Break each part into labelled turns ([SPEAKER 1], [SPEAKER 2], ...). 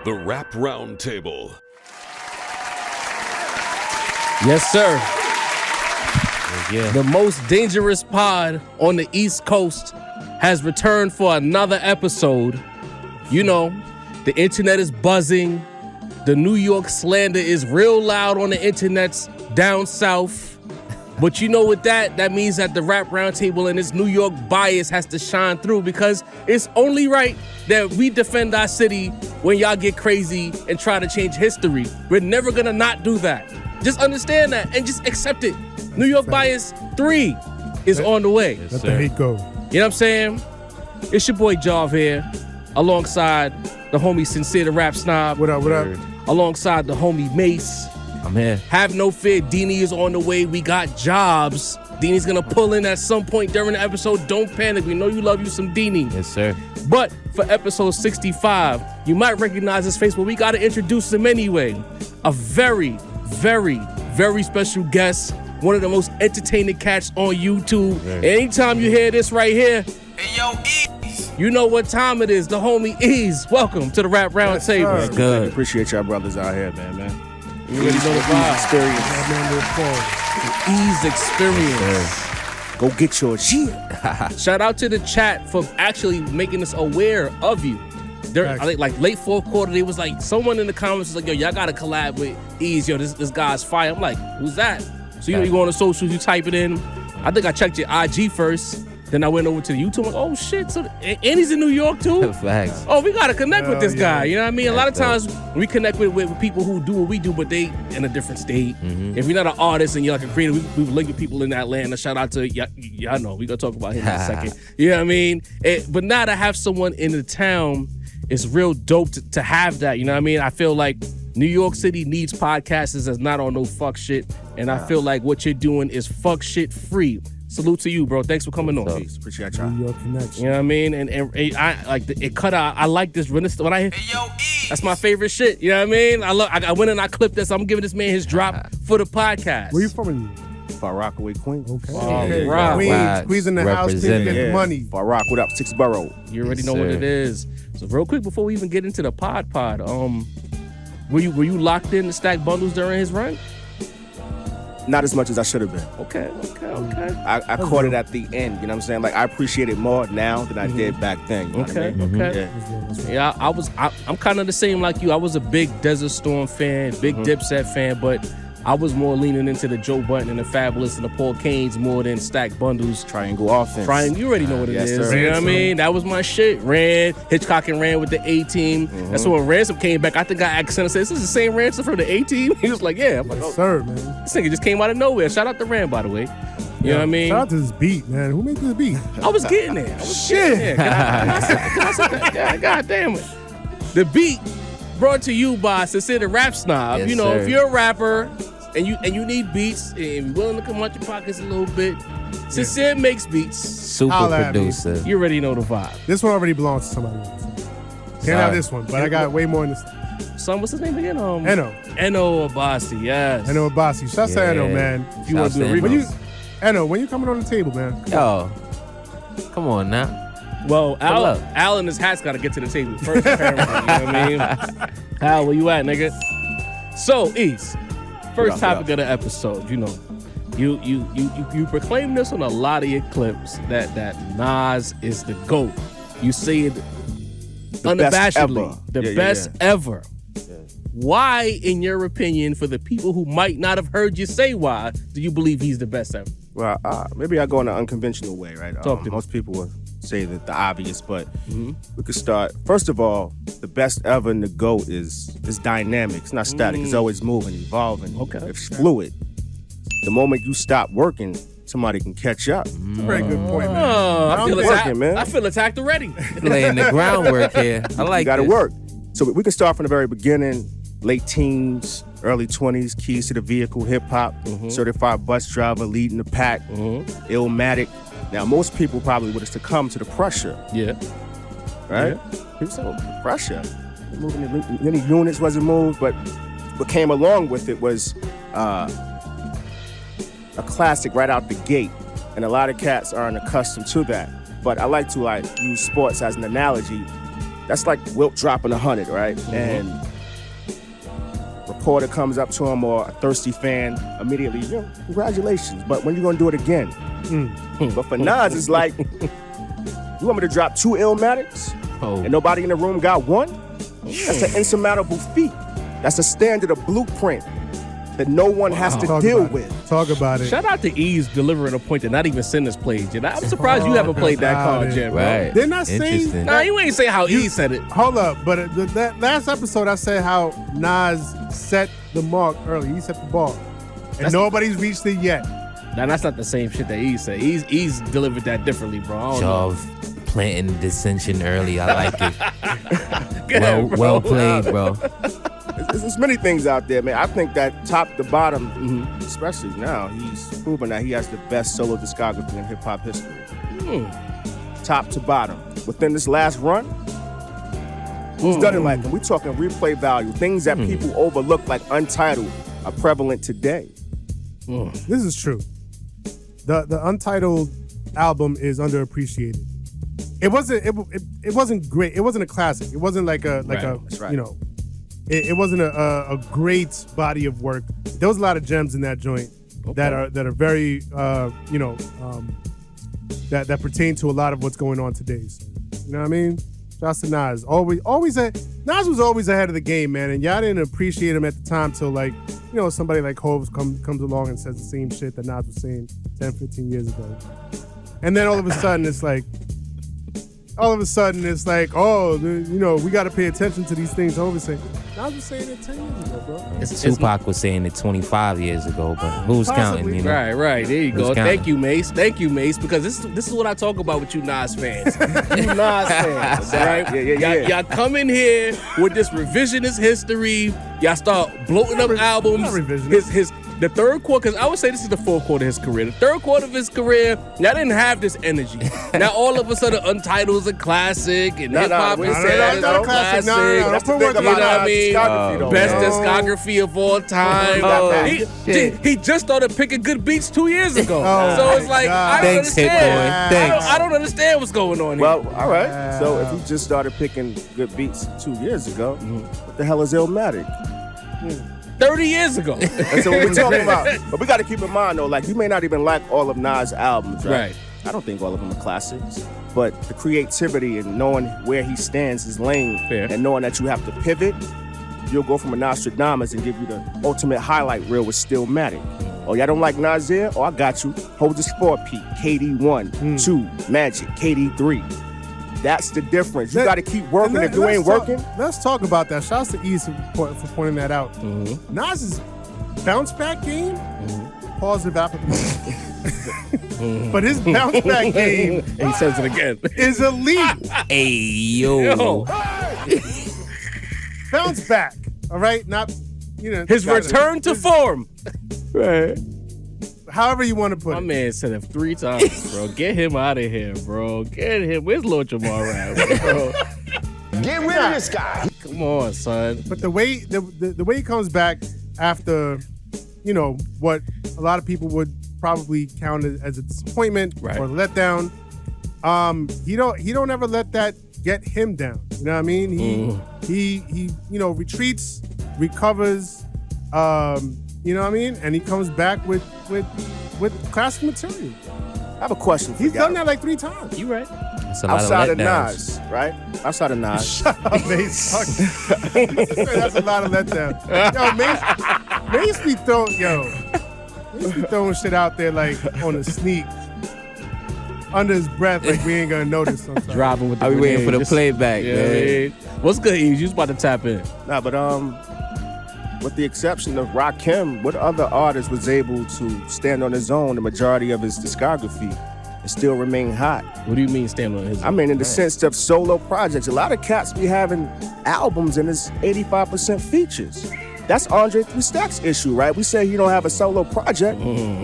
[SPEAKER 1] The Rap Roundtable.
[SPEAKER 2] Yes, sir.
[SPEAKER 3] Yeah.
[SPEAKER 2] The most dangerous pod on the East Coast has returned for another episode. You know, the internet is buzzing. The New York slander is real loud on the internets down south. But you know what that means that the Rap Roundtable and its New York bias has to shine through, because it's only right that we defend our city when y'all get crazy and try to change history. We're never gonna not do that. Just understand that and just accept it. New York Bias 3 is on the way.
[SPEAKER 4] Let the hate go.
[SPEAKER 2] You know what I'm saying? It's your boy Jav here, alongside the homie Sincere the Rap Snob.
[SPEAKER 4] What up, what up?
[SPEAKER 2] Alongside the homie Mase.
[SPEAKER 3] I'm here.
[SPEAKER 2] Have no fear, Deanie is on the way. We got jobs. Deanie's gonna pull in at some point during the episode. Don't panic. We know you love you some Deanie.
[SPEAKER 3] Yes, sir.
[SPEAKER 2] But for episode 65, you might recognize his face, but we gotta introduce him anyway. A very, very, very special guest. One of the most entertaining cats on YouTube.
[SPEAKER 3] Yeah.
[SPEAKER 2] Anytime you hear this right here,
[SPEAKER 5] Hey, yo, Eeze.
[SPEAKER 2] you know what time it is. The homie Eeze. Welcome to the Rap Roundtable.
[SPEAKER 4] Yes,
[SPEAKER 3] Good.
[SPEAKER 6] Appreciate y'all brothers out here, man.
[SPEAKER 2] You already know the vibe.
[SPEAKER 6] Experience.
[SPEAKER 4] That man will fall.
[SPEAKER 2] Ease experience.
[SPEAKER 6] Go get your shit.
[SPEAKER 2] Shout out to the chat for actually making us aware of you. I think like late fourth quarter, they was like, someone in the comments was like, yo, y'all gotta collab with Eeze. Yo, this guy's fire. I'm like, who's that? So you go on the socials, you type it in. I think I checked your IG first. Then I went over to the YouTube. I'm like, oh shit, so and he's in New York too?
[SPEAKER 3] Facts.
[SPEAKER 2] Oh, we gotta connect with this guy. You know what I mean? A lot of
[SPEAKER 3] That's
[SPEAKER 2] times we connect with people who do what we do, but they in a different state.
[SPEAKER 3] Mm-hmm.
[SPEAKER 2] If you're not an artist and you're like a creator, we've linked with people in Atlanta. Shout out to y'all know. We gonna talk about him in a second. You know what I mean? But now to have someone in the town, it's real dope to have that. You know what I mean? I feel like New York City needs podcasters that's not on no fuck shit. And I feel like what you're doing is fuck shit free. Salute to you, bro. Thanks for coming on.
[SPEAKER 6] Peace. Appreciate y'all.
[SPEAKER 4] New York connection.
[SPEAKER 2] You know what I mean? And I like it cut out. I like this. When I hear,
[SPEAKER 5] Hey, yo, Eeze.
[SPEAKER 2] that's my favorite shit. You know what I mean? I went and I clipped this. I'm giving this man his drop for the podcast.
[SPEAKER 4] Where you from in New York?
[SPEAKER 6] Far Rockaway, Queens.
[SPEAKER 4] Okay.
[SPEAKER 2] Oh, right.
[SPEAKER 4] Queens. Queens in the house. Queens
[SPEAKER 3] Representing.
[SPEAKER 4] getting money.
[SPEAKER 6] Far Rock, what up? 6 Borough.
[SPEAKER 2] You already
[SPEAKER 3] Yes,
[SPEAKER 2] know what
[SPEAKER 3] sir.
[SPEAKER 2] it is. So real quick before we even get into the pod, were you locked in to stack bundles during his run?
[SPEAKER 6] Not as much as I should have been.
[SPEAKER 2] Okay.
[SPEAKER 6] I caught it at the end, you know what I'm saying? Like, I appreciate it more now than I did back then. You know what I mean?
[SPEAKER 2] Okay.
[SPEAKER 6] Yeah.
[SPEAKER 2] Yeah, I'm kind of the same like you. I was a big Desert Storm fan, big Dipset fan, but I was more leaning into the Joe Budden and the Fabulous and the Paul Kanes more than stack bundles.
[SPEAKER 6] Triangle offense.
[SPEAKER 2] You already know what it
[SPEAKER 6] Yes,
[SPEAKER 2] is.
[SPEAKER 6] sir.
[SPEAKER 2] You know what I mean? That was my shit. Hitchcock and Ran with the A-Team. That's when Ransom came back. I think I asked him and said, is this the same Ransom from the A-Team? He was like, yeah. I'm like,
[SPEAKER 4] Yes,
[SPEAKER 2] oh,
[SPEAKER 4] sir, man.
[SPEAKER 2] this nigga just came out of nowhere. Shout out to Ran, by the way. You know what I mean?
[SPEAKER 4] Shout out to this beat, man. Who made this beat?
[SPEAKER 2] I was getting there.
[SPEAKER 4] Shit.
[SPEAKER 2] Can I say that? Yeah, God damn it. The beat brought to you by Sincere the Rap Snob.
[SPEAKER 3] Yes,
[SPEAKER 2] You know,
[SPEAKER 3] sir.
[SPEAKER 2] if you're a rapper and you need beats and you're willing to come out your pockets a little bit, Sincere makes beats.
[SPEAKER 3] Super
[SPEAKER 4] Holla at me.
[SPEAKER 3] producer.
[SPEAKER 2] You already know the vibe.
[SPEAKER 4] This one already belongs to somebody else. Can't have this one, but I got way more in this.
[SPEAKER 2] Son, what's his name again?
[SPEAKER 4] Eno
[SPEAKER 2] Abasi, yes.
[SPEAKER 4] Eno Abasi. Shout out to Eno,
[SPEAKER 3] Yeah.
[SPEAKER 4] man.
[SPEAKER 2] If you want to do a
[SPEAKER 3] Shouts to
[SPEAKER 2] remix.
[SPEAKER 4] Eno, when you coming on the table, man?
[SPEAKER 3] Yo, come on now.
[SPEAKER 2] Well,
[SPEAKER 3] up.
[SPEAKER 2] Al and his hat's got to get to the table first, apparently. You know what I mean? Al, where you at, nigga? So, Eeze, first topic of the episode, you know, you proclaim this on a lot of your clips that Nas is the GOAT. You say it unabashedly, the best ever. Why, in your opinion, for the people who might not have heard you say why, do you believe he's the best ever?
[SPEAKER 6] Well, maybe I go in an unconventional way, right?
[SPEAKER 2] Talk to me.
[SPEAKER 6] Most people will say that the obvious, but we could start. First of all, the best ever in the GOAT is dynamic. It's not static. It's always moving, evolving.
[SPEAKER 2] Okay.
[SPEAKER 6] It's fluid. The moment you stop working, somebody can catch up.
[SPEAKER 4] Very good point, man.
[SPEAKER 2] Oh, I feel
[SPEAKER 6] working,
[SPEAKER 2] attacked,
[SPEAKER 6] man.
[SPEAKER 2] I feel attacked already.
[SPEAKER 3] Laying the groundwork here. I like
[SPEAKER 6] You got to
[SPEAKER 3] this.
[SPEAKER 6] work. So we can start from the very beginning, late teens, early 20s, keys to the vehicle, hip hop, certified bus driver, leading the pack, Illmatic. Now, most people probably would have succumbed to the pressure,
[SPEAKER 2] Yeah.
[SPEAKER 6] right? People said, the pressure. Moving many units wasn't moved, but what came along with it was a classic right out the gate. And a lot of cats aren't accustomed to that. But I like to use sports as an analogy. That's like Wilt dropping 100, right? And reporter comes up to him or a thirsty fan immediately, congratulations, but when you gonna do it again? But for Nas, it's like, you want me to drop 2 Illmatics and nobody in the room got one? That's an insurmountable feat. That's a standard, a blueprint that no one has to deal with.
[SPEAKER 4] Talk about it.
[SPEAKER 2] Shout out to Eeze delivering a point that not even Sinners played. I'm surprised you haven't played that card yet, bro.
[SPEAKER 3] Right.
[SPEAKER 4] Didn't I say?
[SPEAKER 2] Nah, you ain't say how Eeze said it.
[SPEAKER 4] Hold up, but that last episode I said how Nas set the mark early. He set the bar, and nobody's reached it yet.
[SPEAKER 2] Now that's not the same shit that Eeze said. Eeze delivered that differently, bro. I don't know.
[SPEAKER 3] Planting dissension early. I like it. Well played, bro.
[SPEAKER 6] There's many things out there, man. I think that top to bottom, especially now, he's proven that he has the best solo discography in hip-hop history. Top to bottom. Within this last run, he's done it like, we're talking replay value. Things that people overlook like Untitled are prevalent today.
[SPEAKER 4] This is true. The Untitled album is underappreciated. It wasn't great. It wasn't a classic. It wasn't like a
[SPEAKER 6] right.
[SPEAKER 4] It wasn't a great body of work. There was a lot of gems in that joint that are very that pertain to a lot of what's going on today. So, you know what I mean? Shouts to Nas. Nas was always ahead of the game, man, and y'all didn't appreciate him at the time till somebody like Hov comes along and says the same shit that Nas was saying 10, 15 years ago. And then all of a sudden it's like, we got to pay attention to these things. Hov was saying, Nas was saying it 10 years ago, bro.
[SPEAKER 3] Tupac was saying it 25 years ago, but who's counting? You know?
[SPEAKER 2] Right. There you go.
[SPEAKER 3] Counting?
[SPEAKER 2] Thank you, Mase. Because this is what I talk about with you Nas fans. You Nas fans, right?
[SPEAKER 6] Yeah.
[SPEAKER 2] Y'all come in here with this revisionist history. Y'all start bloating up albums.
[SPEAKER 4] Not revisionist.
[SPEAKER 2] The third quarter, because I would say this is the fourth quarter of his career. The third quarter of his career, y'all didn't have this energy. Now all of a sudden, Untitled's a classic, and hip hop is a classic.
[SPEAKER 6] No. That's the thing about discography, though.
[SPEAKER 2] Best discography of all time. He just started picking good beats 2 years ago. So it's like, I don't understand. I don't understand what's going on here.
[SPEAKER 6] Well, all right. So if he just started picking good beats 2 years ago, what the hell is Illmatic?
[SPEAKER 2] 30 years ago.
[SPEAKER 6] That's what we're talking about. But we got to keep in mind, though, like, you may not even like all of Nas' albums, right? I don't think all of them are classics. But the creativity and knowing where he stands, his lane, and knowing that you have to pivot, you'll go from a Nostradamus and give you the ultimate highlight reel with Stillmatic. Oh, y'all don't like Nasir? Oh, I got you. Hold this 4-peat, KD1, 2, Magic, KD3. That's the difference. You got to keep working. If you ain't working.
[SPEAKER 4] Let's talk about that. Shouts to Eeze for pointing that out. Nas's bounce back game, positive application. But his bounce back game,
[SPEAKER 2] he says it again,
[SPEAKER 4] is elite.
[SPEAKER 3] Hey, yo.
[SPEAKER 4] Bounce back. All right? Not,
[SPEAKER 2] his return to form.
[SPEAKER 4] Right. However you want to put it.
[SPEAKER 2] My man said it 3 times, bro. Get him out of here, bro. Get him. Where's Lord Jamar at, bro?
[SPEAKER 5] Get rid of this guy.
[SPEAKER 2] Come on, son.
[SPEAKER 4] But the way he comes back after, what a lot of people would probably count as a disappointment or a letdown, he don't ever let that get him down. You know what I mean? He retreats, recovers, you know what I mean? And he comes back with classic material.
[SPEAKER 6] I have a question for you.
[SPEAKER 4] He's done that like 3 times.
[SPEAKER 2] You right.
[SPEAKER 6] Outside of Nas, right? Outside of Nas.
[SPEAKER 4] Shut up, Mase. That's a lot of letdown. Yo, Mase be throwing shit out there like on a sneak. Under his breath, like we ain't gonna notice sometimes.
[SPEAKER 2] Driving with the
[SPEAKER 3] Are we waiting for the playback, man?
[SPEAKER 2] What's good, Eeze? You was about to tap in.
[SPEAKER 6] Nah, but with the exception of Rakim, what other artist was able to stand on his own the majority of his discography and still remain hot?
[SPEAKER 2] What do you mean stand on his own?
[SPEAKER 6] I mean, in the sense of solo projects. A lot of cats be having albums and it's 85% features. That's Andre 3 Stack's issue, right? We say you don't have a solo project.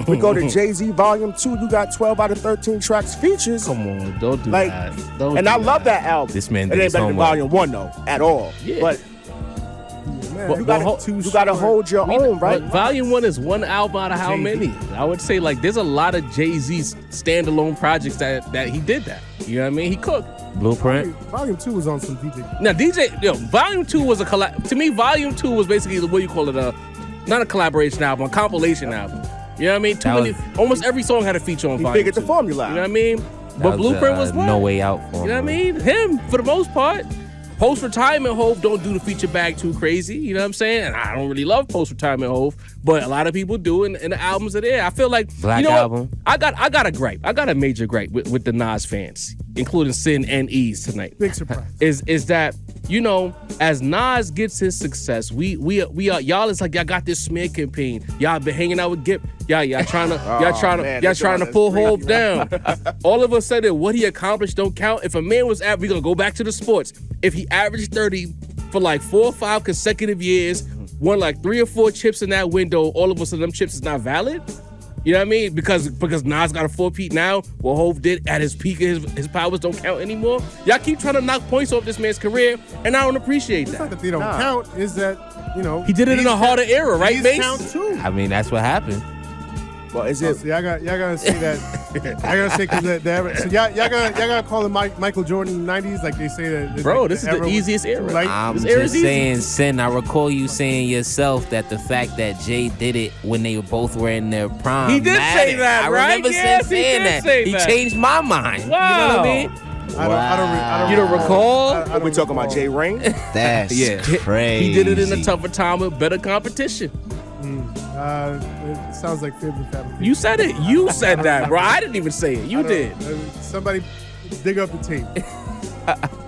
[SPEAKER 6] We go to Jay-Z Volume 2, you got 12 out of 13 tracks features.
[SPEAKER 2] Come on, don't do that.
[SPEAKER 6] I love that album.
[SPEAKER 3] This man
[SPEAKER 6] it ain't better than Volume 1, though, at all.
[SPEAKER 2] Yeah.
[SPEAKER 6] But you gotta hold your own, right?
[SPEAKER 2] But Volume 1 is one album out of how many? I would say, like, there's a lot of Jay-Z standalone projects that he did that. You know what I mean? He cooked.
[SPEAKER 3] Blueprint.
[SPEAKER 4] Volume 2 was on some DJ.
[SPEAKER 2] Now Volume 2 was a collab. To me, Volume 2 was basically what you call it, not a collaboration album, a compilation album. You know what I mean? Almost every song had a feature on
[SPEAKER 6] He
[SPEAKER 2] Volume
[SPEAKER 6] figured
[SPEAKER 2] 2.
[SPEAKER 6] the formula out.
[SPEAKER 2] You know what I mean? But Blueprint was what?
[SPEAKER 3] No Way Out for him.
[SPEAKER 2] You know what I mean? Him, for the most part. Post-retirement Hove don't do the feature bag too crazy. You know what I'm saying? And I don't really love post-retirement Hove, but a lot of people do, and the albums are there. I feel like
[SPEAKER 3] Black
[SPEAKER 2] you know
[SPEAKER 3] Album.
[SPEAKER 2] What? I got a gripe. I got a major gripe with the Nas fans, including Sin and Eeze tonight.
[SPEAKER 4] Big surprise.
[SPEAKER 2] Is that, you know, as Nas gets his success, we are y'all is like y'all got this smear campaign. Y'all been hanging out with Gip. Y'all trying to pull Hove down. All of a sudden, what he accomplished don't count. If a man was we're gonna go back to the sports. If he averaged 30 for like 4 or 5 consecutive years, won like 3 or 4 chips in that window, all of a sudden them chips is not valid. You know what I mean? Because Nas got a 4-peat now, what Hove did at his peak of his powers don't count anymore. Y'all keep trying to knock points off this man's career, and I don't appreciate
[SPEAKER 4] It's not
[SPEAKER 2] that.
[SPEAKER 4] that they don't count, is that, you know.
[SPEAKER 2] He did it in a harder era, right, Mase?
[SPEAKER 4] Count too.
[SPEAKER 3] I mean, that's what happened.
[SPEAKER 6] Well, is it?
[SPEAKER 4] See, y'all gotta say that. I gotta say because so y'all gotta call him Michael Jordan in the 90s, like they say that.
[SPEAKER 2] Bro, this is the easiest era.
[SPEAKER 3] I'm
[SPEAKER 2] This era
[SPEAKER 3] just
[SPEAKER 2] is easy.
[SPEAKER 3] saying, Sin, I recall you saying yourself that the fact that Jay did it when they both were in their prime.
[SPEAKER 2] He did say that,
[SPEAKER 3] I
[SPEAKER 2] right?
[SPEAKER 3] remember
[SPEAKER 2] Yes,
[SPEAKER 3] Sin
[SPEAKER 2] he
[SPEAKER 3] saying
[SPEAKER 2] did
[SPEAKER 3] that.
[SPEAKER 2] say
[SPEAKER 3] He
[SPEAKER 2] that.
[SPEAKER 3] changed my mind.
[SPEAKER 2] Wow.
[SPEAKER 3] You know what I mean?
[SPEAKER 4] I don't
[SPEAKER 2] You don't recall?
[SPEAKER 6] Are we talking about Jay Rain?
[SPEAKER 5] That's
[SPEAKER 3] Yeah.
[SPEAKER 5] crazy.
[SPEAKER 2] He did it in a tougher time with better competition.
[SPEAKER 4] It sounds like fib and fabrication.
[SPEAKER 2] You said it. You said that, bro. I didn't even say it. You did.
[SPEAKER 4] Somebody dig up the tape.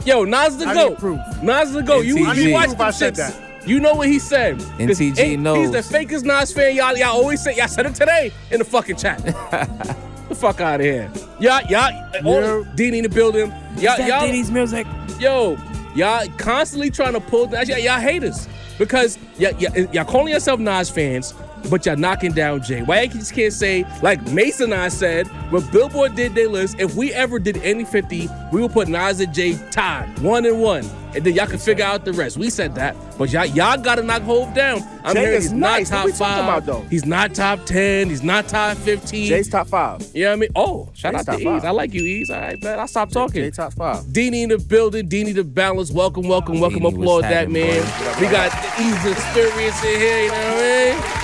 [SPEAKER 2] Yo, Nas the
[SPEAKER 4] I
[SPEAKER 2] GOAT.
[SPEAKER 4] need proof.
[SPEAKER 2] Nas the GOAT. You
[SPEAKER 3] NTG.
[SPEAKER 2] watch
[SPEAKER 4] I
[SPEAKER 2] them
[SPEAKER 4] said
[SPEAKER 2] shits.
[SPEAKER 4] that.
[SPEAKER 2] You know what he said.
[SPEAKER 3] NTG knows.
[SPEAKER 2] He's the fakest Nas fan. Y'all always say. Y'all said it today in the fucking chat. The fuck out of here. Y'all. Deanie in the building. Y'all.
[SPEAKER 3] Diddy's music.
[SPEAKER 2] Yo, y'all constantly trying to pull that. Y'all haters because y'all calling yourself Nas fans, but y'all knocking down Jay. Why you just can't say, like Mase and I said, when Billboard did their list, if we ever did any 50, we would put Nas and Jay tied, 1-1. And then y'all can figure out the rest. We said that. But y'all gotta knock Hove down. I'm
[SPEAKER 6] Jay
[SPEAKER 2] hearing
[SPEAKER 6] is
[SPEAKER 2] he's
[SPEAKER 6] nice.
[SPEAKER 2] not
[SPEAKER 6] What we
[SPEAKER 2] top
[SPEAKER 6] talking
[SPEAKER 2] 5.
[SPEAKER 6] about, though?
[SPEAKER 2] He's not top 10. He's not top 15.
[SPEAKER 6] Jay's top 5.
[SPEAKER 2] You know what I mean? Oh, shout
[SPEAKER 6] Jay's
[SPEAKER 2] out to
[SPEAKER 6] top
[SPEAKER 2] Eeze.
[SPEAKER 6] 5.
[SPEAKER 2] I like you, Eeze. All right, man. I'll stop talking.
[SPEAKER 6] Jay top 5.
[SPEAKER 2] Deanie in the building, Deanie the balance. Welcome.
[SPEAKER 3] Deanie
[SPEAKER 2] Applaud
[SPEAKER 3] was
[SPEAKER 2] that,
[SPEAKER 3] having
[SPEAKER 2] man.
[SPEAKER 3] fun.
[SPEAKER 2] We got the Eeze experience in here, you know what I mean?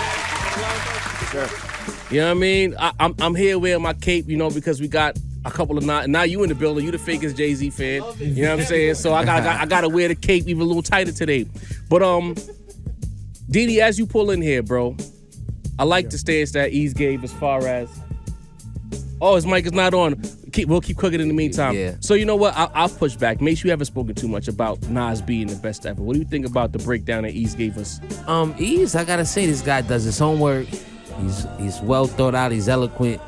[SPEAKER 6] Sure.
[SPEAKER 2] You know what I mean? I'm here wearing my cape, you know, because we got a couple of now you in the building. You the fakest Jay-Z fan. You know what I'm saying? So I gotta wear the cape even a little tighter today. But Deanie, as you pull in here, bro, I like the stance that Eeze gave as far as his mic is not on. We'll keep cooking in the meantime.
[SPEAKER 3] Yeah.
[SPEAKER 2] So you know what? I'll push back. Make sure you haven't spoken too much about Nas being the best ever. What do you think about the breakdown that Eeze gave us?
[SPEAKER 3] Eeze, I gotta say, this guy does his homework. He's well thought out. He's eloquent.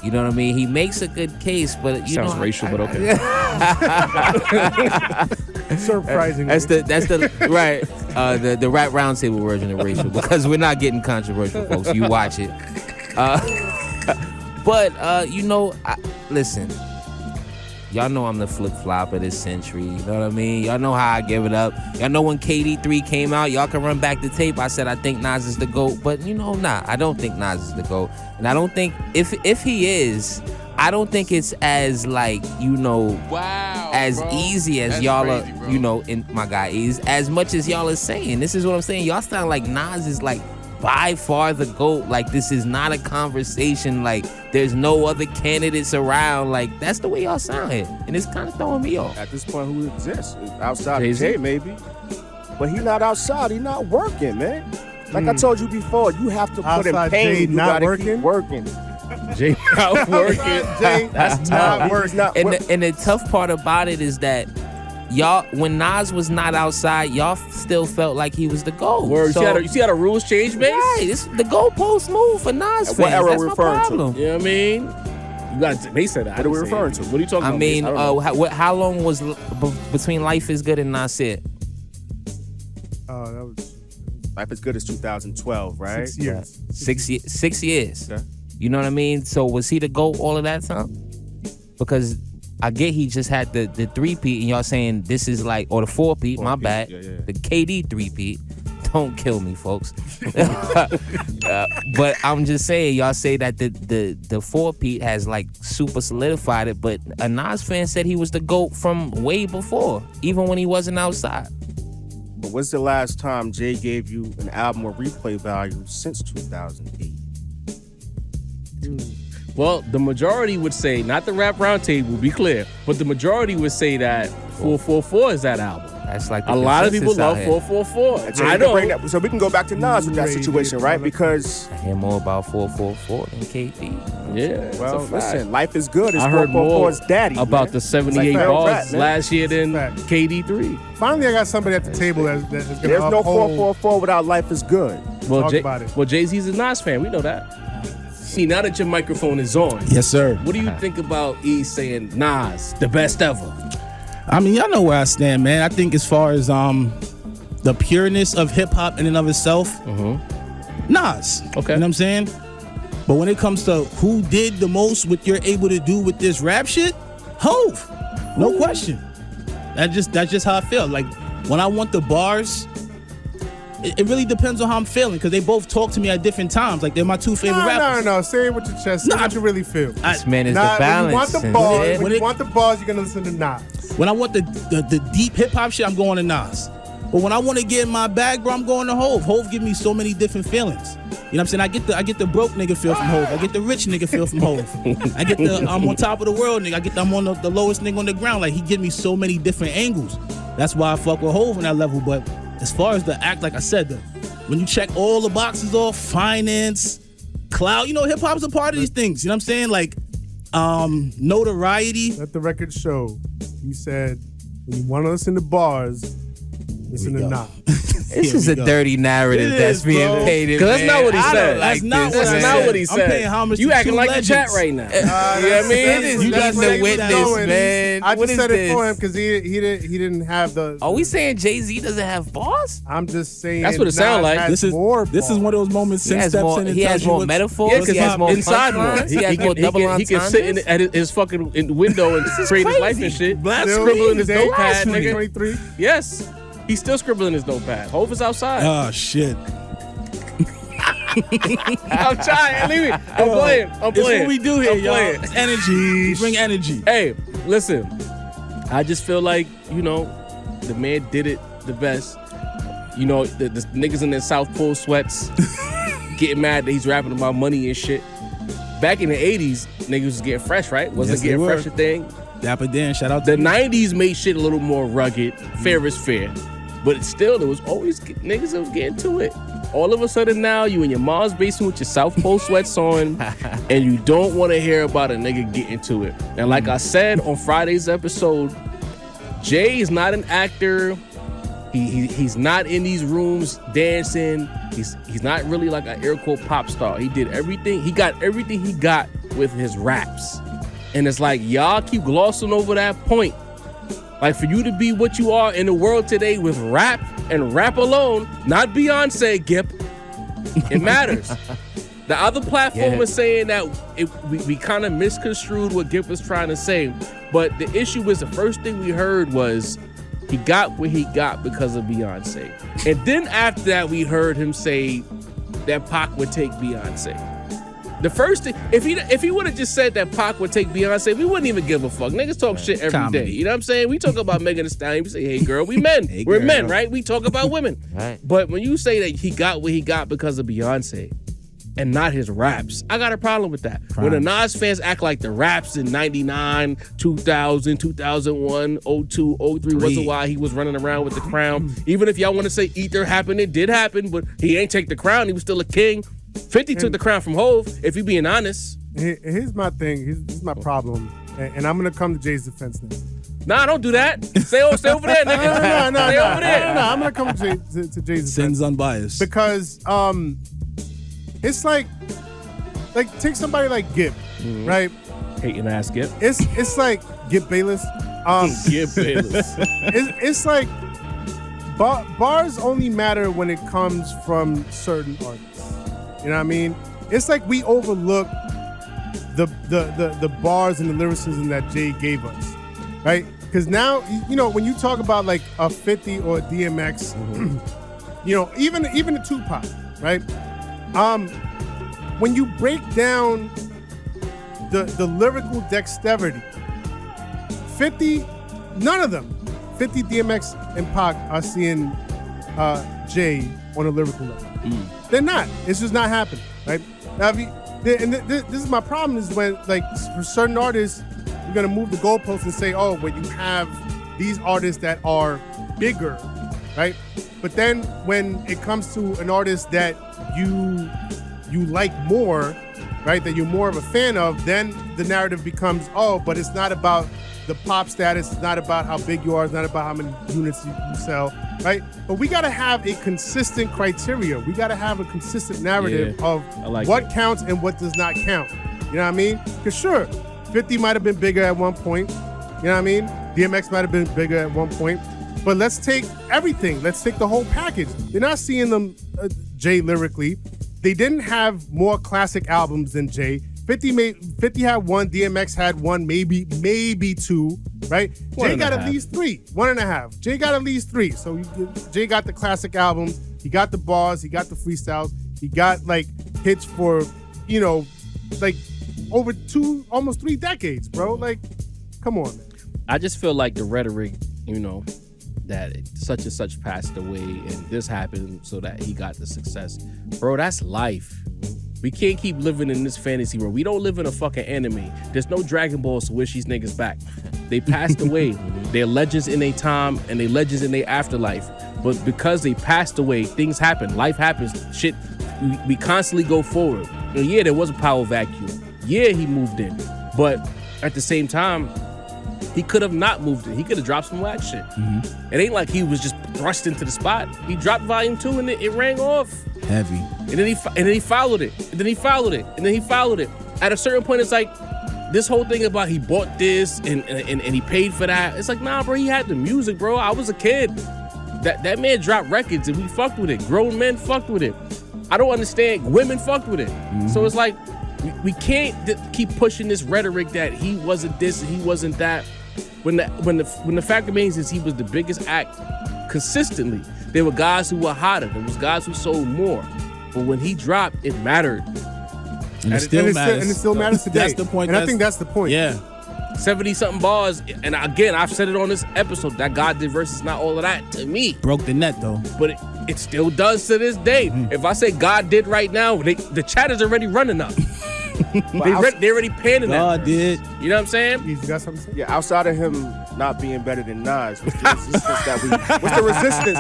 [SPEAKER 3] You know what I mean? He makes a good case, but you
[SPEAKER 2] Sounds
[SPEAKER 3] know,
[SPEAKER 2] racial, but okay.
[SPEAKER 4] Surprisingly.
[SPEAKER 3] That's the right. The rap roundtable version of racial, because we're not getting controversial, folks. You watch it. But you know, listen. Y'all know I'm the flip-flop of this century. You know what I mean? Y'all know how I give it up. Y'all know when KD3 came out, y'all can run back the tape. I said I think Nas is the GOAT. But, you know, I don't think Nas is the GOAT. And I don't think, if he is, I don't think it's as, like, you know, as easy as y'all are, you know, in my guy Eeze, as much as y'all are saying. This is what I'm saying. Y'all sound like Nas is, like, by far the GOAT. Like, this is not a conversation. Like, there's no other candidates around. Like, that's the way y'all sound here. And it's kind of throwing me off.
[SPEAKER 6] At this point, who exists? Outside
[SPEAKER 2] Jay-Z?
[SPEAKER 6] of Jay, maybe. But he not outside. He not working, man. Like I told you before, you have to put in
[SPEAKER 4] Outside
[SPEAKER 6] pain.
[SPEAKER 4] Jay
[SPEAKER 6] You
[SPEAKER 4] not
[SPEAKER 6] gotta
[SPEAKER 4] working?
[SPEAKER 6] keep working.
[SPEAKER 2] Jay not working.
[SPEAKER 4] Jay,
[SPEAKER 2] That's
[SPEAKER 4] not
[SPEAKER 2] tough.
[SPEAKER 4] working.
[SPEAKER 3] And the tough part about it is that y'all, when Nas was not outside, y'all still felt like he was the GOAT.
[SPEAKER 2] Word,
[SPEAKER 3] So,
[SPEAKER 2] you see how the rules change, man?
[SPEAKER 3] right, the goalpost move for Nas fans.
[SPEAKER 6] What era
[SPEAKER 3] That's
[SPEAKER 6] we
[SPEAKER 3] my
[SPEAKER 6] referring to?
[SPEAKER 3] problem.
[SPEAKER 2] You know what I mean? You got they said that.
[SPEAKER 6] What are we referring to?
[SPEAKER 2] What are you talking
[SPEAKER 3] I
[SPEAKER 2] about?
[SPEAKER 3] mean,
[SPEAKER 2] Mace? don't know.
[SPEAKER 3] how long was between Life is Good and Nasir?
[SPEAKER 4] That was
[SPEAKER 6] Life is Good as 2012, right?
[SPEAKER 4] 6 years.
[SPEAKER 3] 6 years.
[SPEAKER 6] Okay.
[SPEAKER 3] You know what I mean? So was he the GOAT all of that time? Because I get he just had the 3-peat, and y'all saying this is like, or the 4-peat, my
[SPEAKER 6] Four-peat,
[SPEAKER 3] bad.
[SPEAKER 6] yeah.
[SPEAKER 3] The KD 3-peat. Don't kill me, folks. But I'm just saying, y'all say that the 4-peat has like super solidified it, but a Nas fan said he was the GOAT from way before, even when he wasn't outside.
[SPEAKER 6] But when's the last time Jay gave you an album with replay value since 2008?
[SPEAKER 2] Well, the majority would say, not the Rap Roundtable, be clear, but the majority would say that 444 is that album.
[SPEAKER 3] That's like
[SPEAKER 2] a lot of people love 444.
[SPEAKER 6] So
[SPEAKER 2] I don't.
[SPEAKER 6] So we can go back to Nas with that situation, right? Because
[SPEAKER 3] I hear more about 444 than KD.
[SPEAKER 2] Yeah.
[SPEAKER 6] Well, listen, life is good. It's
[SPEAKER 2] I heard more
[SPEAKER 6] daddy,
[SPEAKER 2] about
[SPEAKER 6] man.
[SPEAKER 2] the 78
[SPEAKER 6] like
[SPEAKER 2] bars
[SPEAKER 6] rap,
[SPEAKER 2] last year than KD3.
[SPEAKER 4] Finally, I got somebody at the table that's going to
[SPEAKER 6] There's no 444 without life is good.
[SPEAKER 2] Well,
[SPEAKER 4] Talk about it.
[SPEAKER 2] Well, Jay-Z's a Nas fan. We know that. See, now that your microphone is on,
[SPEAKER 7] Yes, sir.
[SPEAKER 2] what do you think about Eeze saying Nas, the best ever?
[SPEAKER 7] I mean, y'all know where I stand, man. I think as far as the pureness of hip hop in and of itself, Nas.
[SPEAKER 2] Okay.
[SPEAKER 7] You know what I'm saying? But when it comes to who did the most, what you're able to do with this rap shit, Hove. No question. That's just how I feel. Like when I want the bars, it really depends on how I'm feeling, because they both talk to me at different times. Like they're my two favorite rappers.
[SPEAKER 4] No. Say it with your chest. Say what you really feel.
[SPEAKER 3] This man is the
[SPEAKER 4] When
[SPEAKER 3] balance.
[SPEAKER 4] you want the bars, when you want the bars, you're gonna listen to Nas.
[SPEAKER 7] When I want the deep hip hop shit, I'm going to Nas. But when I want to get in my bag, bro, I'm going to Hove. Hove give me so many different feelings. You know what I'm saying? I get the broke nigga feel from Hove. I get the rich nigga feel from Hove. I get the I'm on top of the world nigga. I get I'm on the lowest nigga on the ground. Like he give me so many different angles. That's why I fuck with Hove on that level. But as far as the act, like I said, when you check all the boxes off, finance, Clout, you know, hip hop's a part of these things. You know what I'm saying? Like notoriety.
[SPEAKER 4] Let the record show. You said when you want to listen to bars, listen to Nas.
[SPEAKER 3] This is a dirty narrative that's being painted.
[SPEAKER 2] Because that's not what he said.
[SPEAKER 7] That's not what I
[SPEAKER 2] That's
[SPEAKER 7] said.
[SPEAKER 2] not what he said.
[SPEAKER 7] I'm paying homage
[SPEAKER 2] You
[SPEAKER 7] to
[SPEAKER 2] acting
[SPEAKER 7] two
[SPEAKER 2] like
[SPEAKER 7] legends.
[SPEAKER 2] the chat right now. You know what I mean?
[SPEAKER 3] You
[SPEAKER 4] That's
[SPEAKER 3] got
[SPEAKER 4] where
[SPEAKER 3] the
[SPEAKER 4] he was
[SPEAKER 3] witness,
[SPEAKER 4] going.
[SPEAKER 3] man.
[SPEAKER 4] I
[SPEAKER 3] What
[SPEAKER 4] just
[SPEAKER 3] is
[SPEAKER 4] said it for him
[SPEAKER 3] this?
[SPEAKER 4] because he didn't have the.
[SPEAKER 3] Are we saying Jay-Z doesn't have bars?
[SPEAKER 4] I'm just saying.
[SPEAKER 2] That's what it sound
[SPEAKER 4] Nas
[SPEAKER 2] like.
[SPEAKER 4] has
[SPEAKER 7] This is
[SPEAKER 4] more
[SPEAKER 7] this is
[SPEAKER 4] bars.
[SPEAKER 7] one of those moments
[SPEAKER 3] He
[SPEAKER 7] since
[SPEAKER 3] has
[SPEAKER 7] steps
[SPEAKER 3] more,
[SPEAKER 7] in and
[SPEAKER 3] he
[SPEAKER 7] tells
[SPEAKER 3] has
[SPEAKER 7] you
[SPEAKER 3] more
[SPEAKER 7] what's-
[SPEAKER 3] metaphors.
[SPEAKER 2] Yeah, because
[SPEAKER 3] he has more
[SPEAKER 2] inside more.
[SPEAKER 3] punchlines. He has more double
[SPEAKER 2] He can sit at his fucking window and create his life and shit.
[SPEAKER 4] Still
[SPEAKER 2] Scribbling his
[SPEAKER 4] today,
[SPEAKER 2] notepad, nigga.
[SPEAKER 4] 2023.
[SPEAKER 2] Yes. He's still scribbling his notepad. Hove is outside.
[SPEAKER 7] Oh shit.
[SPEAKER 2] I'm trying. Leave me. I'm playing.
[SPEAKER 7] It's what we do here,
[SPEAKER 2] I'm
[SPEAKER 7] y'all.
[SPEAKER 2] playing.
[SPEAKER 7] It's energy. We bring energy.
[SPEAKER 2] Hey, listen. I just feel like, you know, the man did it the best. You know, the niggas in their South Pole sweats getting mad that he's rapping about money and shit. Back in the 80s, niggas was getting fresh, right? Wasn't
[SPEAKER 7] Yes, they
[SPEAKER 2] getting
[SPEAKER 7] were.
[SPEAKER 2] fresh a thing?
[SPEAKER 7] Dapper Dan, shout out to
[SPEAKER 2] The
[SPEAKER 7] you.
[SPEAKER 2] 90s made shit a little more rugged. Fair is fair. But still, there was always niggas that was getting to it. All of a sudden now, you in your mom's basement with your South Pole sweats on, and you don't want to hear about a nigga getting to it. And like I said on Friday's episode, Jay is not an actor. He's not in these rooms dancing. He's not really like an air quote pop star. He did everything. He got everything he got with his raps. And it's like, y'all keep glossing over that point. Like, for you to be what you are in the world today with rap and rap alone, not Beyonce, Gip, it matters. The other platform is saying that we kind of misconstrued what Gip was trying to say. But the issue is, the first thing we heard was he got what he got because of Beyonce. And then after that, we heard him say that Pac would take Beyonce. The first thing, if he would have just said that Pac would take Beyonce, we wouldn't even give a fuck. Niggas talk shit every
[SPEAKER 7] Comedy.
[SPEAKER 2] day. You know what I'm saying? We talk about Megan Thee Stallion. We say, hey, girl, we men.
[SPEAKER 7] Hey,
[SPEAKER 2] We're
[SPEAKER 7] girl.
[SPEAKER 2] men, right? We talk about women.
[SPEAKER 3] Right.
[SPEAKER 2] But when you say that he got what he got because of Beyonce and not his raps, I got a problem with that. When the Nas fans act like the raps in 99, 2000, 2001, 02, 03 wasn't why he was running around with the crown. Even if y'all want to say either happened, it did happen, but he ain't take the crown. He was still a king. 50 took the crown from Hove, if you being honest.
[SPEAKER 4] Here's my thing. Here's my problem. And I'm going to come to Jay's defense now.
[SPEAKER 2] Nah, don't do that. Stay over there, nigga.
[SPEAKER 4] No.
[SPEAKER 2] Stay over there.
[SPEAKER 4] No, I'm going to come to Jay's defense.
[SPEAKER 7] Sins unbiased.
[SPEAKER 4] Because it's like take somebody like Gip, right?
[SPEAKER 2] Hating ass Gip.
[SPEAKER 4] It's like Gip Bayless.
[SPEAKER 2] Gip Bayless.
[SPEAKER 4] It's like bars only matter when it comes from certain artists. You know what I mean? It's like we overlook the bars and the lyricism that Jay gave us, right? Because now, you know, when you talk about like a 50 or a DMX, You know, even the Tupac, right? When you break down the lyrical dexterity, 50, none of them, 50, DMX, and Pac are seeing Jay on a lyrical level. They're not. It's just not happening, right? Now, this is my problem is when, like, for certain artists, you're gonna move the goalposts and say, oh, when you have these artists that are bigger, right? But then when it comes to an artist that you like more, right, that you're more of a fan of, then the narrative becomes, oh, but it's not about the pop status, it's not about how big you are, it's not about how many units you sell, right? But we gotta have a consistent criteria. We gotta have a consistent narrative of what counts and what does not count. You know what I mean? Because sure, 50 might have been bigger at one point. You know what I mean? DMX might have been bigger at one point. But let's take everything. Let's take the whole package. You're not seeing them, Jay, lyrically. They didn't have more classic albums than Jay. 50 had one, DMX had one, maybe two, right? Jay got at least 3, 1.5. Jay got at least 3. So Jay got the classic albums, he got the bars, he got the freestyles, he got like hits for, you know, like over 2, almost 3 decades, bro. Like, come on, man.
[SPEAKER 2] I just feel like the rhetoric, you know, that such and such passed away and this happened so that he got the success. Bro, that's life. We can't keep living in this fantasy world. We don't live in a fucking anime. There's no Dragon Balls to wish these niggas back. They passed away. They're legends in their time and they legends in their afterlife. But because they passed away, things happen. Life happens. Shit, we constantly go forward. You know, yeah, there was a power vacuum. Yeah, he moved in. But at the same time, he could have not moved it. He could have dropped some whack shit. It ain't like he was just thrust into the spot. He dropped volume 2 and it rang off.
[SPEAKER 7] Heavy.
[SPEAKER 2] And then he followed it. And then he followed it. And then he followed it. At a certain point, it's like this whole thing about he bought this and he paid for that. It's like, nah, bro, he had the music, bro. I was a kid. That man dropped records and we fucked with it. Grown men fucked with it. I don't understand. Women fucked with it. So it's like we can't keep pushing this rhetoric that he wasn't this and he wasn't that. When the fact remains is he was the biggest act consistently. There were guys who were hotter. There was guys who sold more. But when he dropped, it mattered.
[SPEAKER 7] And it still matters.
[SPEAKER 4] And it still matters today.
[SPEAKER 7] That's the point.
[SPEAKER 4] And I think that's the point.
[SPEAKER 7] Yeah.
[SPEAKER 2] 70-something bars. And again, I've said it on this episode, that God did versus not all of that to me.
[SPEAKER 7] Broke the net, though.
[SPEAKER 2] But it still does to this day. If I say God did right now, the chat is already running up. They're already panning that.
[SPEAKER 7] God did.
[SPEAKER 2] You know what I'm saying?
[SPEAKER 4] You got something to say?
[SPEAKER 6] Yeah, outside of him not being better than Nas, what's the resistance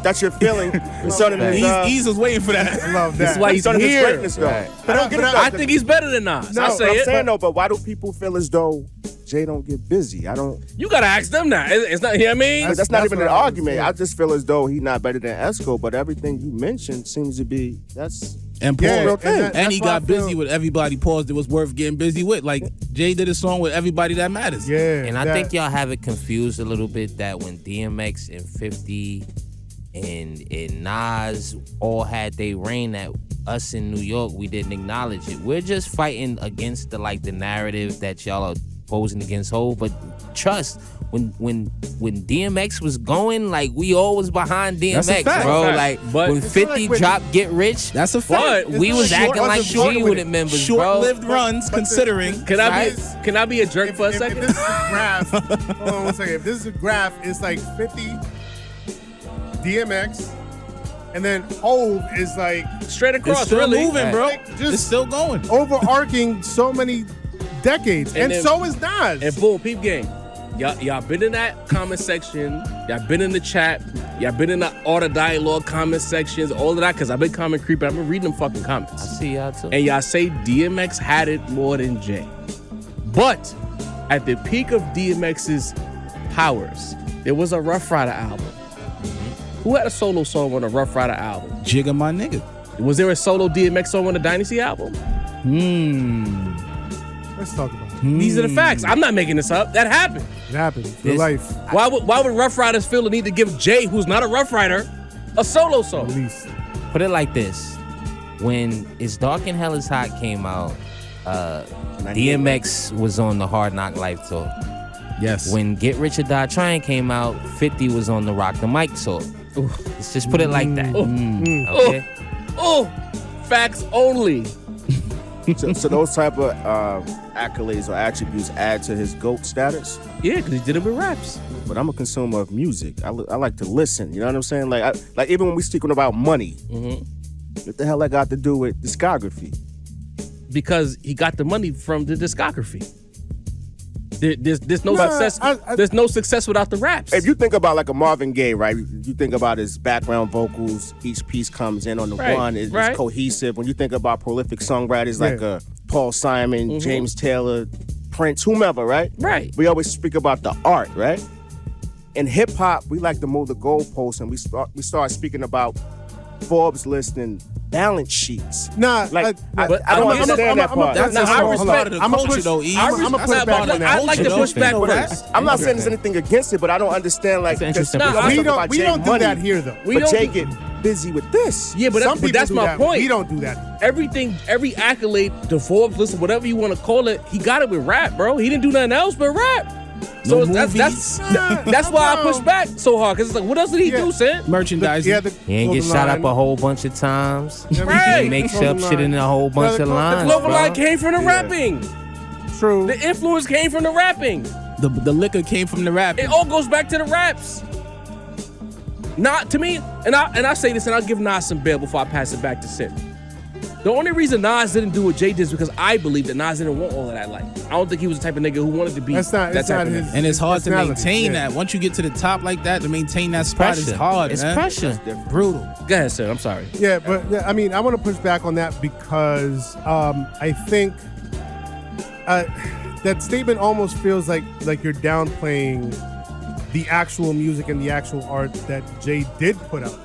[SPEAKER 6] that's your feeling concerning his
[SPEAKER 7] Eeze was waiting for that.
[SPEAKER 4] I love that.
[SPEAKER 2] That's why he's
[SPEAKER 6] concerning his
[SPEAKER 2] here.
[SPEAKER 6] greatness, though.
[SPEAKER 3] Right.
[SPEAKER 6] But
[SPEAKER 2] I think he's better than Nas.
[SPEAKER 6] No,
[SPEAKER 2] I say
[SPEAKER 6] I'm
[SPEAKER 2] it.
[SPEAKER 6] saying though, but why do people feel as though Jay don't get busy? I don't.
[SPEAKER 2] You gotta ask them now. It's not. You know what I mean?
[SPEAKER 6] But that's not even an
[SPEAKER 4] what I was
[SPEAKER 6] argument.
[SPEAKER 4] saying.
[SPEAKER 6] I just feel as though he's not better than Esco, but everything you mentioned seems to be that's.
[SPEAKER 7] And Paul,
[SPEAKER 4] Yeah,
[SPEAKER 7] and,
[SPEAKER 4] that's
[SPEAKER 7] he
[SPEAKER 4] why I
[SPEAKER 7] got busy
[SPEAKER 4] feel-
[SPEAKER 7] with everybody. Paused. That was worth getting busy with. Like Jay did a song with everybody that matters.
[SPEAKER 4] Yeah.
[SPEAKER 3] And I think y'all have it confused a little bit that when DMX and 50 and Nas all had their reign, that us in New York, we didn't acknowledge it. We're just fighting against the narrative that y'all are posing against Hov. But trust, when DMX was going, like, we all was behind
[SPEAKER 7] That's a
[SPEAKER 3] DMX,
[SPEAKER 7] fact.
[SPEAKER 3] bro.
[SPEAKER 2] Fact.
[SPEAKER 3] Like,
[SPEAKER 2] But
[SPEAKER 3] when
[SPEAKER 2] it's
[SPEAKER 3] 50
[SPEAKER 4] like when-
[SPEAKER 3] dropped Get Rich,
[SPEAKER 7] That's a fact.
[SPEAKER 2] But
[SPEAKER 3] we was
[SPEAKER 4] short-
[SPEAKER 3] acting like
[SPEAKER 4] short
[SPEAKER 3] G
[SPEAKER 4] with
[SPEAKER 3] Unit
[SPEAKER 4] it.
[SPEAKER 3] members,
[SPEAKER 7] Short-lived
[SPEAKER 3] bro.
[SPEAKER 7] runs, considering.
[SPEAKER 2] Can I
[SPEAKER 3] Right.
[SPEAKER 2] be a jerk for a
[SPEAKER 4] If
[SPEAKER 2] second?
[SPEAKER 4] this is a graph, hold on one second. If this is a graph, it's like 50 DMX, and then Hov is like
[SPEAKER 2] Straight
[SPEAKER 7] It's
[SPEAKER 2] across,
[SPEAKER 7] still
[SPEAKER 2] really.
[SPEAKER 7] moving, bro.
[SPEAKER 4] Like, just-
[SPEAKER 7] It's still going.
[SPEAKER 4] overarching so many decades, and
[SPEAKER 2] then-
[SPEAKER 4] so is Nas.
[SPEAKER 2] And boom, peep game. Y'all been in that comment section. Y'all been in the chat. Y'all been in the Art of Dialogue comment sections. All of that, because I've been comment creeping. I've been reading them fucking
[SPEAKER 3] I
[SPEAKER 2] comments.
[SPEAKER 3] see y'all too.
[SPEAKER 2] And y'all say DMX had it more than Jay. But at the peak of DMX's powers, there was a Rough Rider album. Who had a solo song on a Rough Rider album?
[SPEAKER 7] Jigga, my nigga.
[SPEAKER 2] Was there a solo DMX song on the Dynasty album?
[SPEAKER 4] Let's talk about it.
[SPEAKER 2] These are the facts. I'm not making this up. That happened.
[SPEAKER 4] It happened. Real life,
[SPEAKER 2] Why would Rough Riders feel the need to give Jay, who's not a Rough Rider, a solo
[SPEAKER 4] at
[SPEAKER 2] song?
[SPEAKER 4] least.
[SPEAKER 3] Put it like this: when It's Dark and Hell Is Hot came out, DMX was on the Hard Knock Life tour.
[SPEAKER 7] Yes.
[SPEAKER 3] When Get Rich or Die Trying came out, 50 was on the Rock the Mic tour. Let's just put it like that. Okay.
[SPEAKER 2] Oh, facts only.
[SPEAKER 6] So those type of accolades or attributes add to his GOAT status.
[SPEAKER 2] Yeah, because he did it with raps.
[SPEAKER 6] But I'm a consumer of music. I like to listen. You know what I'm saying? Like even when we speaking about money, what the hell that got to do with discography?
[SPEAKER 2] Because he got the money from the discography. There's no success. There's no success without the raps.
[SPEAKER 6] If you think about like a Marvin Gaye, right? You think about his background vocals. Each piece comes in on the one. It's cohesive. When you think about prolific songwriters like Paul Simon, James Taylor, Prince, whomever, right?
[SPEAKER 2] Right.
[SPEAKER 6] We always speak about the art, right? In hip hop, we like to move the goalposts, and we start speaking about Forbes listing balance sheets.
[SPEAKER 4] Nah,
[SPEAKER 6] I don't understand that part.
[SPEAKER 7] That's a small part of the culture, though, Eeze.
[SPEAKER 4] I'm gonna put it back on that.
[SPEAKER 2] I like to push back first.
[SPEAKER 6] I'm not saying there's anything against it, but I don't understand like
[SPEAKER 3] That's interesting.
[SPEAKER 4] we don't do that here though.
[SPEAKER 6] But Jay get busy with this.
[SPEAKER 2] Yeah, but that's my point.
[SPEAKER 4] We don't do that.
[SPEAKER 2] Every accolade, the Forbes list, whatever you want to call it, he got it with rap, bro. He didn't do nothing else but rap. So that's why I push back so hard, because it's like, what else did he do, Sam?
[SPEAKER 7] Merchandising.
[SPEAKER 3] He ain't get shot up a whole bunch of times.
[SPEAKER 2] Right.
[SPEAKER 3] He makes up shit in a whole bunch of lines.
[SPEAKER 2] The clover line came from the rapping.
[SPEAKER 4] True.
[SPEAKER 2] The influence came from the rapping.
[SPEAKER 7] The liquor came from the rap.
[SPEAKER 2] It all goes back to the raps. Not to me, and I say this, and I'll give Nas some bail before I pass it back to Sid. The only reason Nas didn't do what Jay did is because I believe that Nas didn't want all of that life. I don't think he was the type of nigga who wanted to be that type of nigga.
[SPEAKER 7] And it's hard to maintain that. Once you get to the top like that, to maintain that spot is hard,
[SPEAKER 3] It's
[SPEAKER 7] man.
[SPEAKER 3] pressure.
[SPEAKER 7] Brutal.
[SPEAKER 2] Go ahead, sir. I'm sorry.
[SPEAKER 4] Yeah, but I mean, I want to push back on that because I think that statement almost feels like you're downplaying the actual music and the actual art that Jay did put out.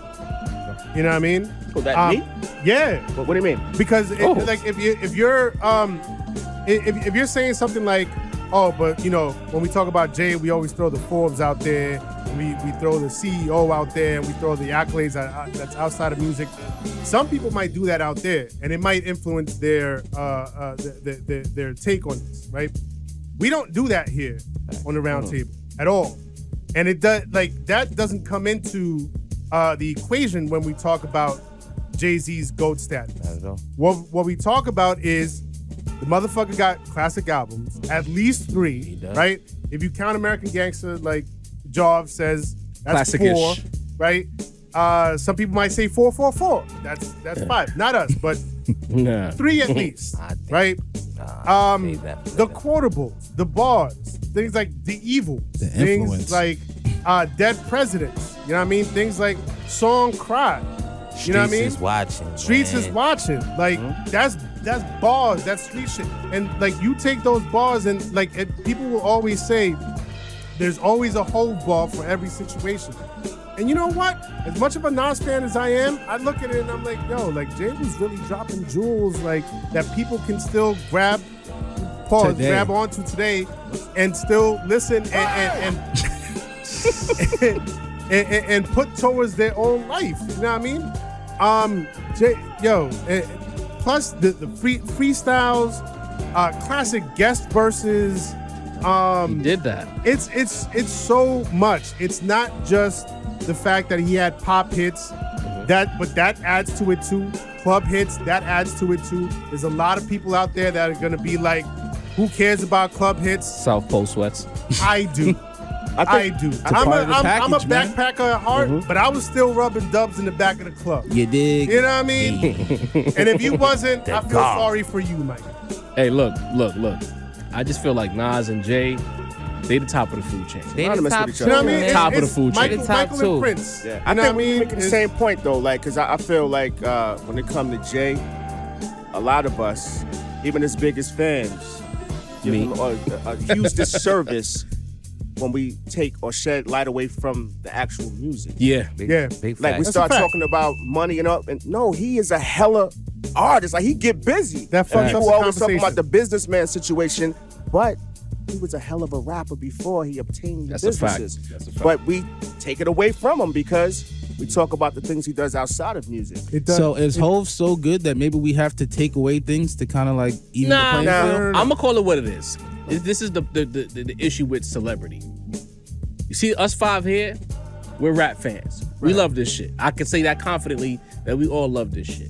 [SPEAKER 4] You know what I mean?
[SPEAKER 6] Oh, that me?
[SPEAKER 4] Yeah.
[SPEAKER 6] What do you mean?
[SPEAKER 4] Because if you're saying something like, oh, but you know, when we talk about Jay, we always throw the Forbes out there, we throw the CEO out there, and we throw the accolades that's outside of music. Some people might do that out there, and it might influence their take on this, right? We don't do that here on the Roundtable at all, and it does that doesn't come into the equation when we talk about Jay-Z's GOAT status. What we talk about is the motherfucker got classic albums, at least 3, right? If you count American Gangster, like Job says, that's
[SPEAKER 2] Classic-ish.
[SPEAKER 4] 4, right? Some people might say 4. That's 5. Not us, but 3 at least, right? The quotables, the bars, things like the evil,
[SPEAKER 7] The
[SPEAKER 4] things
[SPEAKER 7] influence.
[SPEAKER 4] like Dead Presidents, you know what I mean? Things like Song Cry, you know what I mean?
[SPEAKER 3] Streets is watching.
[SPEAKER 4] Streets
[SPEAKER 3] man.
[SPEAKER 4] is watching. Like that's bars, that's street shit. And like you take those bars and like people will always say there's always a hold bar for every situation. And you know what? As much of a Nas fan as I am, I look at it and I'm like, yo, like Jay was really dropping jewels like that people can still grab onto today and still listen and put towards their own life. You know what I mean? Plus the freestyles, classic guest verses.
[SPEAKER 2] He did that.
[SPEAKER 4] It's so much. It's not just the fact that he had pop hits, but that adds to it too. Club hits, that adds to it too. There's a lot of people out there that are gonna be like, who cares about club hits?
[SPEAKER 2] South Pole sweats.
[SPEAKER 4] I do. I do. I'm a backpacker at heart, but I was still rubbing dubs in the back of the club.
[SPEAKER 7] You dig?
[SPEAKER 4] You know what I mean? And if you wasn't, I feel sorry for you, Mike.
[SPEAKER 2] Hey, look. I just feel like Nas and Jay, they the top of the food chain.
[SPEAKER 3] They the top
[SPEAKER 6] with each
[SPEAKER 3] two,
[SPEAKER 6] other.
[SPEAKER 4] You know what I mean?
[SPEAKER 3] man.
[SPEAKER 2] Top of the food chain.
[SPEAKER 4] Michael
[SPEAKER 3] two.
[SPEAKER 4] and Prince.
[SPEAKER 6] Yeah.
[SPEAKER 4] You
[SPEAKER 6] I
[SPEAKER 4] know
[SPEAKER 6] think
[SPEAKER 4] what I mean?
[SPEAKER 6] we're making the same point though, like, cause I feel like when it comes to Jay, a lot of us, even his biggest fans, give him a huge disservice when we take or shed light away from the actual music.
[SPEAKER 2] Yeah.
[SPEAKER 3] Big
[SPEAKER 6] Like
[SPEAKER 3] facts.
[SPEAKER 6] we
[SPEAKER 4] That's
[SPEAKER 6] start
[SPEAKER 4] a fact.
[SPEAKER 6] talking about money and no, he is a hella artist. Like he get busy.
[SPEAKER 4] That fucks
[SPEAKER 6] People
[SPEAKER 4] up the
[SPEAKER 6] always talking
[SPEAKER 4] conversation.
[SPEAKER 6] about the businessman situation, but he was a hell of a rapper before he obtained the
[SPEAKER 2] That's a fact.
[SPEAKER 6] businesses.
[SPEAKER 2] That's a fact.
[SPEAKER 6] But we take it away from him because we talk about the things he does outside of music.
[SPEAKER 4] It does.
[SPEAKER 7] So is Hov so good that maybe we have to take away things to kind of like even the playing field?
[SPEAKER 2] I'm gonna call it what it is. This is the issue with celebrity. You see, us 5 here, we're rap fans. We love this shit. I can say that confidently that we all love this shit.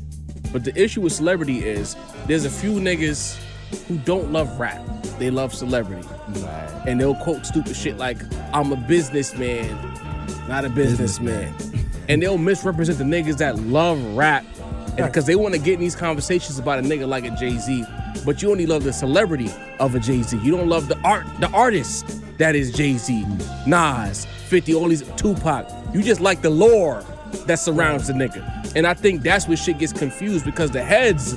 [SPEAKER 2] But the issue with celebrity is there's a few niggas who don't love rap. They love celebrity.
[SPEAKER 3] Right.
[SPEAKER 2] And they'll quote stupid shit like, I'm a businessman, not a businessman. And they'll misrepresent the niggas that love rap because they want to get in these conversations about a nigga like a Jay-Z, but you only love the celebrity of a Jay-Z. You don't love the artist that is Jay-Z, Nas, 50, all these Tupac. You just like the lore that surrounds the nigga. And I think that's where shit gets confused because the heads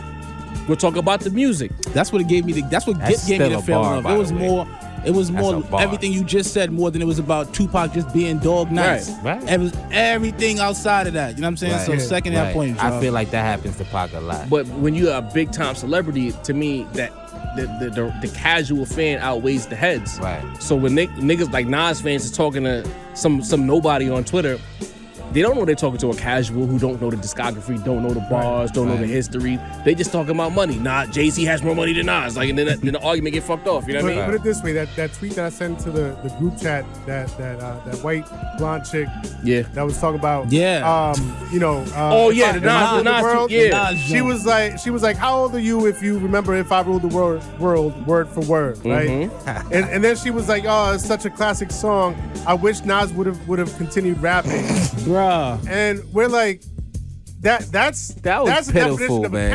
[SPEAKER 2] will talk about the music.
[SPEAKER 7] That's what it gave me. That's what gave me the feeling of. It was more everything you just said more than it was about Tupac just being dog nice.
[SPEAKER 3] Right.
[SPEAKER 7] It was everything outside of that. You know what I'm saying?
[SPEAKER 3] Right.
[SPEAKER 7] So second that point,
[SPEAKER 3] I feel like that happens to Pac a lot.
[SPEAKER 2] But when you're a big time celebrity, to me, that the casual fan outweighs the heads.
[SPEAKER 3] Right.
[SPEAKER 2] So when niggas like Nas fans is talking to some nobody on Twitter, they don't know they're talking to a casual who don't know the discography, don't know the bars, don't know the history. They just talking about money. Nah, Jay-Z has more money than Nas. Like, and then the argument get fucked off. You know what I mean?
[SPEAKER 4] Put it this way: that tweet that I sent to the group chat, that white blonde chick, that was talking about,
[SPEAKER 2] the Nas
[SPEAKER 4] world.
[SPEAKER 2] Yeah,
[SPEAKER 4] she was like, how old are you if you remember If I Ruled the World word for word, right? and then she was like, oh, it's such a classic song. I wish Nas would have continued rapping. And we're like, that's the definition of a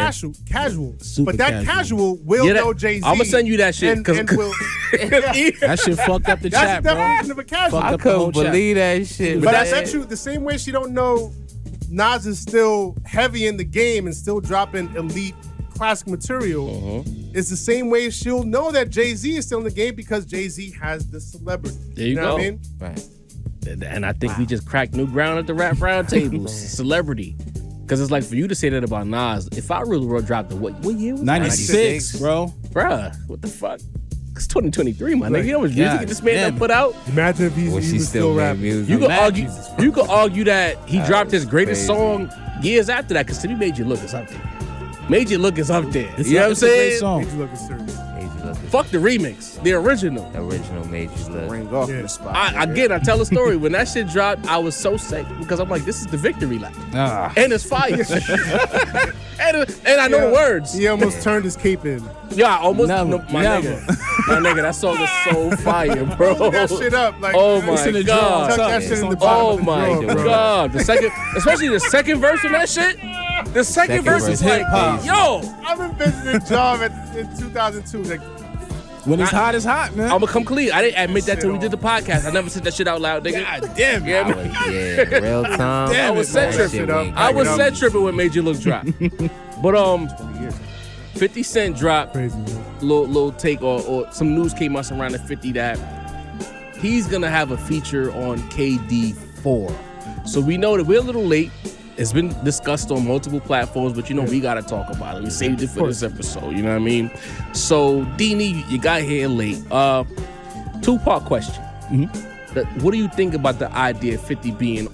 [SPEAKER 4] casual.
[SPEAKER 7] Super
[SPEAKER 4] but that casual will know Jay-Z.
[SPEAKER 2] I'm gonna send you that shit
[SPEAKER 4] and will,
[SPEAKER 7] that shit fucked up the chat,
[SPEAKER 4] bro.
[SPEAKER 7] That's
[SPEAKER 4] the definition of a casual.
[SPEAKER 3] I couldn't believe that shit.
[SPEAKER 4] But I bet you the same way she don't know Nas is still heavy in the game and still dropping elite classic material. It's the same way she'll know that Jay-Z is still in the game because Jay-Z has the celebrity.
[SPEAKER 2] There you
[SPEAKER 4] know
[SPEAKER 2] go.
[SPEAKER 4] What I mean?
[SPEAKER 3] Right.
[SPEAKER 2] And I think we just cracked new ground at the Rap Roundtable. Celebrity. Because it's like for you to say that about Nas, If I Ruled the World dropped in what year was it?
[SPEAKER 7] 96, bro.
[SPEAKER 2] Bruh, what the fuck? It's 2023, my nigga. You know how much music this man done put out?
[SPEAKER 4] Imagine if he was still rapping.
[SPEAKER 2] You could argue that he dropped his greatest song years after that, because to me, Made You Look is up there. Made You Look is up there. You know what I'm saying?
[SPEAKER 4] Made You Look is serious.
[SPEAKER 2] Fuck the remix, the original.
[SPEAKER 3] Original Made You Look.
[SPEAKER 6] Ring off the spot.
[SPEAKER 2] I tell a story. When that shit dropped, I was so sick because I'm like, this is the victory lap. And it's fire. and I know the words.
[SPEAKER 4] He almost turned his cape in.
[SPEAKER 2] Yeah, almost. Nigga, that song is so fire, bro.
[SPEAKER 4] Hold that shit up. Like,
[SPEAKER 2] oh my God.
[SPEAKER 4] Tuck that shit in the
[SPEAKER 2] Oh
[SPEAKER 4] bottom
[SPEAKER 2] my
[SPEAKER 4] of the drawer,
[SPEAKER 2] God. Especially the second verse of that shit. The second verse is like, yo.
[SPEAKER 4] I've been visiting Job in 2002. Like,
[SPEAKER 7] when it's hot, it's hot, man.
[SPEAKER 2] I'm gonna come clean. I didn't admit that till we did the podcast. I never said that shit out loud, nigga.
[SPEAKER 7] God damn it.
[SPEAKER 3] Real time.
[SPEAKER 2] I was set tripping. I was set tripping when Made You Look drop. But 50 Cent dropped little take or some news came out around the 50 that he's gonna have a feature on KD4. So we know that we're a little late. It's been discussed on multiple platforms, but we gotta talk about it. We saved it for this episode, you know what I mean? So, Deanie, you got here late. Two-part question. What do you think about the idea of 50 being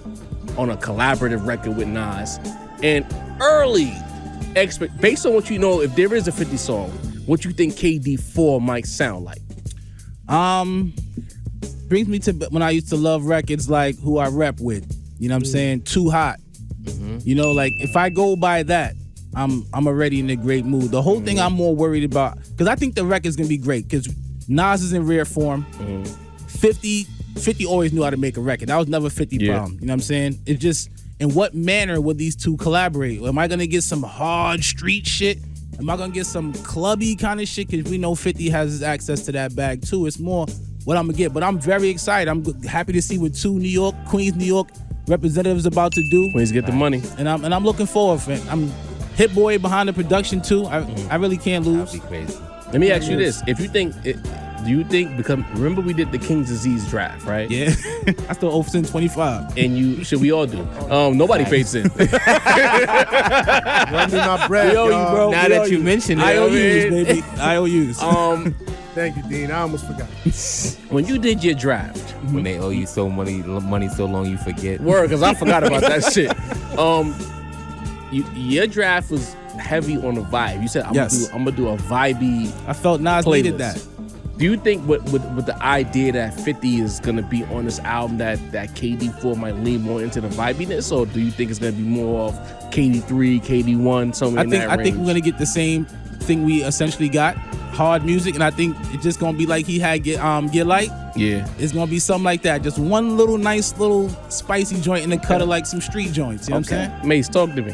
[SPEAKER 2] on a collaborative record with Nas? And early based on what you know, if there is a 50 song, what you think KD4 might sound like?
[SPEAKER 7] Brings me to when I used to love records like Who I Rep With. You know what I'm saying? Too Hot. You know, like if I go by that, I'm already in a great mood. The whole thing I'm more worried about, because I think the record's gonna be great, because Nas is in rare form. 50 always knew how to make a record. That was never 50 problem. You know what I'm saying? It's just, in what manner would these two collaborate? Am I gonna get some hard street shit? Am I gonna get some clubby kind of shit? Because we know 50 has access to that bag too. It's more what I'm gonna get. But I'm very excited. I'm happy to see what Queens, New York representatives about to do.
[SPEAKER 2] Please get the money.
[SPEAKER 7] And I'm looking forward for it. I'm Hit Boy behind the production too. I really can't lose.
[SPEAKER 3] That'd be crazy.
[SPEAKER 2] Let me ask you this: if you think, do you think because remember we did the King's Disease draft, right?
[SPEAKER 7] Yeah, I still owe since 25.
[SPEAKER 2] And should we all do? Nobody paid sin.
[SPEAKER 4] run me my bread,
[SPEAKER 2] we owe you, bro.
[SPEAKER 3] Now that you mentioned it,
[SPEAKER 7] IOUs, baby. IOUs.
[SPEAKER 4] Thank you, Dean. I almost forgot.
[SPEAKER 2] When you did your draft,
[SPEAKER 3] when they owe you so money so long you forget.
[SPEAKER 2] Word, because I forgot about that shit. Your draft was heavy on the vibe. You said I'm gonna do a vibey.
[SPEAKER 7] I felt Nas
[SPEAKER 2] playlist.
[SPEAKER 7] needed that.
[SPEAKER 2] Do you think with the idea that 50 is gonna be on this album that KD4 might lean more into the vibiness, or do you think it's gonna be more of KD3, KD1, something in that range?
[SPEAKER 7] I think we're gonna get the same thing we essentially got, hard music, and I think it's just gonna be like he had Get Light.
[SPEAKER 2] Yeah,
[SPEAKER 7] it's gonna be something like that. Just one little nice little spicy joint in the cut of like some street joints. You know what I'm saying?
[SPEAKER 2] Mase, talk to me.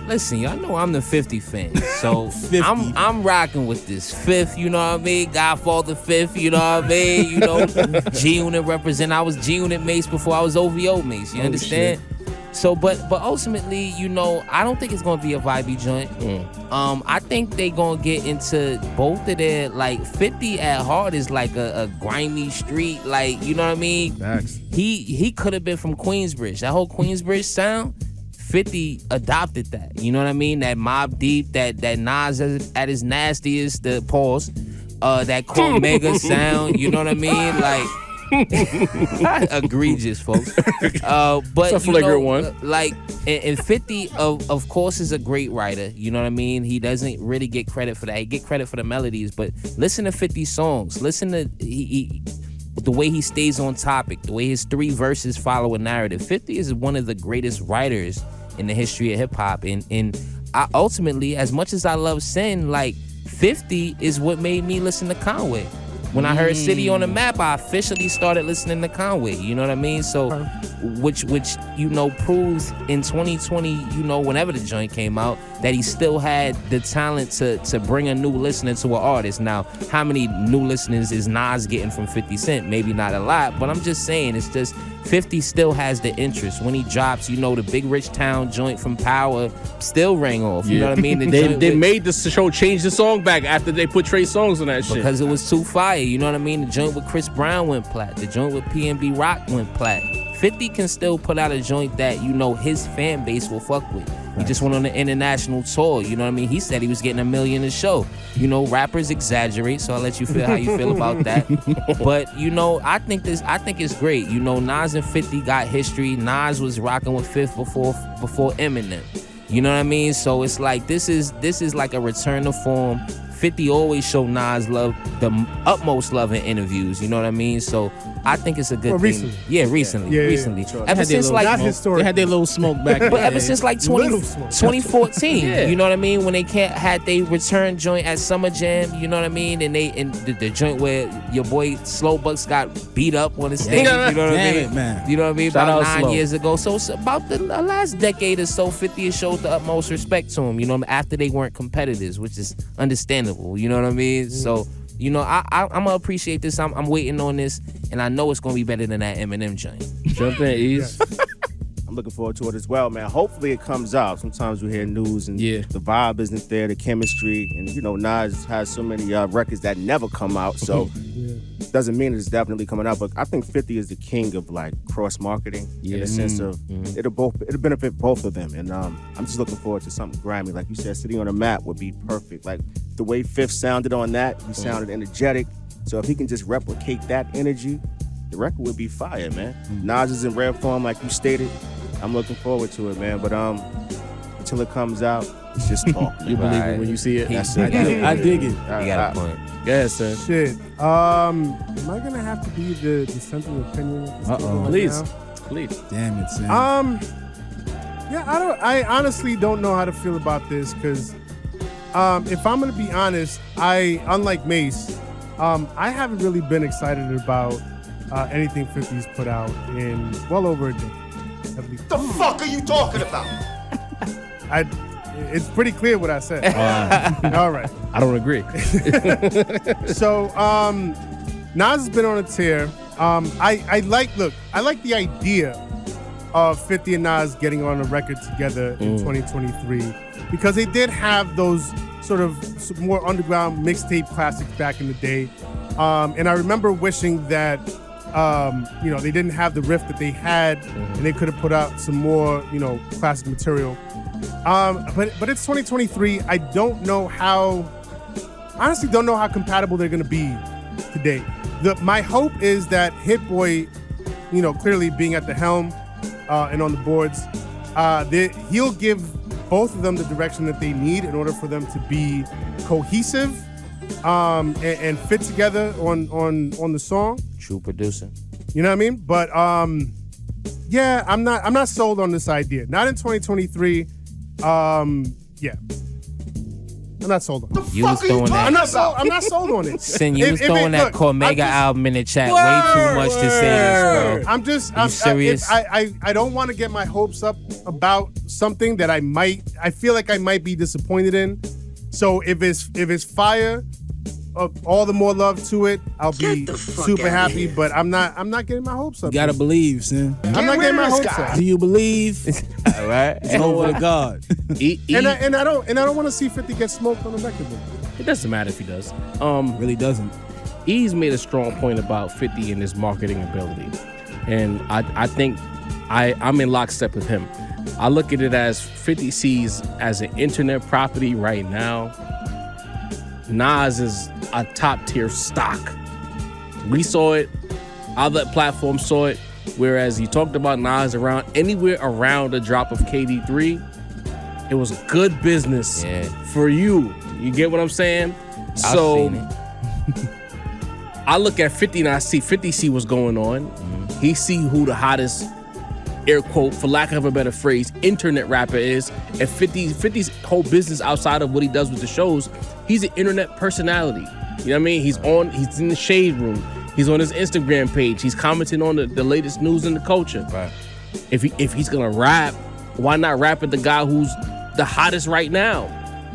[SPEAKER 3] Listen, y'all know I'm the 50 fan, so
[SPEAKER 7] 50.
[SPEAKER 3] I'm rocking with this fifth, you know what I mean? Godfather fifth, you know what I mean? You know, G-Unit represent. I was G-Unit Mase before I was OVO Mase. You understand? Shit. So, but ultimately, you know, I don't think it's gonna be a vibey joint. I think they gonna get into both of their, like, 50 at heart is like a grimy street, like, you know what I mean?
[SPEAKER 4] Facts.
[SPEAKER 3] He could have been from Queensbridge. That whole Queensbridge sound, 50 adopted that. You know what I mean? That Mob Deep, that Nas at his nastiest, the pause, that Cormega sound. You know what I mean? Like. Egregious, folks. But
[SPEAKER 2] it's a flagrant one.
[SPEAKER 3] Like, and 50 of course is a great writer. You know what I mean? He doesn't really get credit for that. He get credit for the melodies, but listen to 50 songs. Listen to the way he stays on topic, the way his 3 verses follow a narrative. 50 is one of the greatest writers in the history of hip hop, and I ultimately, as much as I love Sin, like 50 is what made me listen to Conway. When I heard City on the Map, I officially started listening to Conway. You know what I mean? So, which you know proves in 2020, you know, whenever the joint came out, that he still had the talent to bring a new listener to an artist. Now, how many new listeners is Nas getting from 50 Cent? Maybe not a lot, but I'm just saying, it's just 50 still has the interest. When he drops, you know, the Big Rich Town joint from Power still rang off. You know what I mean?
[SPEAKER 2] They made the show change the song back after they put Trey Songz on that shit.
[SPEAKER 3] Because it was too fire. You know what I mean? The joint with Chris Brown went plat. The joint with PNB Rock went plat. 50 can still put out a joint that, you know, his fan base will fuck with. He just went on an international tour. You know what I mean? He said he was getting $1 million a show. You know, rappers exaggerate, so I'll let you feel how you feel about that. But, you know, I think it's great. You know, Nas and 50 got history. Nas was rocking with Fifth before Eminem. You know what I mean? So it's like this is like a return to form. 50 always showed Nas love, the utmost love in interviews. You know what I mean? So I think it's a good thing.
[SPEAKER 4] Recently.
[SPEAKER 3] Yeah, recently. Recently.
[SPEAKER 4] Sure.
[SPEAKER 3] Ever since like
[SPEAKER 4] not historic.
[SPEAKER 7] They had their little smoke back then.
[SPEAKER 3] But ever since like 2014, you know what I mean? When they had they return joint at Summer Jam, you know what I mean? And the joint where your boy Slow Bucks got beat up on the stage, you know what I mean?
[SPEAKER 7] It, man.
[SPEAKER 3] You know what I mean?
[SPEAKER 2] Shout
[SPEAKER 3] About
[SPEAKER 2] out
[SPEAKER 3] 9
[SPEAKER 2] Slow.
[SPEAKER 3] years ago. So it's about the last decade or so, 50 has showed the utmost respect to him, you know, after they weren't competitors, which is understandable, you know what I mean? So, you know, I'm gonna appreciate this. I'm waiting on this, and I know it's gonna be better than that Eminem joint.
[SPEAKER 2] Jump in, Eeze.
[SPEAKER 6] I'm looking forward to it as well, man. Hopefully it comes out. Sometimes we hear news and the vibe isn't there, the chemistry, and you know, Nas has so many records that never come out, so doesn't mean it's definitely coming out. But I think 50 is the king of like cross marketing in the sense of it'll benefit both of them, and I'm just looking forward to something grimy, like you said. City on the Map would be perfect. Like the way Fifth sounded on that, he sounded energetic. So if he can just replicate that energy, the record would be fire, man. Nas is in rare form, like you stated. I'm looking forward to it, man. But until it comes out, it's just talk.
[SPEAKER 2] You believe it when you see it?
[SPEAKER 6] That's it.
[SPEAKER 7] I dig it.
[SPEAKER 3] You got a point.
[SPEAKER 2] Go ahead, son.
[SPEAKER 4] Shit. Am I gonna have to be the dissenting opinion? At this table right
[SPEAKER 2] Please.
[SPEAKER 4] now?
[SPEAKER 2] Please.
[SPEAKER 7] Damn it, Sam.
[SPEAKER 4] Yeah, I honestly don't know how to feel about this because if I'm gonna be honest, unlike Mase, I haven't really been excited about anything 50's put out in well over a decade.
[SPEAKER 5] The fuck are you talking about?
[SPEAKER 4] It's pretty clear what I said. All right.
[SPEAKER 2] I don't agree.
[SPEAKER 4] So, Nas has been on a tear. I like the idea of 50 and Nas getting on a record together in 2023 because they did have those sort of more underground mixtape classics back in the day. And I remember wishing that you know, they didn't have the riff that they had, and they could have put out some more, you know, classic material. But it's 2023. I honestly don't know how compatible they're gonna be today. My hope is that Hit Boy, you know, clearly being at the helm and on the boards, he'll give both of them the direction that they need in order for them to be cohesive and fit together on the song.
[SPEAKER 3] True producer.
[SPEAKER 4] You know what I mean? But yeah, I'm not sold on this idea. Not in 2023. Yeah. I'm not sold on it.
[SPEAKER 3] You was throwing that.
[SPEAKER 4] I'm not sold on it.
[SPEAKER 3] Sin, you was throwing that Cormega album in the chat way too much to say this, bro. I'm serious.
[SPEAKER 4] I don't want to get my hopes up about something that I feel like I might be disappointed in. So if it's fire, all the more love to it. I'll be super happy, but I'm not getting my hopes up.
[SPEAKER 7] You gotta believe, Sin.
[SPEAKER 4] I'm not getting my hopes up.
[SPEAKER 7] Do you believe?
[SPEAKER 3] All right.
[SPEAKER 7] It's over to God.
[SPEAKER 4] And I don't want to see 50 get smoked on the record.
[SPEAKER 2] It doesn't matter if he does.
[SPEAKER 7] Really doesn't.
[SPEAKER 2] Eeze made a strong point about 50 and his marketing ability, and I think I'm in lockstep with him. I look at it as 50 sees as an internet property right now. Nas is a top tier stock. We saw it. Other platforms saw it. Whereas you talked about Nas around anywhere around the drop of KD3, it was a good business for you. You get what I'm saying? So I look at 50 and I see 50 see what's going on. Mm-hmm. He see who the hottest, air quote, for lack of a better phrase, internet rapper is. And 50's whole business outside of what he does with the shows, he's an internet personality. You know what I mean? He's in the shade room. He's on his Instagram page. He's commenting on the latest news in the culture. Right. If he's gonna rap, why not rap at the guy who's the hottest right now?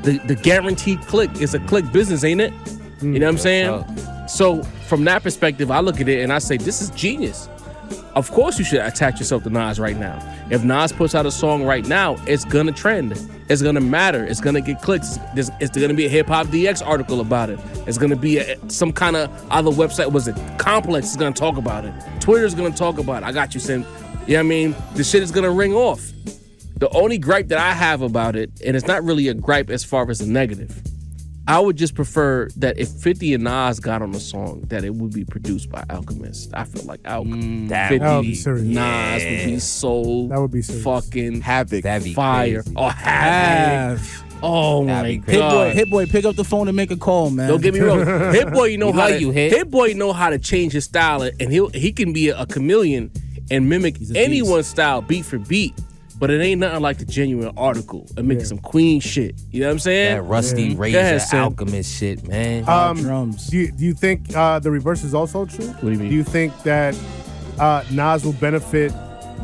[SPEAKER 2] The guaranteed click. It's a click business, ain't it? You know what I'm saying? So from that perspective, I look at it and I say, this is genius. Of course you should attach yourself to Nas right now. If Nas puts out a song right now, it's gonna trend. It's gonna matter. It's gonna get clicks. It's gonna be a Hip Hop DX article about it. It's gonna be some kind of other website. Was it Complex is gonna talk about it. Twitter's gonna talk about it. I got you, Sim. You know what I mean? The shit is gonna ring off. The only gripe that I have about it, and it's not really a gripe as far as a negative, I would just prefer that if 50 and Nas got on a song, that it would be produced by Alchemist. I feel like 50, Nas would be so
[SPEAKER 4] that would be
[SPEAKER 2] fucking
[SPEAKER 3] Havoc.
[SPEAKER 2] fire.
[SPEAKER 3] Crazy.
[SPEAKER 2] Oh, Havoc. Oh my God.
[SPEAKER 7] Hit boy, pick up the phone and make a call, man.
[SPEAKER 2] Don't get me wrong. Hit boy, Hit boy know how to change his style, and he can be a chameleon and mimic anyone's style beat for beat. But it ain't nothing like the genuine article and making some queen shit. You know what I'm saying?
[SPEAKER 3] That Rusty Razor Alchemist shit, man.
[SPEAKER 7] Drums.
[SPEAKER 4] Do you think the reverse is also true? What
[SPEAKER 2] do you mean?
[SPEAKER 4] Do you think that Nas will benefit?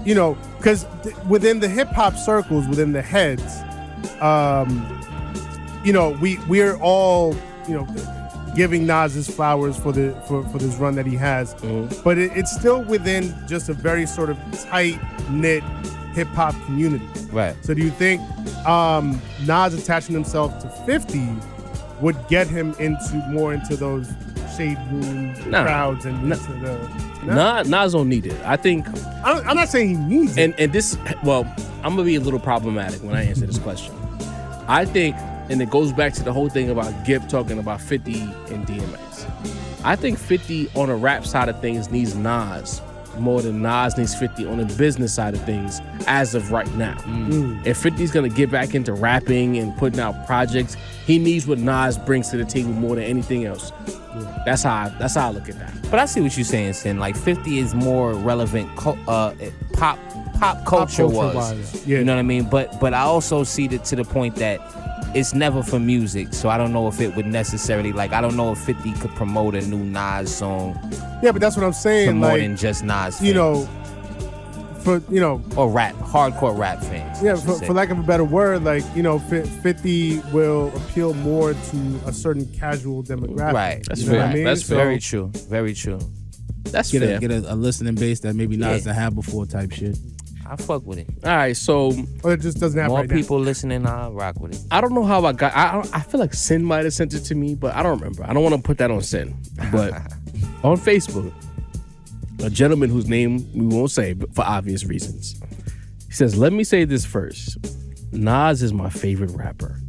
[SPEAKER 4] You know, because within the hip hop circles, within the heads, you know, we're all, you know, giving Nas his flowers for this run that he has, but it's still within just a very sort of tight knit hip hop community.
[SPEAKER 3] Right.
[SPEAKER 4] So do you think Nas attaching himself to 50 would get him into those shade room crowds and into the
[SPEAKER 2] Nas don't need it. I think
[SPEAKER 4] I'm not saying he needs it.
[SPEAKER 2] And this, well, I'm gonna be a little problematic when I answer this question. I think, and it goes back to the whole thing about Gibb talking about 50 and DMX. I think 50 on the rap side of things needs Nas more than Nas needs 50 on the business side of things as of right now. If 50's gonna get back into rapping and putting out projects, he needs what Nas brings to the table more than anything else. That's how I look at that.
[SPEAKER 3] But I see what you're saying, Sin. Like 50 is more relevant pop culture wise.
[SPEAKER 4] Yeah.
[SPEAKER 3] You know what I mean? But I also see it to the point that it's never for music, so I don't know if it would necessarily, like, I don't know if 50 could promote a new Nas song.
[SPEAKER 4] Yeah, but that's what I'm saying.
[SPEAKER 3] For more
[SPEAKER 4] like,
[SPEAKER 3] than just Nas fans.
[SPEAKER 4] You know, for, you know.
[SPEAKER 3] Or hardcore rap fans.
[SPEAKER 4] Yeah, for lack of a better word, like, you know, 50 will appeal more to a certain casual demographic.
[SPEAKER 3] Right.
[SPEAKER 2] That's
[SPEAKER 4] you know
[SPEAKER 2] fair.
[SPEAKER 4] what I mean?
[SPEAKER 2] That's fair.
[SPEAKER 3] Very true. Very true.
[SPEAKER 2] That's fair.
[SPEAKER 7] Get a listening base that maybe Nas didn't have before type shit.
[SPEAKER 3] I fuck with it.
[SPEAKER 2] All right, so
[SPEAKER 4] Or it just doesn't happen
[SPEAKER 3] more
[SPEAKER 4] right
[SPEAKER 3] people listening, I rock with it.
[SPEAKER 2] I don't know how I got. I feel like Sin might have sent it to me, but I don't remember. I don't want to put that on Sin. But on Facebook, a gentleman whose name we won't say, but for obvious reasons, he says, "Let me say this first. Nas is my favorite rapper,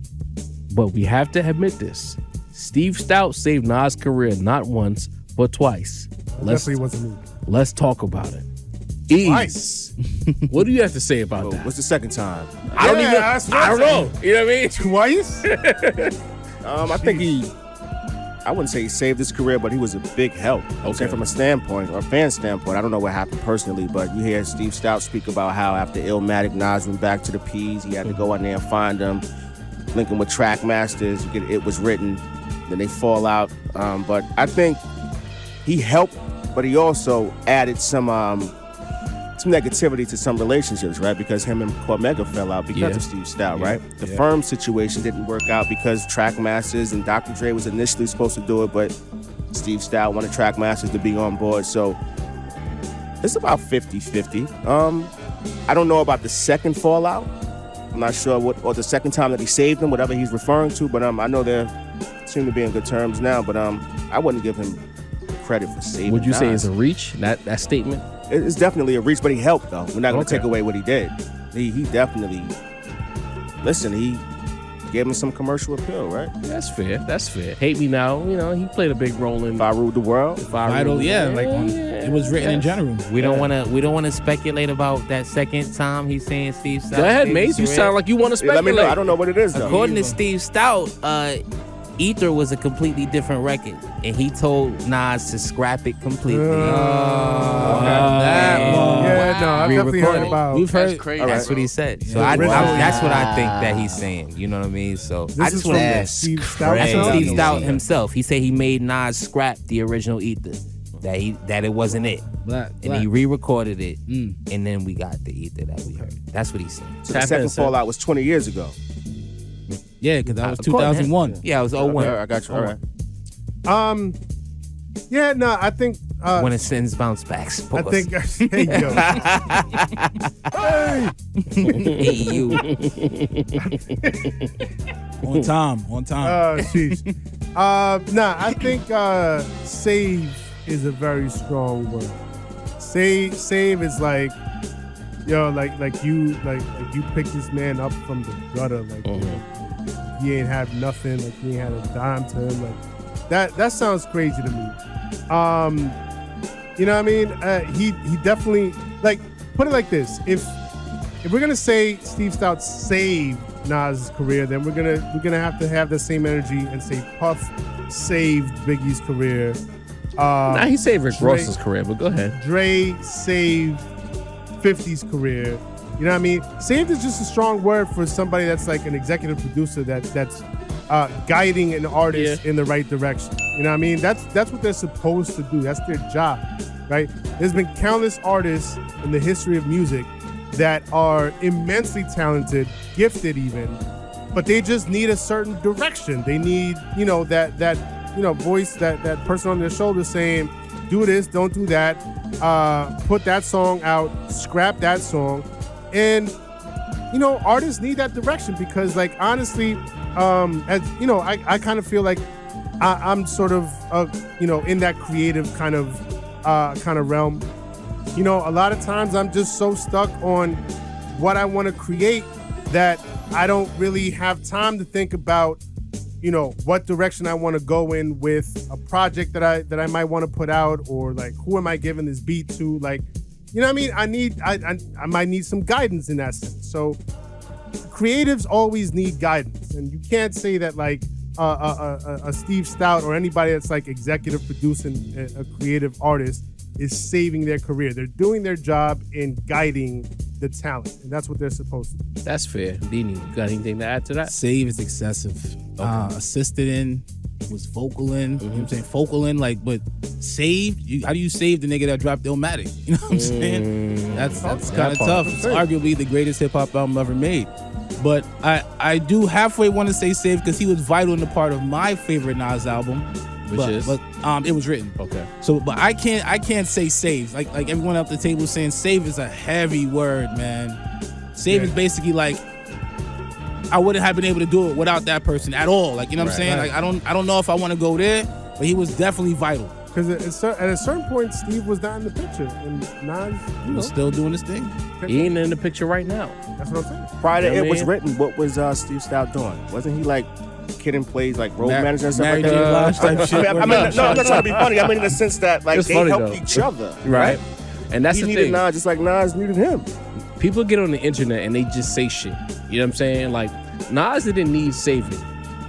[SPEAKER 2] but we have to admit this: Steve Stoute saved Nas' career not once but twice.
[SPEAKER 4] now. Definitely wasn't me.
[SPEAKER 2] Let's talk about it." Ease. What do you have to say about that?
[SPEAKER 6] What's the second time?
[SPEAKER 2] I don't even.
[SPEAKER 4] that's what
[SPEAKER 2] I don't know. You know what I mean?
[SPEAKER 4] Twice?
[SPEAKER 6] I think he I wouldn't say he saved his career, but he was a big help. I'm saying from a standpoint, or a fan standpoint, I don't know what happened personally, but you hear Steve Stoute speak about how after Illmatic, Nas went back to the P's, he had to go out there and find them, link them with track masters, It Was Written, then they fall out. But I think he helped, but he also added some negativity to some relationships, right? Because him and Cormega fell out because of Steve Stoute, right? The Firm situation didn't work out because Trackmasters and Dr. Dre was initially supposed to do it, but Steve Stoute wanted Trackmasters to be on board. So it's about 50-50. I don't know about the second fallout. I'm not sure or the second time that he saved him, whatever he's referring to, but I know they seem to be in good terms now, but I wouldn't give him credit for saving
[SPEAKER 2] Would you
[SPEAKER 6] Nas.
[SPEAKER 2] say it's a reach, that statement?
[SPEAKER 6] It's definitely a reach, but he helped, though. We're not going to take away what he did. He definitely, he gave him some commercial appeal, right?
[SPEAKER 2] That's fair. Hate Me Now, he played a big role in
[SPEAKER 6] If I Ruled the World.
[SPEAKER 7] Vital, it was written in general.
[SPEAKER 3] We don't want to speculate about that second time he's saying Steve Stoute.
[SPEAKER 2] Go ahead, Mase. You sound like you want to speculate.
[SPEAKER 6] Let me know. I don't know what it is, though.
[SPEAKER 3] According to Steve Stoute, Ether was a completely different record, and he told Nas to scrap it completely.
[SPEAKER 4] I've definitely heard about.
[SPEAKER 7] We've heard.
[SPEAKER 2] crazy.
[SPEAKER 3] That's what he said. So
[SPEAKER 4] Yeah.
[SPEAKER 3] that's what I think that he's saying. You know what I mean? So I just want
[SPEAKER 4] from
[SPEAKER 3] to.
[SPEAKER 4] Steve
[SPEAKER 3] That's
[SPEAKER 4] Stoute.
[SPEAKER 3] from Steve Stoute himself. He said he made Nas scrap the original Ether. That it wasn't it. And he re-recorded it, and then we got the Ether that we heard. That's what he said.
[SPEAKER 6] So the second fallout was 20 years ago.
[SPEAKER 7] Yeah, because that was 2001.
[SPEAKER 3] Yeah, it was 01.
[SPEAKER 6] I got you. All right.
[SPEAKER 4] I think
[SPEAKER 3] When it sends bounce backs.
[SPEAKER 4] I think there you go.
[SPEAKER 3] Hey, you.
[SPEAKER 7] On time.
[SPEAKER 4] Sheesh. I think save is a very strong word. Save is like, like you pick this man up from the gutter, like he ain't have nothing, like he ain't had a dime to him, like that sounds crazy to me. You know what I mean? He definitely, like, put it like this: if we're gonna say Steve Stoute saved Nas' career, then we're gonna have to have the same energy and say Puff saved Biggie's career.
[SPEAKER 2] He saved Rick Ross's career, but go ahead.
[SPEAKER 4] Dre saved 50's career. You know what I mean? Saved is just a strong word for somebody that's like an executive producer that's guiding an artist in the right direction. You know what I mean? That's what they're supposed to do. That's their job, right? There's been countless artists in the history of music that are immensely talented, gifted even, but they just need a certain direction. They need, that voice, that person on their shoulder saying, do this, don't do that, put that song out, scrap that song. And, artists need that direction because, like, honestly, I kind of feel like I'm sort of, in that creative kind of realm. A lot of times I'm just so stuck on what I want to create that I don't really have time to think about, what direction I want to go in with a project that I might want to put out, or like, who am I giving this beat to? Like, you know what I mean? I might need some guidance in that sense. So creatives always need guidance, and you can't say that like a Steve Stoute or anybody that's like executive producing a creative artist is saving their career. They're doing their job in guiding the talent, and that's what they're supposed to do.
[SPEAKER 2] That's fair. Dini, you got anything to add to that?
[SPEAKER 7] Save is excessive. Assisted in, was vocal in, you know what I'm saying? Focal in, like, but saved, how do you save the nigga that dropped Illmatic? You know what I'm saying? That's kind of tough. It's arguably the greatest hip-hop album ever made. But I do halfway want to say save because he was vital in the part of my favorite Nas album. But it was written. Okay. So, but I can't say save. Like everyone at the table saying save is a heavy word, man. Save is basically like, I wouldn't have been able to do it without that person at all. Like, you know what I'm saying? Like, I don't know if I want to go there, but he was definitely vital.
[SPEAKER 4] Because at a certain point, Steve was not in the picture, and Nas,
[SPEAKER 7] was still doing his thing.
[SPEAKER 2] He ain't in the picture right now.
[SPEAKER 4] That's what I'm saying.
[SPEAKER 6] Prior to it was written, what was Steve Stoute doing? Wasn't he like Kid and Plays, like road manager and stuff like that?
[SPEAKER 7] Type shit.
[SPEAKER 6] No, I'm not trying to be funny. I mean in the sense that like
[SPEAKER 2] It's
[SPEAKER 6] they
[SPEAKER 2] funny,
[SPEAKER 6] helped
[SPEAKER 2] though.
[SPEAKER 6] each other,
[SPEAKER 2] Right. And that's
[SPEAKER 6] he
[SPEAKER 2] the
[SPEAKER 6] needed
[SPEAKER 2] thing.
[SPEAKER 6] Nas just like Nas needed him.
[SPEAKER 2] People get on the internet and they just say shit. You know what I'm saying? Like, Nas didn't need saving.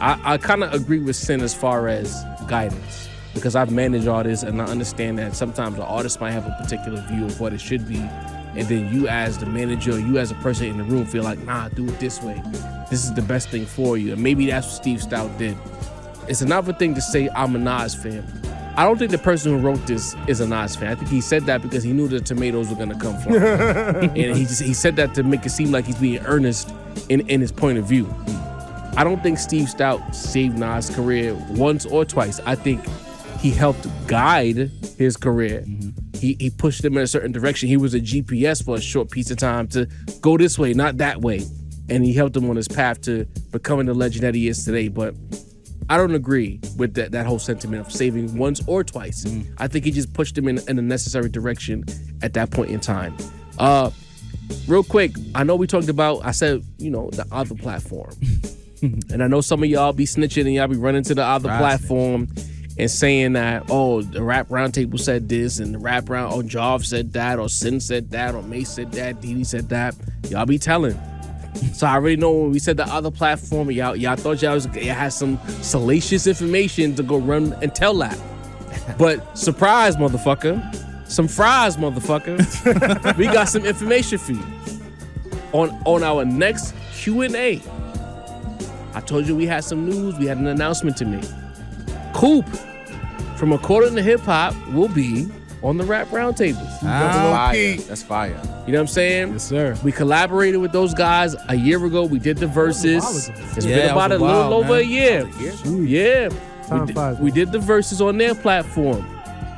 [SPEAKER 2] I kind of agree with Sin as far as guidance because I've managed artists and I understand that sometimes the artist might have a particular view of what it should be, and then you as the manager, you as a person in the room feel like, nah, do it this way. This is the best thing for you. And maybe that's what Steve Stoute did. It's another thing to say I'm a Nas fan. I don't think the person who wrote this is a Nas fan. I think he said that because he knew the tomatoes were gonna come from him. And he said that to make it seem like he's being earnest in his point of view. I don't think Steve Stoute saved Nas' career once or twice. I think he helped guide his career. He pushed him in a certain direction. He was a GPS for a short piece of time to go this way, not that way. And he helped him on his path to becoming the legend that he is today. But I don't agree with that whole sentiment of saving once or twice. I think he just pushed him in a necessary direction at that point in time. Real quick, I know we talked about, I said, the other platform. And I know some of y'all be snitching and y'all be running to the other platform and saying that, oh, the Rap Roundtable said this and the Rap Round, oh, Jav said that, or Sin said that, or Mase said that, Didi said that. Y'all be telling. So I already know when we said the other platform, y'all thought y'all had some salacious information to go run and tell that. But surprise, motherfucker. Some fries, motherfucker. We got some information for you. On our next Q&A, I told you we had some news. We had an announcement to make. Coop from According to Hip Hop will be on the Rap Roundtables.
[SPEAKER 6] That's fire.
[SPEAKER 2] You know what I'm saying?
[SPEAKER 7] Yes, sir.
[SPEAKER 2] We collaborated with those guys a year ago. We did the verses. It's been about a little over a year. Yeah. We did the verses on their platform.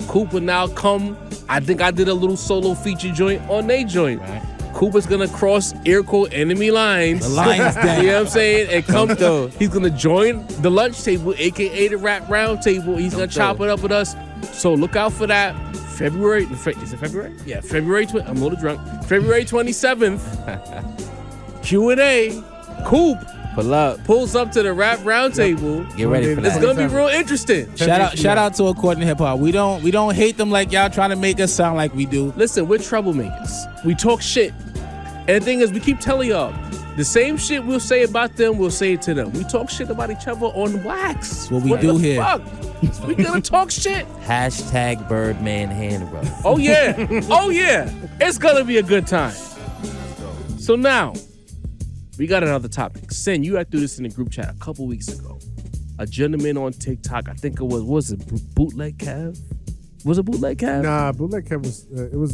[SPEAKER 2] Coop will now come. I think I did a little solo feature joint on their joint. Right. Cooper's gonna cross air quote enemy lines.
[SPEAKER 7] The lines down.
[SPEAKER 2] You know what I'm saying? And come through. He's gonna join the lunch table, aka the Rap Round Table. He's gonna chop it up with us. So look out for that. February. Is it February? Yeah, February. I'm a little drunk. February 27th. Q&A. Coop pulls up to the Rap Round Table.
[SPEAKER 3] Get ready for that.
[SPEAKER 2] It's gonna be real interesting.
[SPEAKER 7] Shout out to According to Hip Hop. We don't hate them like y'all trying to make us sound like we do.
[SPEAKER 2] Listen, we're troublemakers. We talk shit. And the thing is, we keep telling y'all, the same shit we'll say about them, we'll say it to them. We talk shit about each other on wax.
[SPEAKER 7] What we do here.
[SPEAKER 2] Fuck? We gonna talk shit.
[SPEAKER 3] Hashtag Birdman hand rub.
[SPEAKER 2] Oh yeah. It's gonna be a good time. So now, we got another topic. Sin, you had threw this in the group chat a couple weeks ago. A gentleman on TikTok, I think it was it Bootleg Kev? Was it Bootleg Kev?
[SPEAKER 4] Nah, Bootleg Kev was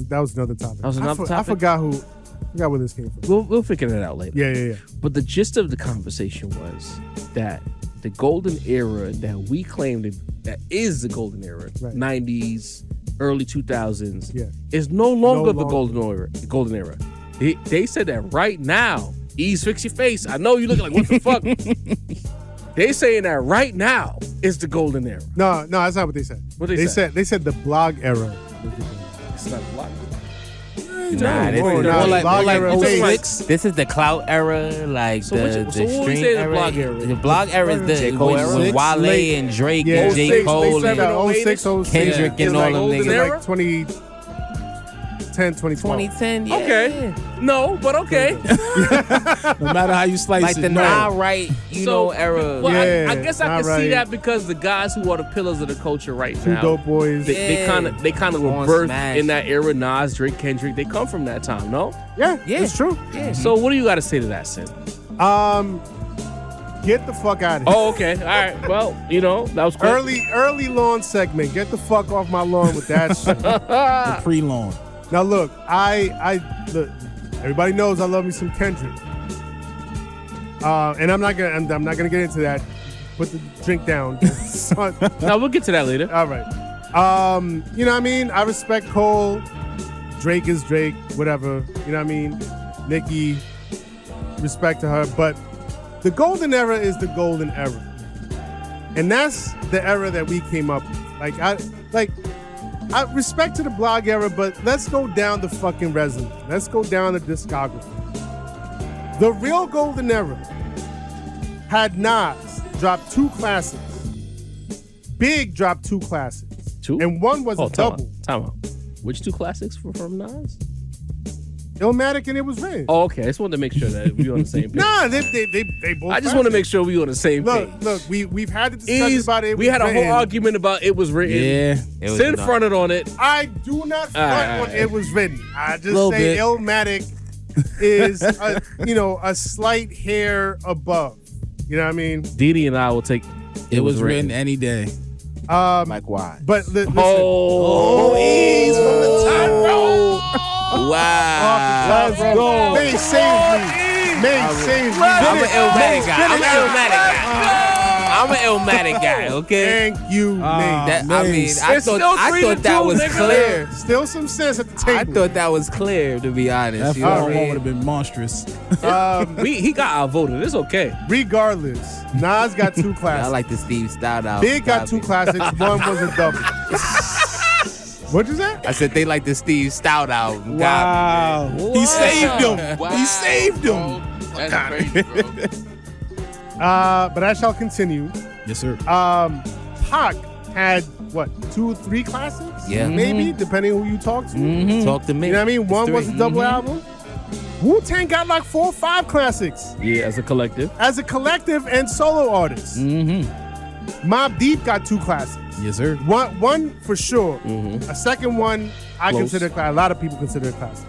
[SPEAKER 4] that was another topic.
[SPEAKER 2] That was another topic?
[SPEAKER 4] I forgot where this came from.
[SPEAKER 2] We'll figure that out later.
[SPEAKER 4] Yeah.
[SPEAKER 2] But the gist of the conversation was that the golden era that we claim that is the golden era, right. 90s, early 2000s, is no longer the golden era. They said that right now. Eeze, fix your face. I know you looking like, what the fuck? They saying that right now is the golden era.
[SPEAKER 4] No, that's not what they said.
[SPEAKER 2] What they said?
[SPEAKER 4] They said the blog era.
[SPEAKER 2] It's not blog.
[SPEAKER 3] Nah,
[SPEAKER 7] more like 06.
[SPEAKER 3] This is the Clout era, like
[SPEAKER 2] so
[SPEAKER 3] the
[SPEAKER 2] stream
[SPEAKER 3] era.
[SPEAKER 2] The blog era.
[SPEAKER 3] The blog era is the when Wale
[SPEAKER 4] late,
[SPEAKER 3] and Drake and J. Cole
[SPEAKER 4] they said
[SPEAKER 3] and
[SPEAKER 4] 06,
[SPEAKER 3] Kendrick and all them niggas.
[SPEAKER 4] Like 2010,
[SPEAKER 3] 2010, yeah.
[SPEAKER 2] Okay. No, but okay.
[SPEAKER 7] No matter how you slice
[SPEAKER 3] like
[SPEAKER 7] it.
[SPEAKER 3] the era.
[SPEAKER 2] Well, I guess I can see that because the guys who are the pillars of the culture right now,
[SPEAKER 4] Dope Boys,
[SPEAKER 2] they kind of were birthed in that era. Nas, Drake, Kendrick, they come from that time, no?
[SPEAKER 4] Yeah, it's true.
[SPEAKER 3] Yeah.
[SPEAKER 2] So what do you got to say to that, Sin?
[SPEAKER 4] Get the fuck out of here.
[SPEAKER 2] Oh, okay. All right. Well, that was quick.
[SPEAKER 4] Early lawn segment. Get the fuck off my lawn with that shit.
[SPEAKER 7] The pre-lawn.
[SPEAKER 4] Now look, I look. Everybody knows I love me some Kendrick. And I'm not gonna get into that. Put the drink down.
[SPEAKER 2] No, we'll get to that later.
[SPEAKER 4] All right. You know what I mean? I respect Cole. Drake is Drake. Whatever. You know what I mean? Nicki. Respect to her, but the golden era is the golden era, and that's the era that we came up with. I respect to the blog era, but let's go down the fucking resume. Let's go down the discography. The real golden era had Nas drop 2 classics. Big dropped 2 classics.
[SPEAKER 2] 2?
[SPEAKER 4] And one was a double.
[SPEAKER 2] Time out. Which 2 classics from Nas?
[SPEAKER 4] Illmatic and It Was Written.
[SPEAKER 2] Oh, okay. I just wanted to make sure that we on the same page.
[SPEAKER 4] Nah, they both.
[SPEAKER 2] I just want to make sure we on the same page.
[SPEAKER 4] Look, we've had the discussion
[SPEAKER 2] Ease,
[SPEAKER 4] about it.
[SPEAKER 2] we had a whole argument about It Was Written.
[SPEAKER 7] Yeah.
[SPEAKER 2] Sin fronted on it.
[SPEAKER 4] I do not front on It Was Written. I just
[SPEAKER 7] Little
[SPEAKER 4] say
[SPEAKER 7] bit.
[SPEAKER 4] Illmatic is a slight hair above. You know what I mean?
[SPEAKER 2] Didi and I will take
[SPEAKER 7] It Was Written any day.
[SPEAKER 6] Likewise.
[SPEAKER 4] But listen.
[SPEAKER 2] Ease from the top row.
[SPEAKER 3] Wow.
[SPEAKER 4] Let's go. May saved me. May saved me.
[SPEAKER 3] I'm an Illmatic guy. I'm an Illmatic guy, okay?
[SPEAKER 4] Thank you, May.
[SPEAKER 3] I
[SPEAKER 2] It's
[SPEAKER 3] thought
[SPEAKER 2] still 3-2,
[SPEAKER 3] that was
[SPEAKER 2] nigga.
[SPEAKER 3] clear.
[SPEAKER 4] Still some sense at the table.
[SPEAKER 3] I thought that was clear, to be honest.
[SPEAKER 7] That
[SPEAKER 3] You know
[SPEAKER 7] first
[SPEAKER 3] what I
[SPEAKER 7] one
[SPEAKER 3] mean?
[SPEAKER 7] would have been monstrous.
[SPEAKER 2] He got outvoted. It's okay.
[SPEAKER 4] Regardless, Nas got 2 classics.
[SPEAKER 3] I like the Steve Stoute album.
[SPEAKER 4] Big got 2 classics. One was a double. What'd you say?
[SPEAKER 3] I said they like the Steve Stoute album.
[SPEAKER 7] Wow. He saved him. He saved him.
[SPEAKER 3] That's crazy, bro.
[SPEAKER 4] But I shall continue.
[SPEAKER 7] Yes, sir.
[SPEAKER 4] Pac had what 2 or 3 classics?
[SPEAKER 3] Yeah.
[SPEAKER 4] Maybe depending who you talk to.
[SPEAKER 3] Talk to me.
[SPEAKER 4] You know what I mean? One was a double
[SPEAKER 3] Mm-hmm.
[SPEAKER 4] album. Wu-Tang got like 4 or 5 classics
[SPEAKER 2] Yeah, as a collective.
[SPEAKER 4] as a collective and solo artists. Mobb Deep got 2 classics.
[SPEAKER 7] Yes, sir.
[SPEAKER 4] One for sure. A second one I
[SPEAKER 2] Close.
[SPEAKER 4] consider a lot of people consider a classic.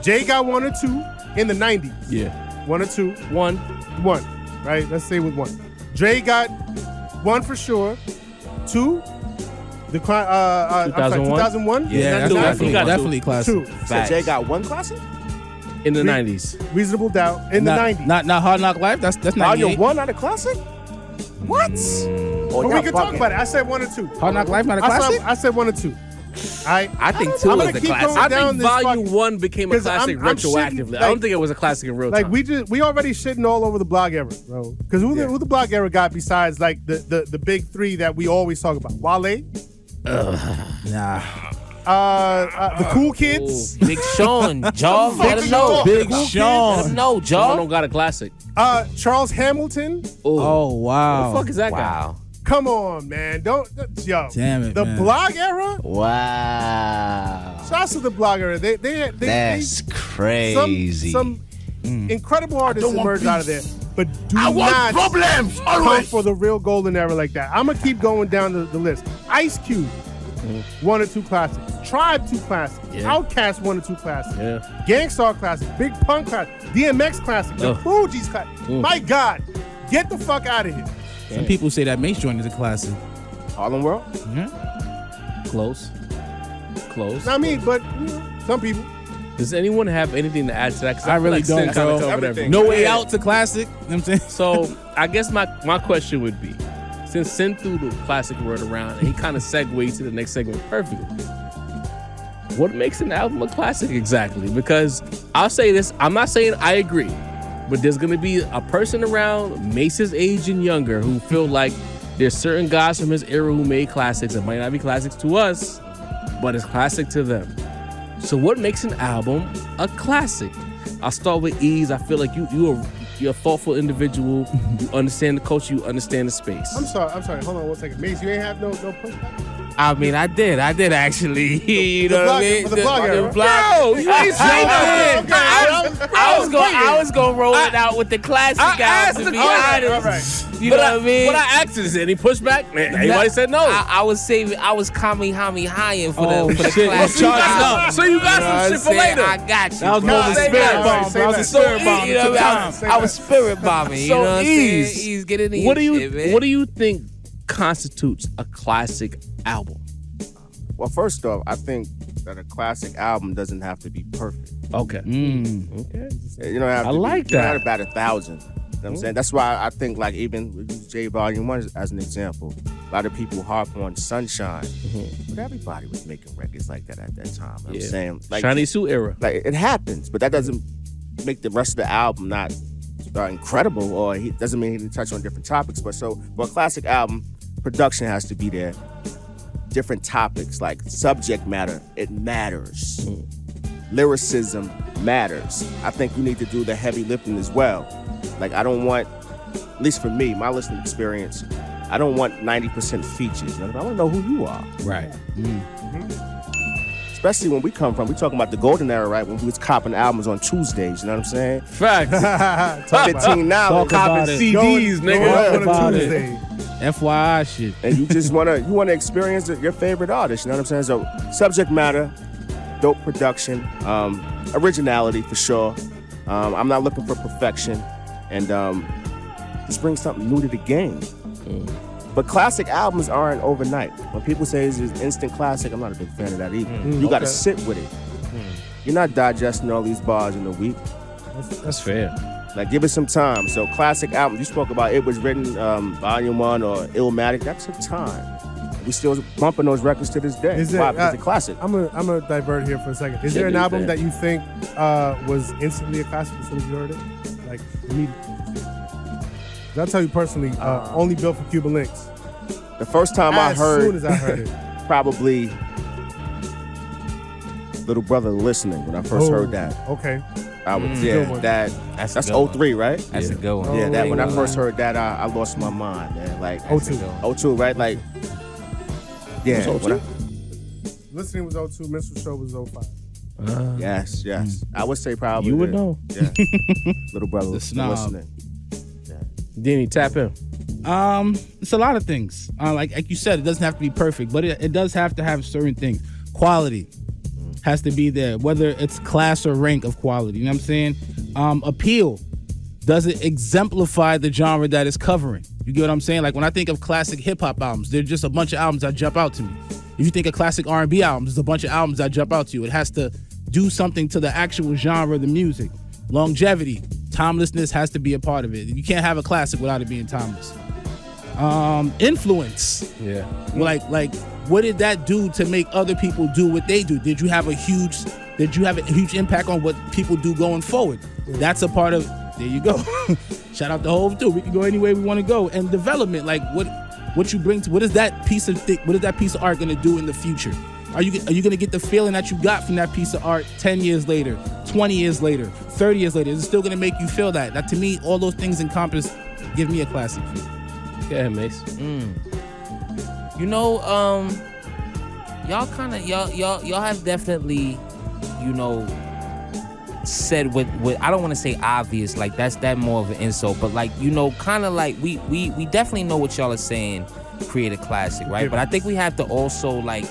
[SPEAKER 4] Jay got 1 or 2 in the 90s.
[SPEAKER 2] Yeah.
[SPEAKER 4] 1 or 2.
[SPEAKER 2] One.
[SPEAKER 4] 1, right? Let's say with 1. Dre got 1 for sure. 2. I'm sorry, 2001.
[SPEAKER 7] Yeah, that's
[SPEAKER 2] He got
[SPEAKER 7] definitely classic.
[SPEAKER 4] 2.
[SPEAKER 6] So Jay got 1 classic?
[SPEAKER 2] In the 90s.
[SPEAKER 4] Reasonable Doubt in the 90s.
[SPEAKER 7] Not Hard Knock Life. That's
[SPEAKER 6] Now you're
[SPEAKER 7] 98.
[SPEAKER 6] 1 not a classic? What?
[SPEAKER 4] But we can talk about it. I said 1 or 2.
[SPEAKER 7] Hard Knock Life not a classic.
[SPEAKER 4] I said 1 or 2.
[SPEAKER 3] I think 2
[SPEAKER 4] I'm
[SPEAKER 3] is
[SPEAKER 4] gonna
[SPEAKER 3] the
[SPEAKER 4] keep
[SPEAKER 3] classic.
[SPEAKER 4] going
[SPEAKER 2] I
[SPEAKER 4] down
[SPEAKER 2] think
[SPEAKER 4] this
[SPEAKER 2] Volume
[SPEAKER 4] fucking-
[SPEAKER 2] 1 became a
[SPEAKER 4] 'cause
[SPEAKER 2] classic
[SPEAKER 4] I'm shitting,
[SPEAKER 2] retroactively. I
[SPEAKER 4] like-
[SPEAKER 2] don't think it was a classic in real
[SPEAKER 4] Like
[SPEAKER 2] time.
[SPEAKER 4] we already shitting all over the blog era, bro. Because who the blog era got besides like the big 3 that we always talk about? Wale,
[SPEAKER 7] Nah.
[SPEAKER 4] the Cool Kids,
[SPEAKER 3] Big Sean, Jaw, let him know.
[SPEAKER 7] Big
[SPEAKER 3] Let
[SPEAKER 7] Sean.
[SPEAKER 3] him know,
[SPEAKER 2] Sean
[SPEAKER 3] Jaw.
[SPEAKER 2] don't got a classic.
[SPEAKER 4] Charles Hamilton.
[SPEAKER 7] Oh,
[SPEAKER 2] What
[SPEAKER 7] wow.
[SPEAKER 2] the fuck is that guy?
[SPEAKER 3] Wow.
[SPEAKER 4] Come on, man. Don't yo.
[SPEAKER 7] Damn it,
[SPEAKER 4] The
[SPEAKER 7] man.
[SPEAKER 4] blog era.
[SPEAKER 8] Wow.
[SPEAKER 4] Shouts to the blog era. They
[SPEAKER 8] That's crazy.
[SPEAKER 4] Some incredible artists emerged out of there, but do
[SPEAKER 5] I want
[SPEAKER 4] not
[SPEAKER 5] problems
[SPEAKER 4] come
[SPEAKER 5] always.
[SPEAKER 4] for the real golden era like that. I'm gonna keep going down the list. Ice Cube, 1 or 2 classics. Tribe, 2 classics.
[SPEAKER 2] Yeah.
[SPEAKER 4] Outkast, 1 or 2 classics.
[SPEAKER 2] Yeah.
[SPEAKER 4] Gangstar classic. Big Pun classic. DMX classic. The
[SPEAKER 2] Ugh.
[SPEAKER 4] Fugees classic. My God, get the fuck out of here.
[SPEAKER 7] Some people say that Mase joint is a classic.
[SPEAKER 6] Harlem World?
[SPEAKER 2] Close.
[SPEAKER 4] I mean, but some people.
[SPEAKER 2] Does anyone have anything to add to that? 'Cause
[SPEAKER 7] I
[SPEAKER 2] feel
[SPEAKER 7] really
[SPEAKER 2] like Sin
[SPEAKER 7] don't,
[SPEAKER 2] kinda
[SPEAKER 7] bro.
[SPEAKER 2] covered
[SPEAKER 6] Everything.
[SPEAKER 2] everything.
[SPEAKER 7] No Way Out's a classic. You know what I'm saying?
[SPEAKER 2] So I guess my question would be, since Sin threw the classic word around and he kind of segued to the next segment perfectly, what makes an album a classic exactly? Because I'll say this, I'm not saying I agree, but there's gonna be a person around Mace's age and younger who feel like there's certain guys from his era who made classics. It might not be classics to us, but it's classic to them. So what makes an album a classic? I'll start with Eeze. I feel like you're a thoughtful individual. You understand the culture. You understand the space.
[SPEAKER 4] I'm sorry. Hold on 1 second. Mace, you ain't have no pushback?
[SPEAKER 3] I mean, I did actually. You
[SPEAKER 4] The
[SPEAKER 3] know what
[SPEAKER 4] blog-
[SPEAKER 3] I mean?
[SPEAKER 4] for the blog era.
[SPEAKER 2] Bro, you ain't saying
[SPEAKER 3] I
[SPEAKER 2] nothing.
[SPEAKER 3] I was gonna roll it out with the classic
[SPEAKER 2] I asked
[SPEAKER 3] album,
[SPEAKER 2] the
[SPEAKER 3] to be
[SPEAKER 2] question.
[SPEAKER 3] honest. You know what I mean?
[SPEAKER 2] But I asked is any pushback? Man, everybody said no.
[SPEAKER 3] I was saving. I was Kamehameha for the
[SPEAKER 7] shit.
[SPEAKER 3] classic.
[SPEAKER 2] so you got
[SPEAKER 3] album.
[SPEAKER 2] some, so you got
[SPEAKER 3] You know what
[SPEAKER 2] some
[SPEAKER 3] I'm
[SPEAKER 2] shit for
[SPEAKER 3] saying?
[SPEAKER 2] later.
[SPEAKER 3] I got you.
[SPEAKER 7] That was
[SPEAKER 3] bro.
[SPEAKER 7] more of a
[SPEAKER 4] Say
[SPEAKER 7] spirit
[SPEAKER 4] that.
[SPEAKER 7] bomb,
[SPEAKER 4] Say
[SPEAKER 7] bro. That was a
[SPEAKER 4] that.
[SPEAKER 7] spirit bomb.
[SPEAKER 3] You know
[SPEAKER 7] Took
[SPEAKER 3] what I
[SPEAKER 7] time.
[SPEAKER 3] mean? I was spirit bombing. You
[SPEAKER 2] So
[SPEAKER 3] know what I'm saying?
[SPEAKER 2] Eeze,
[SPEAKER 3] He's getting in
[SPEAKER 2] what do
[SPEAKER 3] shit, man.
[SPEAKER 2] you think constitutes a classic album?
[SPEAKER 6] Well, first off, I think that a classic album doesn't have to be perfect.
[SPEAKER 2] Okay.
[SPEAKER 7] Okay.
[SPEAKER 6] You don't have
[SPEAKER 2] I
[SPEAKER 6] to
[SPEAKER 2] like
[SPEAKER 6] be, you don't
[SPEAKER 2] that.
[SPEAKER 6] have about 1,000. You know what I'm saying? That's why I think, like, even with J Volume 1 as an example, a lot of people harp on Sunshine, but everybody was making records like that at that time. You know what I'm saying? Like,
[SPEAKER 2] Shiny Suit era.
[SPEAKER 6] like, it happens, but that doesn't make the rest of the album not incredible, or he doesn't mean he didn't touch on different topics. But so for a classic album, production has to be there. Different topics like subject matter, it matters. Lyricism matters. I think you need to do the heavy lifting as well. Like, I don't want, at least for me, my listening experience, I don't want 90% features. You know? I want to know who you are.
[SPEAKER 7] Right.
[SPEAKER 6] especially when we come from, we talking about the golden era, right? When we was copping albums on Tuesdays, you know what I'm saying?
[SPEAKER 2] Facts.
[SPEAKER 6] $15.
[SPEAKER 7] Talk about
[SPEAKER 2] Copping
[SPEAKER 7] it.
[SPEAKER 2] CDs, nigga.
[SPEAKER 4] on
[SPEAKER 7] about
[SPEAKER 4] a
[SPEAKER 7] it.
[SPEAKER 4] Tuesday.
[SPEAKER 7] FYI shit.
[SPEAKER 6] And you just wanna experience your favorite artist, you know what I'm saying? So subject matter, dope production, originality for sure. I'm not looking for perfection, and just bring something new to the game. But classic albums aren't overnight. When people say it's an instant classic, I'm not a big fan of that either. You gotta sit with it. You're not digesting all these bars in a week.
[SPEAKER 2] That's fair.
[SPEAKER 6] Like, give it some time. So classic albums, you spoke about It Was Written, Volume 1 or Illmatic, that took time. We still bumping those records to this day.
[SPEAKER 4] Is there,
[SPEAKER 6] Why? Because it's a classic.
[SPEAKER 4] I'm gonna divert here for a second. Is there an album that you think was instantly a classic as soon as you heard it? Like, immediately? 'Cause I'll tell you personally, only built for Cuban Links.
[SPEAKER 6] The first time I heard,
[SPEAKER 4] as soon as I heard it,
[SPEAKER 6] probably Little Brother Listening, when I first heard that.
[SPEAKER 4] Okay.
[SPEAKER 6] I was,
[SPEAKER 4] Good one.
[SPEAKER 6] that's
[SPEAKER 3] That's a good
[SPEAKER 6] 03, right?
[SPEAKER 3] That's a good one.
[SPEAKER 6] Yeah, that when I
[SPEAKER 4] Oh.
[SPEAKER 6] first heard that, I lost my mind, man. Like,
[SPEAKER 4] 02.
[SPEAKER 6] 02, right? Like, yeah.
[SPEAKER 2] It was
[SPEAKER 6] when
[SPEAKER 2] 02?
[SPEAKER 4] Listening was 02, Minstrel Show was 05.
[SPEAKER 6] Yes. I would say probably.
[SPEAKER 2] You would know.
[SPEAKER 6] Yeah. Little Brother
[SPEAKER 7] The snob.
[SPEAKER 6] Listening.
[SPEAKER 2] Denny, tap in.
[SPEAKER 7] It's a lot of things. Like you said, it doesn't have to be perfect, but it does have to have certain things. Quality has to be there, whether it's class or rank of quality. You know what I'm saying? Appeal. Does it exemplify the genre that it's covering? You get what I'm saying? Like when I think of classic hip hop albums, they're just a bunch of albums that jump out to me. If you think of classic R&B albums, there's a bunch of albums that jump out to you. It has to do something to the actual genre of the music. Longevity, timelessness has to be a part of it. You can't have a classic without it being timeless. Influence.
[SPEAKER 2] Yeah.
[SPEAKER 7] Like what did that do to make other people do what they do? Did you have a huge impact on what people do going forward? That's a part of, there you go. Shout out to Hove too. We can go any way we want to go. And development, like what you bring to, what is that piece of art gonna do in the future? Are you gonna get the feeling that you got from that piece of art 10 years later, 20 years later, 30 years later? Is it still gonna make you feel that? That to me, all those things encompass give me a classic feel.
[SPEAKER 2] Go ahead, Mase.
[SPEAKER 3] You know, y'all have definitely, you know, said what I don't want to say obvious, like that more of an insult, but like, you know, kind of like we definitely know what y'all are saying, create a classic, right? But I think we have to also like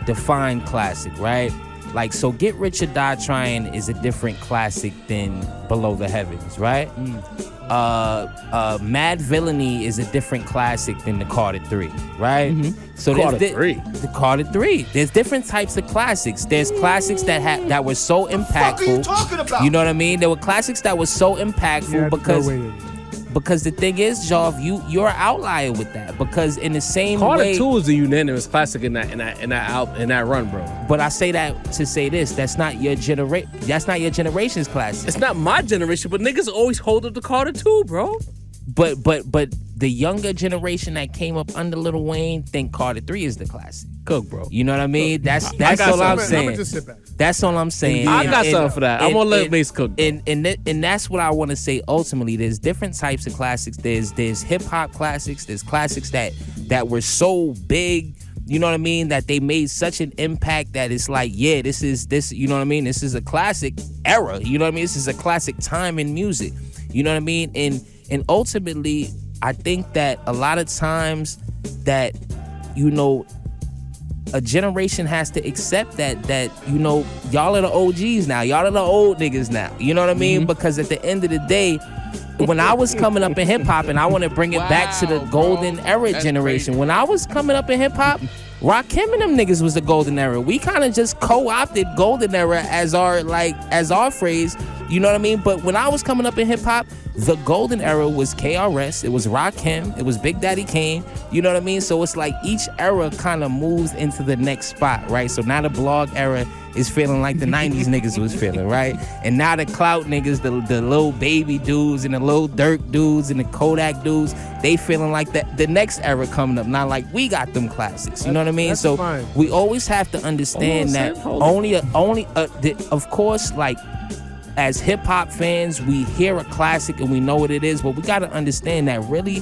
[SPEAKER 3] define classic, right? Like, so Get Rich or Die Trying is a different classic than Below the Heavens, right? Mad Villainy is a different classic than the Carter 3, right? So
[SPEAKER 2] Carter
[SPEAKER 3] there's
[SPEAKER 2] 3.
[SPEAKER 3] The Carter 3. There's different types of classics. There's classics that were so impactful.
[SPEAKER 5] What are you talking about?
[SPEAKER 3] You know what I mean? There were classics that were so impactful because the thing is, Jov, you're an outlier with that, because in the same
[SPEAKER 2] Carter
[SPEAKER 3] way,
[SPEAKER 2] 2 is a unanimous classic in that run, bro.
[SPEAKER 3] but I say that to say this: that's not your generation's classic.
[SPEAKER 2] It's not my generation, but niggas always hold up the Carter 2, bro.
[SPEAKER 3] But the younger generation that came up under Lil Wayne think Carter 3 is the classic.
[SPEAKER 2] Cook, bro.
[SPEAKER 3] You know what I mean? That's
[SPEAKER 2] got
[SPEAKER 3] all I'm
[SPEAKER 2] something.
[SPEAKER 3] saying.
[SPEAKER 4] I'ma just sit back.
[SPEAKER 3] That's all I'm saying.
[SPEAKER 2] I got something for that. I'm gonna let Mase cook.
[SPEAKER 3] And that's what I want to say. Ultimately, there's different types of classics. There's hip hop classics. There's classics that were so big. You know what I mean? That they made such an impact that it's like, yeah, this. You know what I mean? This is a classic era. You know what I mean? This is a classic time in music. You know what I mean? And ultimately, I think that a lot of times that, you know, a generation has to accept that, you know, y'all are the OGs now. Y'all are the old niggas now. You know what I mean? Because at the end of the day, when I was coming up in hip hop, and I want to bring it back to the golden era generation. When I was coming up in hip hop, Rakim and them niggas was the golden era. We kind of just co-opted golden era as our phrase. You know what I mean? But when I was coming up in hip hop, the golden era was KRS, it was Rakim, it was Big Daddy Kane. You know what I mean? So it's like each era kind of moves into the next spot, right? So now the blog era is feeling like the 90s niggas was feeling, right? And now the Clout niggas, the little baby dudes and the little Dirk dudes and the Kodak dudes, they feeling like the next era coming up. Now, like, we got them classics, you know what I mean? So
[SPEAKER 4] fine.
[SPEAKER 3] we always have to understand that of course, like, as hip hop fans, we hear a classic and we know what it is, but we got to understand that really,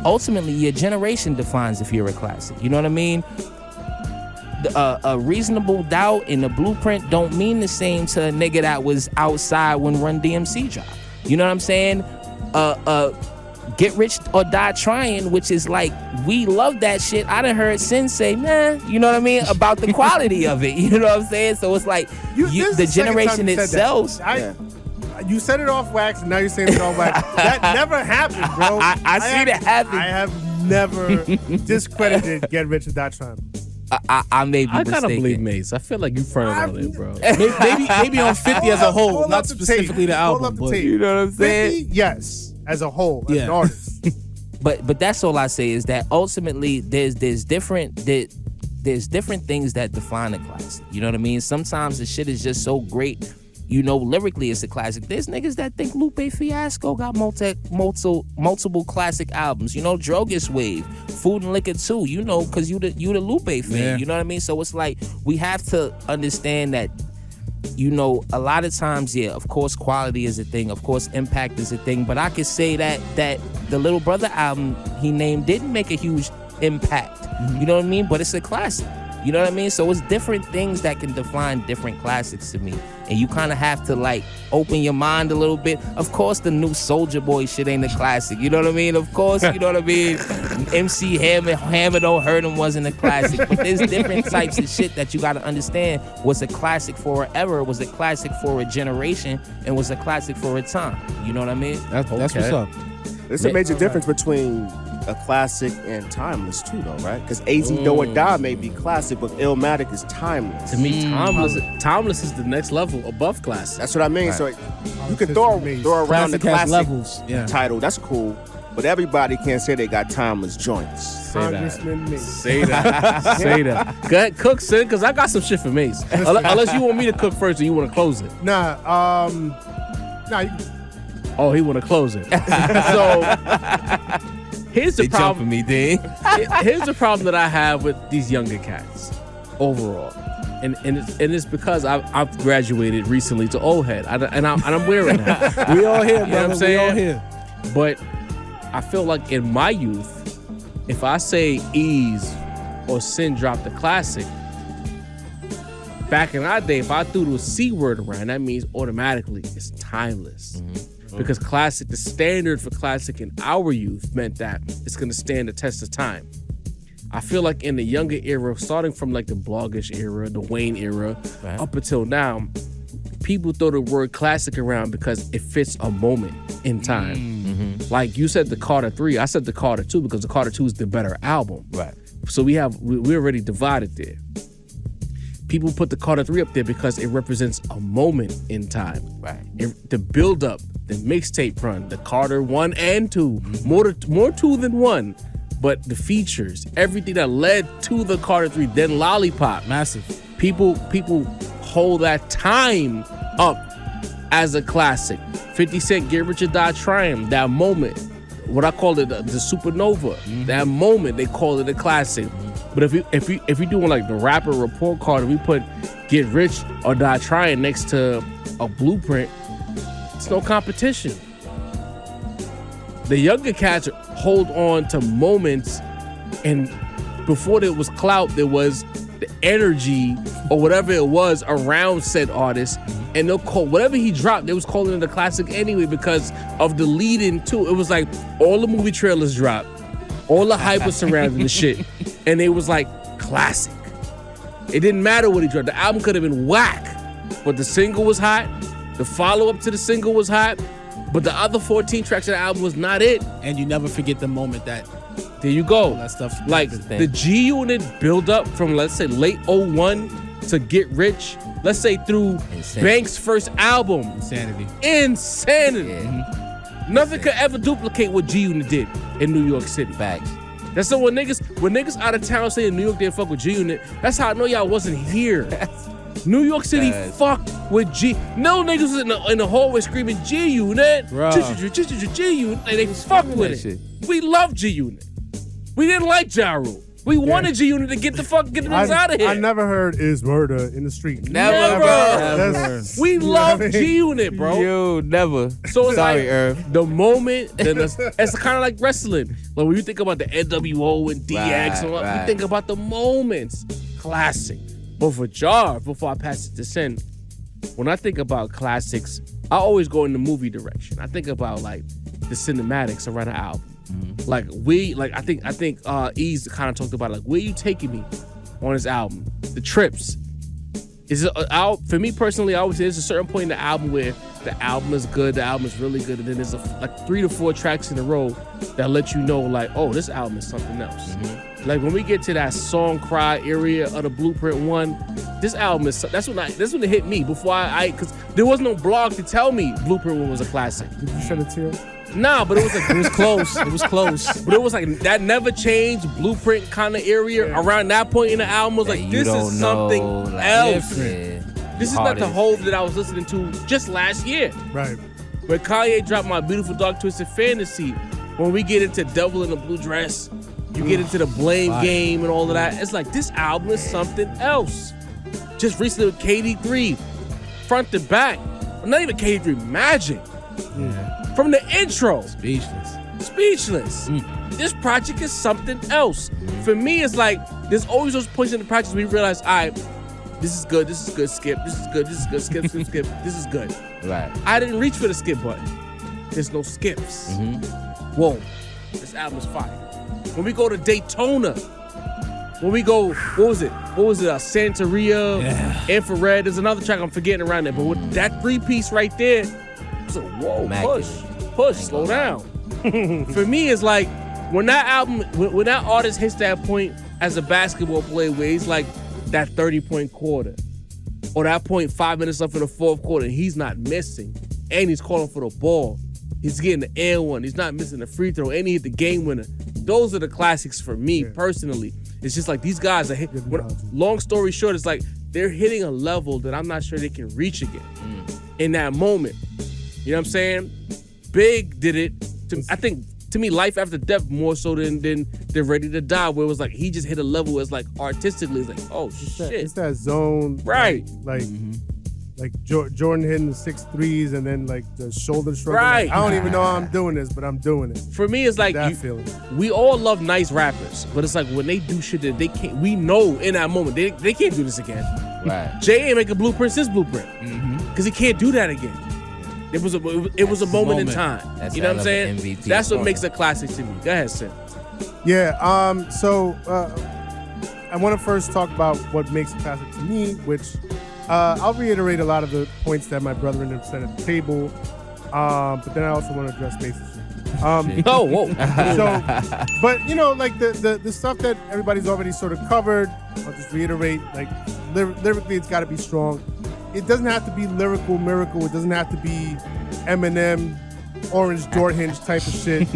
[SPEAKER 3] ultimately, your generation defines if you're a classic. You know what I mean? a reasonable doubt and a blueprint don't mean the same to a nigga that was outside when Run DMC dropped. You know what I'm saying? Get Rich or Die Trying, which is like, we love that shit. I done heard Sin say, nah, you know what I mean, about the quality of it. You know what I'm saying? So it's like the generation itself.
[SPEAKER 4] You said it off wax, and now you're saying it off wax. That never happened, bro.
[SPEAKER 3] I see that happen.
[SPEAKER 4] I have never discredited Get Rich or Die Trying.
[SPEAKER 3] I may be mistaken.
[SPEAKER 2] I kind of believe Mase. I feel like you fronted on it, bro.
[SPEAKER 7] maybe on 50 as a whole, not specifically the album. But
[SPEAKER 3] you know what I'm saying?
[SPEAKER 4] 50, yes. As a whole, as an artist.
[SPEAKER 3] But that's all I say is that ultimately there's different things that define a classic. You know what I mean? Sometimes the shit is just so great, you know, lyrically it's a classic. There's niggas that think Lupe Fiasco got multiple classic albums. You know, Drogas Wave, Food and Liquor too. You know, because you the Lupe fan. Yeah. You know what I mean? So it's like we have to understand that. You know, a lot of times, yeah, of course, quality is a thing. Of course, impact is a thing. But I could say that the Little Brother album he named didn't make a huge impact. You know what I mean? But it's a classic. You know what I mean? So it's different things that can define different classics to me. And you kind of have to, like, open your mind a little bit. Of course, the new Soulja Boy shit ain't a classic. You know what I mean? Of course, you know what I mean? MC Hammer Don't Hurt Him wasn't a classic. But there's different types of shit that you got to understand was a classic for an era, was a classic for a generation, and was a classic for a time. You know what I mean?
[SPEAKER 7] That's what's up.
[SPEAKER 6] There's a major difference between a classic and timeless too, though, right? Because Eeze Do or Die may be classic, but Illmatic is timeless.
[SPEAKER 2] To me, timeless is the next level above classic.
[SPEAKER 6] That's what I mean. Right. So you can throw around the classic levels. Title. That's cool. But everybody can't say they got timeless joints.
[SPEAKER 2] Say that. Say that. Go ahead, cook, Sin, because I got some shit for Mase. Unless you want me to cook first or you want to close it.
[SPEAKER 4] Nah.
[SPEAKER 2] Oh, he want to close it. So here's the problem.
[SPEAKER 3] Me, Dean.
[SPEAKER 2] Here's the problem that I have with these younger cats overall, and it's because I've graduated recently to old head, and I'm wearing that.
[SPEAKER 7] We all here, brother.
[SPEAKER 2] You know what I'm saying?
[SPEAKER 7] We all here.
[SPEAKER 2] But I feel like in my youth, if I say Eeze or Sin dropped a classic, back in our day, if I threw the C word around, that means automatically it's timeless. Because classic, the standard for classic in our youth meant that it's gonna stand the test of time. I feel like in the younger era, starting from like the Bloggish era, the Wayne era, up until now, people throw the word classic around because it fits a moment in time. Like you said the Carter 3, I said the Carter 2 because the Carter 2 is the better album. Right. So we already divided there. People put the Carter 3 up there because it represents a moment in time. Right. The build up, the mixtape run, the Carter 1 and 2, more 2 than 1. But the features, everything that led to the Carter 3, then Lollipop.
[SPEAKER 7] Massive.
[SPEAKER 2] People hold that time up as a classic. 50 Cent, Get Rich or Die Trying, that moment. What I call it, the supernova. That moment, they call it a classic. But if we doing like the rapper report card and we put Get Rich or Die Trying next to a Blueprint, it's no competition. The younger cats hold on to moments, and before there was clout, there was the energy or whatever it was around said artist, and they'll call whatever he dropped, they was calling it a classic anyway because of the lead in too. It was like all the movie trailers dropped, all the hype was surrounding the shit, and it was like classic. It didn't matter what he dropped. The album could have been whack, but the single was hot. The follow-up to the single was hot, but the other 14 tracks of the album was not it.
[SPEAKER 7] And you never forget the moment that
[SPEAKER 2] there you go.
[SPEAKER 7] That stuff.
[SPEAKER 2] Like the G Unit build up from, let's say, late 01 to Get Rich, let's say through Banks' first album. Insanity. Yeah. Nothing could ever duplicate what G Unit did in New York City.
[SPEAKER 3] Facts.
[SPEAKER 2] That's so when niggas out of town saying New York didn't fuck with G Unit, that's how I know y'all wasn't here. New York City fucked with G. No niggas was in the hallway screaming G Unit. G Unit. They fucked with it. We love G Unit. We didn't like Ja Rule. We wanted G Unit to get the niggas out of here.
[SPEAKER 4] I never heard Is Murder in the street.
[SPEAKER 2] Never. We love G Unit, bro.
[SPEAKER 3] You never.
[SPEAKER 2] So it's
[SPEAKER 3] sorry,
[SPEAKER 2] like
[SPEAKER 3] Irv.
[SPEAKER 2] the moment, it's kind of like wrestling. Like when you think about the NWO and DX, you think about the moments. classic. But for Jar, before I pass it to Sin, when I think about classics, I always go in the movie direction. I think about like the cinematics around the album. Like I think Eeze kind of talked about like where you taking me on his album, the trips. Is it for me personally? I always say there's a certain point in the album where the album is good, the album is really good, and then there's like 3 to 4 tracks in a row that let you know like, oh, this album is something else. Like when we get to that song cry area of the Blueprint 1, this album is that's when it hit me before I because there was no blog to tell me Blueprint 1 was a classic.
[SPEAKER 4] Did you shed a tear?
[SPEAKER 2] Nah, but it was like
[SPEAKER 7] It was close. It was close.
[SPEAKER 2] but it was like that never changed Blueprint kind of area around that point in the album was like this is something else. This is not the Hove that I was listening to just last year.
[SPEAKER 4] Right.
[SPEAKER 2] When Kanye dropped My Beautiful Dark Twisted Fantasy, when we get into Devil in a Blue Dress, you get into the Blame Game and all of that. It's like this album is something else. Just recently with KD3, front to back. Not even KD3, Magic.
[SPEAKER 7] Yeah.
[SPEAKER 2] From the intro.
[SPEAKER 7] Speechless.
[SPEAKER 2] This project is something else. For me, it's like there's always those points in the project where you realize, all right, this is good, skip, this is good, skip, this is good.
[SPEAKER 3] Right.
[SPEAKER 2] I didn't reach for the skip button. There's no skips. Whoa, this album is fire. When we go to Daytona, when we go, what was it? Santeria, Infrared. There's another track I'm forgetting around there, but with that 3-piece right there, it's like, whoa, push, slow down. For me, it's like when that album, when that artist hits that point as a basketball player where he's like that 30-point quarter, or that point 5 minutes left in the fourth quarter, and he's not missing, and he's calling for the ball. He's getting the air one. He's not missing the free throw, and he hit the game winner. Those are the classics for me personally. It's just like these guys are long story short, it's like they're hitting a level that I'm not sure they can reach again in that moment. You know what I'm saying? Big did it. I think to me, Life After Death more so than They're Ready to Die, where it was like he just hit a level where it's like artistically, it's like, oh shit.
[SPEAKER 4] It's that zone.
[SPEAKER 2] Right.
[SPEAKER 4] Like Jordan hitting the 6 threes and then like the shoulder shrug.
[SPEAKER 2] Right.
[SPEAKER 4] Like, I don't even know how I'm doing this, but I'm doing it.
[SPEAKER 2] For me, it's like
[SPEAKER 4] that feeling.
[SPEAKER 2] We all love nice rappers, but it's like when they do shit that they can't, we know in that moment they can't do this again.
[SPEAKER 3] Right.
[SPEAKER 2] Jay ain't make a blueprint since Blueprint because he can't do that again. It was a moment in time. You know what I'm saying?
[SPEAKER 3] MVP
[SPEAKER 2] That's what makes a classic to me. Go ahead, Sid.
[SPEAKER 4] Yeah. So I want to first talk about what makes a classic to me, which I'll reiterate a lot of the points that my brethren have said at the table, but then I also want to address Mase's.
[SPEAKER 2] Whoa.
[SPEAKER 4] So, but you know, like the stuff that everybody's already sort of covered, I'll just reiterate. Like lyrically, it's got to be strong. It doesn't have to be lyrical miracle. It doesn't have to be Eminem, Orange Door Hinge type of shit.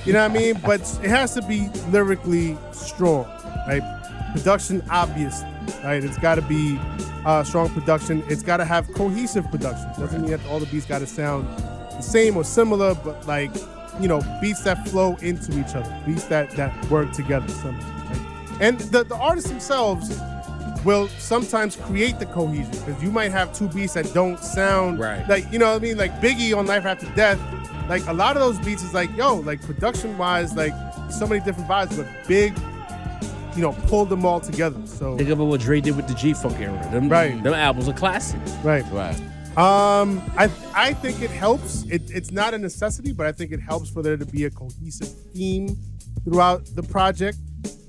[SPEAKER 4] You know what I mean? But it has to be lyrically strong, right? Production, obvious, right? It's got to be strong production. It's got to have cohesive production. Doesn't mean that all the beats got to sound the same or similar, but like, you know, beats that flow into each other, beats that work together somehow. Right? And the artists themselves will sometimes create the cohesion because you might have 2 beats that don't sound like, you know what I mean? Like Biggie on Life After Death, like a lot of those beats is like, yo, like production wise, like so many different vibes, but Big, you know, pulled them all together. So
[SPEAKER 2] think about what Dre did with the G-Funk era. Them albums are classics.
[SPEAKER 4] Right. I think it helps. It's not a necessity, but I think it helps for there to be a cohesive theme throughout the project.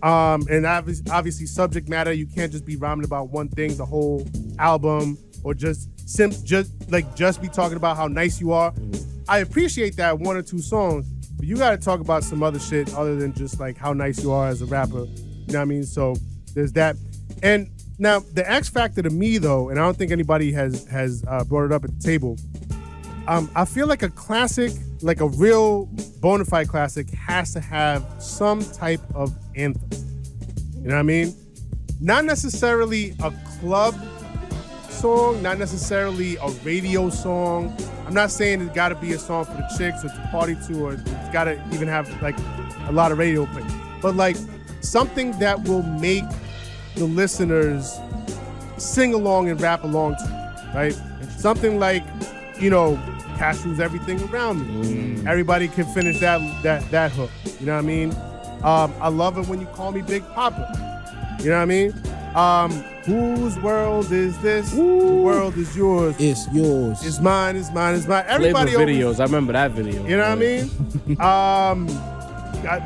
[SPEAKER 4] And obviously subject matter, you can't just be rhyming about one thing the whole album, or just be talking about how nice you are. I appreciate that 1 or 2 songs, but you got to talk about some other shit other than just like how nice you are as a rapper. You know what I mean? So there's that. And now the X factor to me though, and I don't think anybody has brought it up at the table. I feel like a classic, like a real bona fide classic, has to have some type of anthem. You know what I mean? Not necessarily a club song, not necessarily a radio song. I'm not saying it's got to be a song for the chicks or to party to, or it's got to even have like a lot of radio play. But like something that will make the listeners sing along and rap along to, right? Something like, you know, Cashew's Everything Around Me. Everybody can finish that hook. You know what I mean? I love it when you call me Big Papa. You know what I mean? Whose world is this? The world is yours.
[SPEAKER 7] It's yours.
[SPEAKER 4] It's mine. It's mine. It's mine. Everybody
[SPEAKER 2] Flavor videos. I remember that video.
[SPEAKER 4] You know what I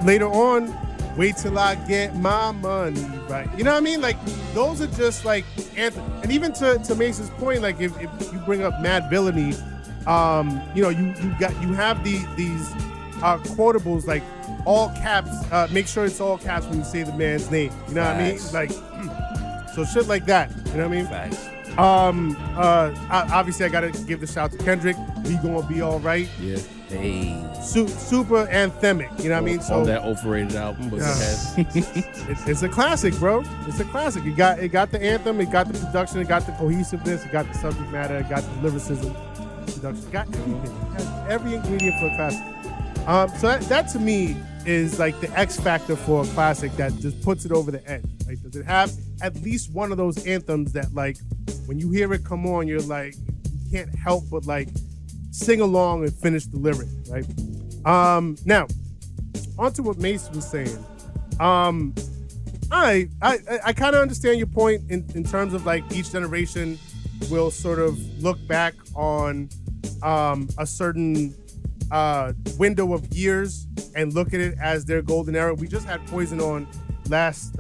[SPEAKER 4] mean? Later on, wait till I get my money right. You know what I mean? Like those are just like anthem. And even to Mase's point, like if you bring up Mad Villainy, you know you have these quotables like all caps. Make sure it's all caps when you say the man's name. You know what I mean? Like so shit like that. You know what I mean?
[SPEAKER 3] Facts.
[SPEAKER 4] Obviously I gotta give the shout to Kendrick. We gonna be all right.
[SPEAKER 2] Yeah.
[SPEAKER 3] Hey.
[SPEAKER 4] Super anthemic. You know what I mean?
[SPEAKER 2] So on that overrated album, but
[SPEAKER 4] it's a classic, bro. It's a classic. It got the anthem, it got the production, it got the cohesiveness, it got the subject matter, it got the lyricism, production, it got everything. It has every ingredient for a classic. So that to me is like the X factor for a classic that just puts it over the edge. Like, does it have at least one of those anthems that like when you hear it come on, you're like you can't help but like sing along and finish the lyric, right? Now, onto what Mase was saying. I kind of understand your point in terms of like each generation will sort of look back on a certain window of years and look at it as their golden era. We just had Poison on last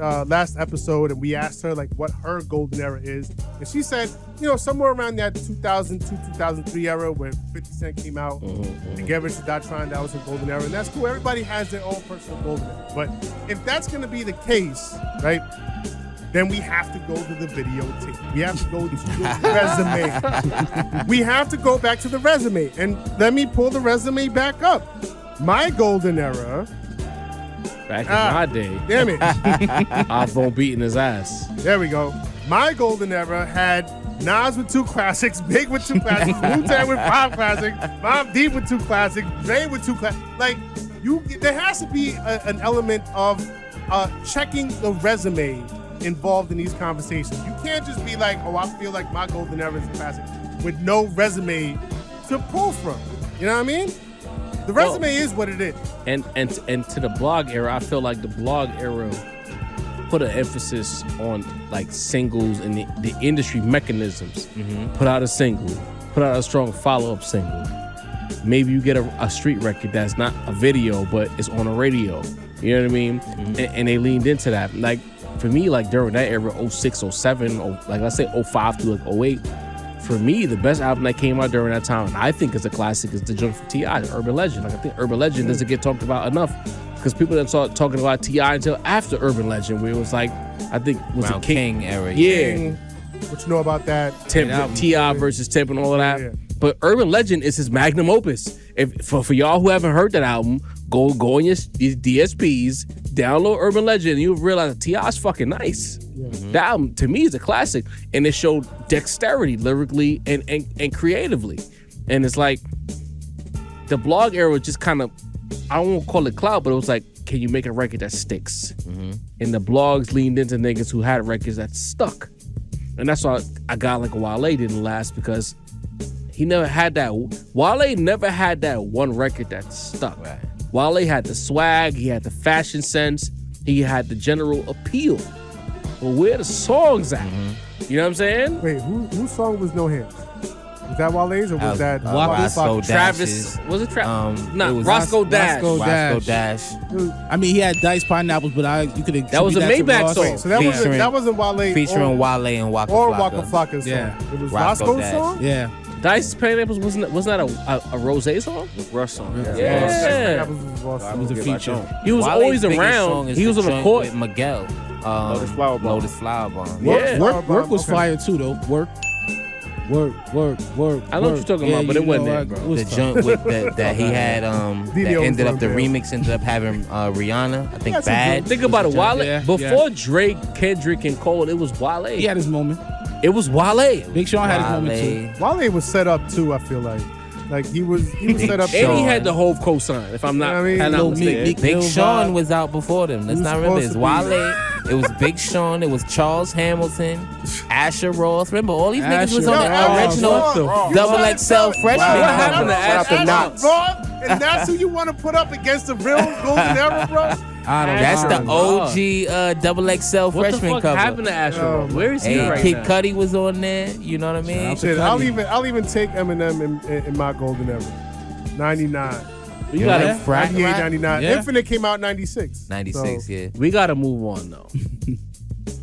[SPEAKER 4] episode, and we asked her like what her golden era is, and she said, you know, somewhere around that 2002, 2003 era where 50 Cent came out, and Get Rich or Die Trying, that was her golden era, and that's cool. Everybody has their own personal golden era, but if that's gonna be the case, right, then we have to go to the videotape. We have to go to the resume. We have to go back to the resume, and let me pull the resume back up. My golden era.
[SPEAKER 2] Back in my day.
[SPEAKER 4] Damn it.
[SPEAKER 2] iPhone beating his ass.
[SPEAKER 4] There we go. My golden era had Nas with 2 classics, Big with 2 classics, Wu-Tang with 5 classics, Mobb Deep with 2 classics, Dre with 2 classics. Like, there has to be an element of checking the resume involved in these conversations. You can't just be like, oh, I feel like my golden era is a classic with no resume to pull from. You know what I mean? The resume is what it is.
[SPEAKER 2] And to the blog era, I feel like the blog era put an emphasis on like singles and the industry mechanisms. Put out a single, put out a strong follow-up single. Maybe you get a street record that's not a video, but it's on a radio. You know what I mean? And they leaned into that. Like for me, like during that era, 06, 07, like let's say 05 to like 08, for me, the best album that came out during that time, and I think is a classic, is the joint from T.I., Urban Legend. Like I think Urban Legend doesn't get talked about enough because people didn't start talking about T.I. until after Urban Legend, where it was like, I think was
[SPEAKER 3] Around
[SPEAKER 2] the
[SPEAKER 3] King era.
[SPEAKER 2] Yeah.
[SPEAKER 4] King, what you know about that?
[SPEAKER 2] T.I. versus Tip and all of that.
[SPEAKER 4] Yeah.
[SPEAKER 2] But Urban Legend is his magnum opus. If for y'all who haven't heard that album, go on your DSPs, download Urban Legend, and you'll realize T.I.'s fucking nice. That album, to me, is a classic, and it showed dexterity lyrically and creatively. And it's like, the blog era was just kind of, I won't call it clout, but it was like, can you make a record that sticks? And the blogs leaned into niggas who had records that stuck. And that's why a guy like Wale didn't last, because he never had that. Wale never had that one record that stuck.
[SPEAKER 3] Right.
[SPEAKER 2] Wale had the swag, he had the fashion sense, he had the general appeal. But where the songs at? You know what I'm saying?
[SPEAKER 4] Wait, whose song was No Hands? Was that Wale's or was that
[SPEAKER 3] Roscoe
[SPEAKER 2] Travis?
[SPEAKER 3] Dash's.
[SPEAKER 2] Was it Travis?
[SPEAKER 3] It
[SPEAKER 2] No,
[SPEAKER 3] was
[SPEAKER 2] Roscoe Dash.
[SPEAKER 7] Roscoe
[SPEAKER 3] Dash.
[SPEAKER 7] I mean, he had Diced Pineapples, but you could.
[SPEAKER 2] That was a Mailbag song.
[SPEAKER 4] So that wasn't Wale
[SPEAKER 3] Featuring Wale and Waka
[SPEAKER 4] or
[SPEAKER 3] Flocka.
[SPEAKER 4] Waka Flocka's song.
[SPEAKER 7] Yeah.
[SPEAKER 4] It was
[SPEAKER 3] Roscoe
[SPEAKER 4] Roscoe's
[SPEAKER 3] Dash.
[SPEAKER 4] song?
[SPEAKER 7] Yeah.
[SPEAKER 2] Dice Pineapples wasn't that a Rose song?
[SPEAKER 6] Rush song.
[SPEAKER 2] Yeah.
[SPEAKER 4] That was
[SPEAKER 7] It was a feature.
[SPEAKER 2] He was
[SPEAKER 3] Wale's
[SPEAKER 2] always
[SPEAKER 3] biggest
[SPEAKER 2] around.
[SPEAKER 3] song is
[SPEAKER 2] He was on the
[SPEAKER 3] joint
[SPEAKER 2] court.
[SPEAKER 3] with Miguel.
[SPEAKER 6] Lotus Flower Bomb.
[SPEAKER 3] Lotus Flower Bomb.
[SPEAKER 2] Yeah.
[SPEAKER 7] Work was
[SPEAKER 4] Okay.
[SPEAKER 7] fire too, though. Work.
[SPEAKER 2] I know what you're talking about, but it wasn't that, bro.
[SPEAKER 3] The joint with that he had that
[SPEAKER 4] Video
[SPEAKER 3] ended up, the
[SPEAKER 4] was on there.
[SPEAKER 3] remix ended up having Rihanna. I think
[SPEAKER 4] That's a
[SPEAKER 3] Bad.
[SPEAKER 2] Think about it, Wale.
[SPEAKER 7] Yeah,
[SPEAKER 2] Before Drake, Kendrick, and Cole, it was Wale.
[SPEAKER 7] He had his moment.
[SPEAKER 2] It was Wale.
[SPEAKER 7] Big Sean had his moment too.
[SPEAKER 4] Wale was set up too, I feel like. Like he was set up.
[SPEAKER 2] And he had the Hove co-sign, if I'm not,
[SPEAKER 4] You know what I mean?
[SPEAKER 2] had not
[SPEAKER 7] Lil
[SPEAKER 2] mistaken.
[SPEAKER 7] Meek
[SPEAKER 3] Big
[SPEAKER 7] Mill
[SPEAKER 3] Sean
[SPEAKER 7] vibe.
[SPEAKER 3] was out before them. Let's
[SPEAKER 4] Who's
[SPEAKER 3] not remember. It's
[SPEAKER 4] supposed to be?
[SPEAKER 3] Wale. It was Big Sean. It was Charles Hamilton, Asher Ross. Remember, all these niggas was
[SPEAKER 7] Asher
[SPEAKER 3] on the
[SPEAKER 7] Ross.
[SPEAKER 3] original
[SPEAKER 2] What the
[SPEAKER 3] Double XL freshman.
[SPEAKER 2] What happened to
[SPEAKER 6] Shout out to
[SPEAKER 2] Asher?
[SPEAKER 6] Knots.
[SPEAKER 4] And that's who you want to put up against the real Golden Era, bro?
[SPEAKER 7] I don't
[SPEAKER 3] That's
[SPEAKER 7] know.
[SPEAKER 3] the OG double XL
[SPEAKER 2] What the
[SPEAKER 3] freshman
[SPEAKER 2] fuck
[SPEAKER 3] cover.
[SPEAKER 2] happened to Astro? Where is he
[SPEAKER 3] Hey,
[SPEAKER 2] right
[SPEAKER 3] Kid
[SPEAKER 2] now?
[SPEAKER 3] Cudi was on there. You know what I mean?
[SPEAKER 4] Shit, I'll even take Eminem in my Golden Era. 99.
[SPEAKER 2] You gotta,
[SPEAKER 4] 98, 99.
[SPEAKER 7] Yeah.
[SPEAKER 4] Infinite came out 96.
[SPEAKER 3] 96,
[SPEAKER 4] So,
[SPEAKER 3] yeah.
[SPEAKER 2] we gotta move on though.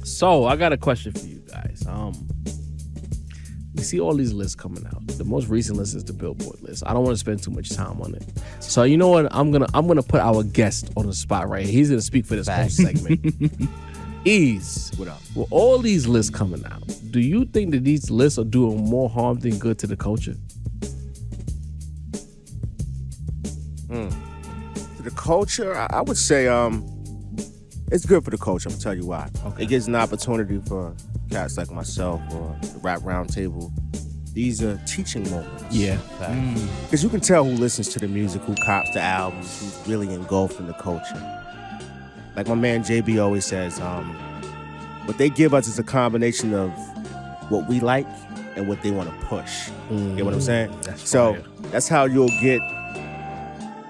[SPEAKER 2] So I got a question for you guys. We see all these lists coming out. The most recent list is the Billboard list. I don't want to spend too much time on it. So you know what? I'm gonna put our guest on the spot right here. He's gonna speak for this whole segment. Eeze,
[SPEAKER 6] What up?
[SPEAKER 2] with all these lists coming out, do you think that these lists are doing more harm than good to the culture?
[SPEAKER 6] To the culture, I would say it's good for the culture. I'm gonna tell you why.
[SPEAKER 2] Okay.
[SPEAKER 6] It gives an opportunity for cats like myself or the Rap Roundtable. These are teaching moments.
[SPEAKER 2] Yeah.
[SPEAKER 6] Because you can tell who listens to the music, who cops the albums, who's really engulfed in the culture. Like my man JB always says, what they give us is a combination of what we like and what they want to push. You get what I'm saying? So that's how you'll get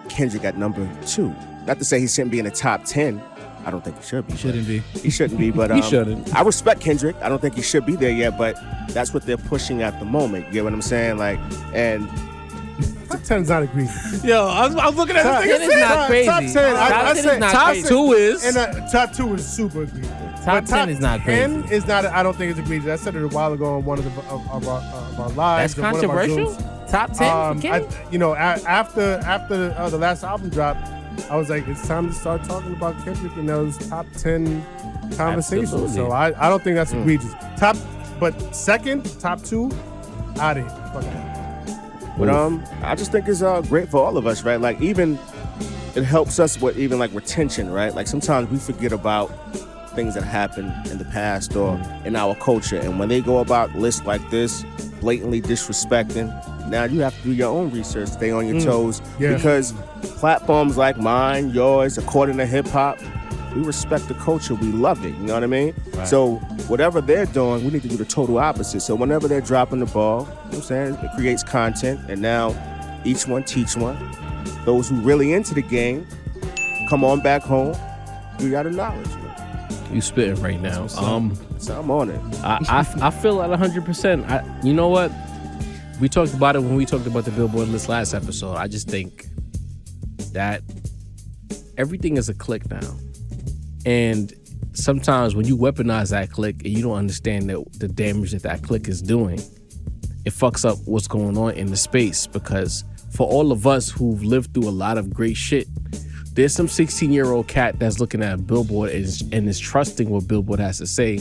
[SPEAKER 6] Kendrick at number 2. Not to say he shouldn't be in the top 10. I don't think he should be.
[SPEAKER 7] Shouldn't be.
[SPEAKER 6] He shouldn't be, but
[SPEAKER 2] He shouldn't.
[SPEAKER 6] I respect Kendrick. I don't think he should be there yet, but that's what they're pushing at the moment. You get what I'm saying? Like, and
[SPEAKER 4] Top 10's not egregious.
[SPEAKER 7] Yo, I was looking at
[SPEAKER 6] Top
[SPEAKER 7] this
[SPEAKER 3] 10 is not crazy.
[SPEAKER 4] Top 10,
[SPEAKER 3] Top
[SPEAKER 4] I
[SPEAKER 3] 10 is
[SPEAKER 4] said
[SPEAKER 3] not
[SPEAKER 2] Top
[SPEAKER 3] crazy.
[SPEAKER 2] 2 is.
[SPEAKER 4] And top 2 is super egregious.
[SPEAKER 3] Top
[SPEAKER 4] But
[SPEAKER 3] 10 is not crazy.
[SPEAKER 4] 10 is not. I don't think it's egregious. I said it a while ago on one of our lives.
[SPEAKER 3] That's
[SPEAKER 4] or one of our
[SPEAKER 3] controversial?
[SPEAKER 4] Zooms.
[SPEAKER 3] Top 10 for Kendrick?
[SPEAKER 4] After the last album dropped, I was like, it's time to start talking about Kendrick in those top 10 conversations.
[SPEAKER 3] Absolutely.
[SPEAKER 4] So I don't think that's egregious. But second, top 2, out of here. Fuck that.
[SPEAKER 6] But I just think it's great for all of us, right? Like even it helps us with even like retention, right? Like sometimes we forget about things that happened in the past or in our culture, and when they go about lists like this, blatantly disrespecting, now you have to do your own research, stay on your toes, because platforms like mine, yours, according to hip hop, we respect the culture, we love it, you know what I mean?
[SPEAKER 3] Right.
[SPEAKER 6] So whatever they're doing, we need to do the total opposite. So whenever they're dropping the ball, you know what I'm saying, it creates content, and now each one teach one. Those who really into the game, come on back home, you got the knowledge. Man.
[SPEAKER 2] You spitting right now.
[SPEAKER 6] So I'm on it.
[SPEAKER 2] I feel that 100%. You know what? We talked about it when we talked about the Billboard list last episode. I just think that everything is a click now. And sometimes when you weaponize that click and you don't understand the damage that click is doing, it fucks up what's going on in the space. Because for all of us who've lived through a lot of great shit, there's some 16-year-old cat that's looking at Billboard and is trusting what Billboard has to say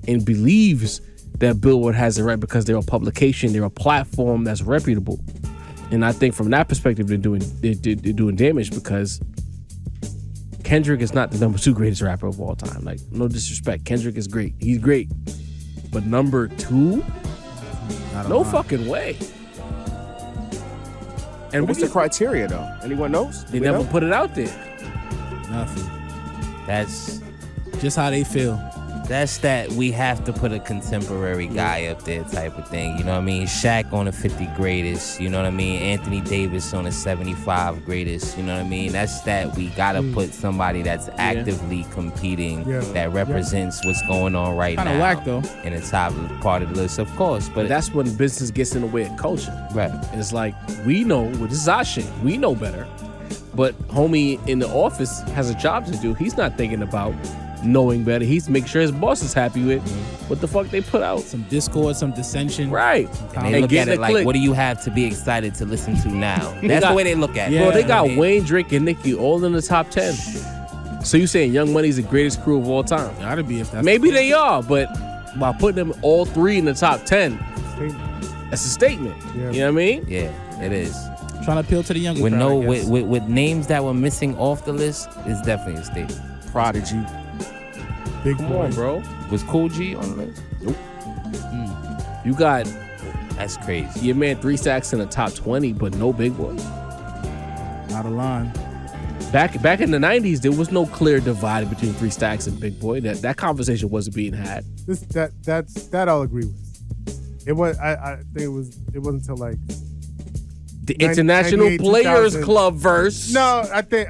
[SPEAKER 2] and believes that Billboard has it right because they're a publication, they're a platform that's reputable. And I think from that perspective, they're doing damage, because Kendrick is not the number 2 greatest rapper of all time. Like, no disrespect, Kendrick is great. He's great. But number 2? No fucking way.
[SPEAKER 6] And what's the criteria though? Anyone knows?
[SPEAKER 2] They never put it out there.
[SPEAKER 7] Nothing.
[SPEAKER 3] That's
[SPEAKER 7] Just how they feel.
[SPEAKER 3] That's that we have to put a contemporary guy up there type of thing. You know what I mean? Shaq on the 50 greatest. You know what I mean? Anthony Davis on the 75 greatest. You know what I mean? That's that we got to put somebody that's actively competing that represents what's going on right
[SPEAKER 7] Kinda
[SPEAKER 3] now.
[SPEAKER 7] whack, though.
[SPEAKER 3] In the top part of the list, of course. But
[SPEAKER 2] That's when business gets in the way of culture.
[SPEAKER 3] right.
[SPEAKER 2] And it's like, we know, well, this is our shit. We know better. But homie in the office has a job to do. He's not thinking about knowing better. He's making sure his boss is happy with what the fuck they put out.
[SPEAKER 7] Some discord, some dissension.
[SPEAKER 2] Right.
[SPEAKER 3] And they look at
[SPEAKER 2] getting
[SPEAKER 3] it
[SPEAKER 2] a
[SPEAKER 3] like,
[SPEAKER 2] click.
[SPEAKER 3] what do you have to be excited to listen to now? That's the way they look at it.
[SPEAKER 2] Bro, they
[SPEAKER 3] You know
[SPEAKER 2] got
[SPEAKER 3] what I mean?
[SPEAKER 2] Wayne, Drake, and Nicki all in the top 10. So you saying Young Money's the greatest crew of all time?
[SPEAKER 7] Gotta be if that's
[SPEAKER 2] Maybe they are, but by putting them all 3 in the top 10, that's a statement.
[SPEAKER 4] Yeah.
[SPEAKER 2] You know what I mean?
[SPEAKER 3] Yeah, it is.
[SPEAKER 7] trying to appeal to the younger
[SPEAKER 3] With
[SPEAKER 7] crowd,
[SPEAKER 3] no
[SPEAKER 7] I guess.
[SPEAKER 3] with names that were missing off the list, it's definitely a statement.
[SPEAKER 6] Prodigy.
[SPEAKER 4] Big
[SPEAKER 2] Come
[SPEAKER 4] boy.
[SPEAKER 2] on, bro.
[SPEAKER 3] Was Cool G on the list?
[SPEAKER 2] You got
[SPEAKER 3] That's crazy.
[SPEAKER 2] your man 3 Stacks in the top 20, but no Big Boy.
[SPEAKER 7] Out of line.
[SPEAKER 2] Back in the 90s, there was no clear divide between 3 Stacks and Big Boy. That conversation wasn't being had.
[SPEAKER 4] That I'll agree with. It was. I think it wasn't until like
[SPEAKER 2] The International
[SPEAKER 4] 98,
[SPEAKER 2] Players
[SPEAKER 4] 2000.
[SPEAKER 2] Club verse.
[SPEAKER 4] No, I think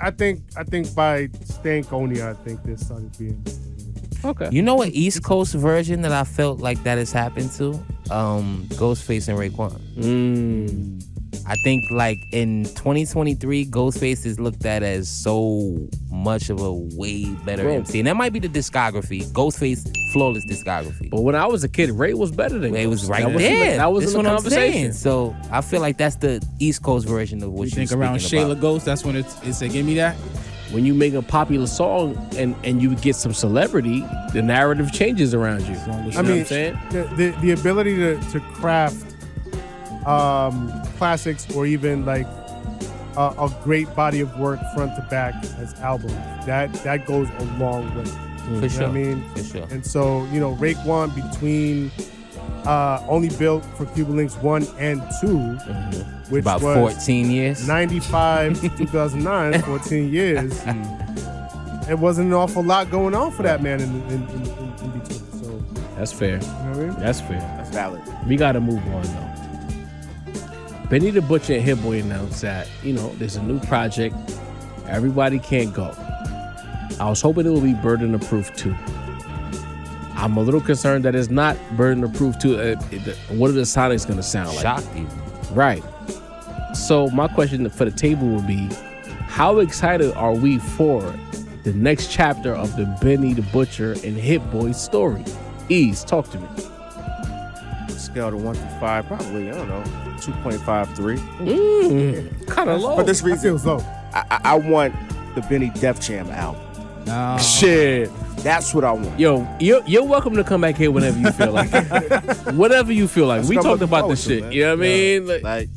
[SPEAKER 4] by Stankonia, I think this started being.
[SPEAKER 2] Okay.
[SPEAKER 3] You know, an East Coast version that I felt like that has happened to? Ghostface and Raekwon. I think like in 2023, Ghostface is looked at as so much of a way better MC. And that might be the discography. Ghostface, flawless discography.
[SPEAKER 2] But when I was a kid, Ray was better than
[SPEAKER 3] It was
[SPEAKER 2] Ghost.
[SPEAKER 3] right
[SPEAKER 2] That
[SPEAKER 3] there.
[SPEAKER 2] That was
[SPEAKER 3] That's
[SPEAKER 2] in the
[SPEAKER 3] what I'm saying.
[SPEAKER 2] conversation.
[SPEAKER 3] So I feel like that's the East Coast version of what
[SPEAKER 7] You think
[SPEAKER 3] you're
[SPEAKER 7] around
[SPEAKER 3] speaking
[SPEAKER 7] Shayla
[SPEAKER 3] about.
[SPEAKER 7] Ghost, that's when it said, give me that?
[SPEAKER 2] When you make a popular song and you get some celebrity, the narrative changes around you.
[SPEAKER 7] As long as
[SPEAKER 2] I
[SPEAKER 7] you-
[SPEAKER 2] mean,
[SPEAKER 4] mean,
[SPEAKER 2] I'm saying?
[SPEAKER 4] the ability to craft classics or even like a great body of work front to back as albums, that goes a long way.
[SPEAKER 3] For
[SPEAKER 4] You know
[SPEAKER 3] sure.
[SPEAKER 4] what I mean?
[SPEAKER 3] For sure.
[SPEAKER 4] And so, you know, Raekwon between only built for Cuban Links 1 and 2, which
[SPEAKER 3] About
[SPEAKER 4] was
[SPEAKER 3] 14 years.
[SPEAKER 4] 95 to 2009, 14 years. It wasn't an awful lot going on for that man in between. So,
[SPEAKER 2] That's fair.
[SPEAKER 4] you know what I mean?
[SPEAKER 2] That's fair.
[SPEAKER 6] That's valid.
[SPEAKER 2] We got to move on, though. Benny the Butcher and Hit Boy announced that, you know, there's a new project. Everybody can't go. I was hoping it would be Burden of Proof 2. I'm a little concerned that it's not Burden of Proof 2. What are the sonics going to sound like?
[SPEAKER 3] Shocked even.
[SPEAKER 2] Right. So my question for the table would be, how excited are we for the next chapter of the Benny the Butcher and Hit Boy story? Ease, talk to me.
[SPEAKER 6] Scale to 1 to 5, probably, I don't know, 2.53.
[SPEAKER 2] Kind of low.
[SPEAKER 6] For this
[SPEAKER 4] That
[SPEAKER 6] reason,
[SPEAKER 4] feels low.
[SPEAKER 6] I want the Benny Def Jam album.
[SPEAKER 2] Shit.
[SPEAKER 6] That's what I want.
[SPEAKER 2] Yo, you're welcome to come back here whenever you feel like it. Whatever you feel like.
[SPEAKER 6] That's
[SPEAKER 2] We
[SPEAKER 6] what I'm
[SPEAKER 2] talked
[SPEAKER 6] looking
[SPEAKER 2] about this
[SPEAKER 6] forward
[SPEAKER 2] shit.
[SPEAKER 6] to, man.
[SPEAKER 2] You know what I mean? Like,
[SPEAKER 6] Like,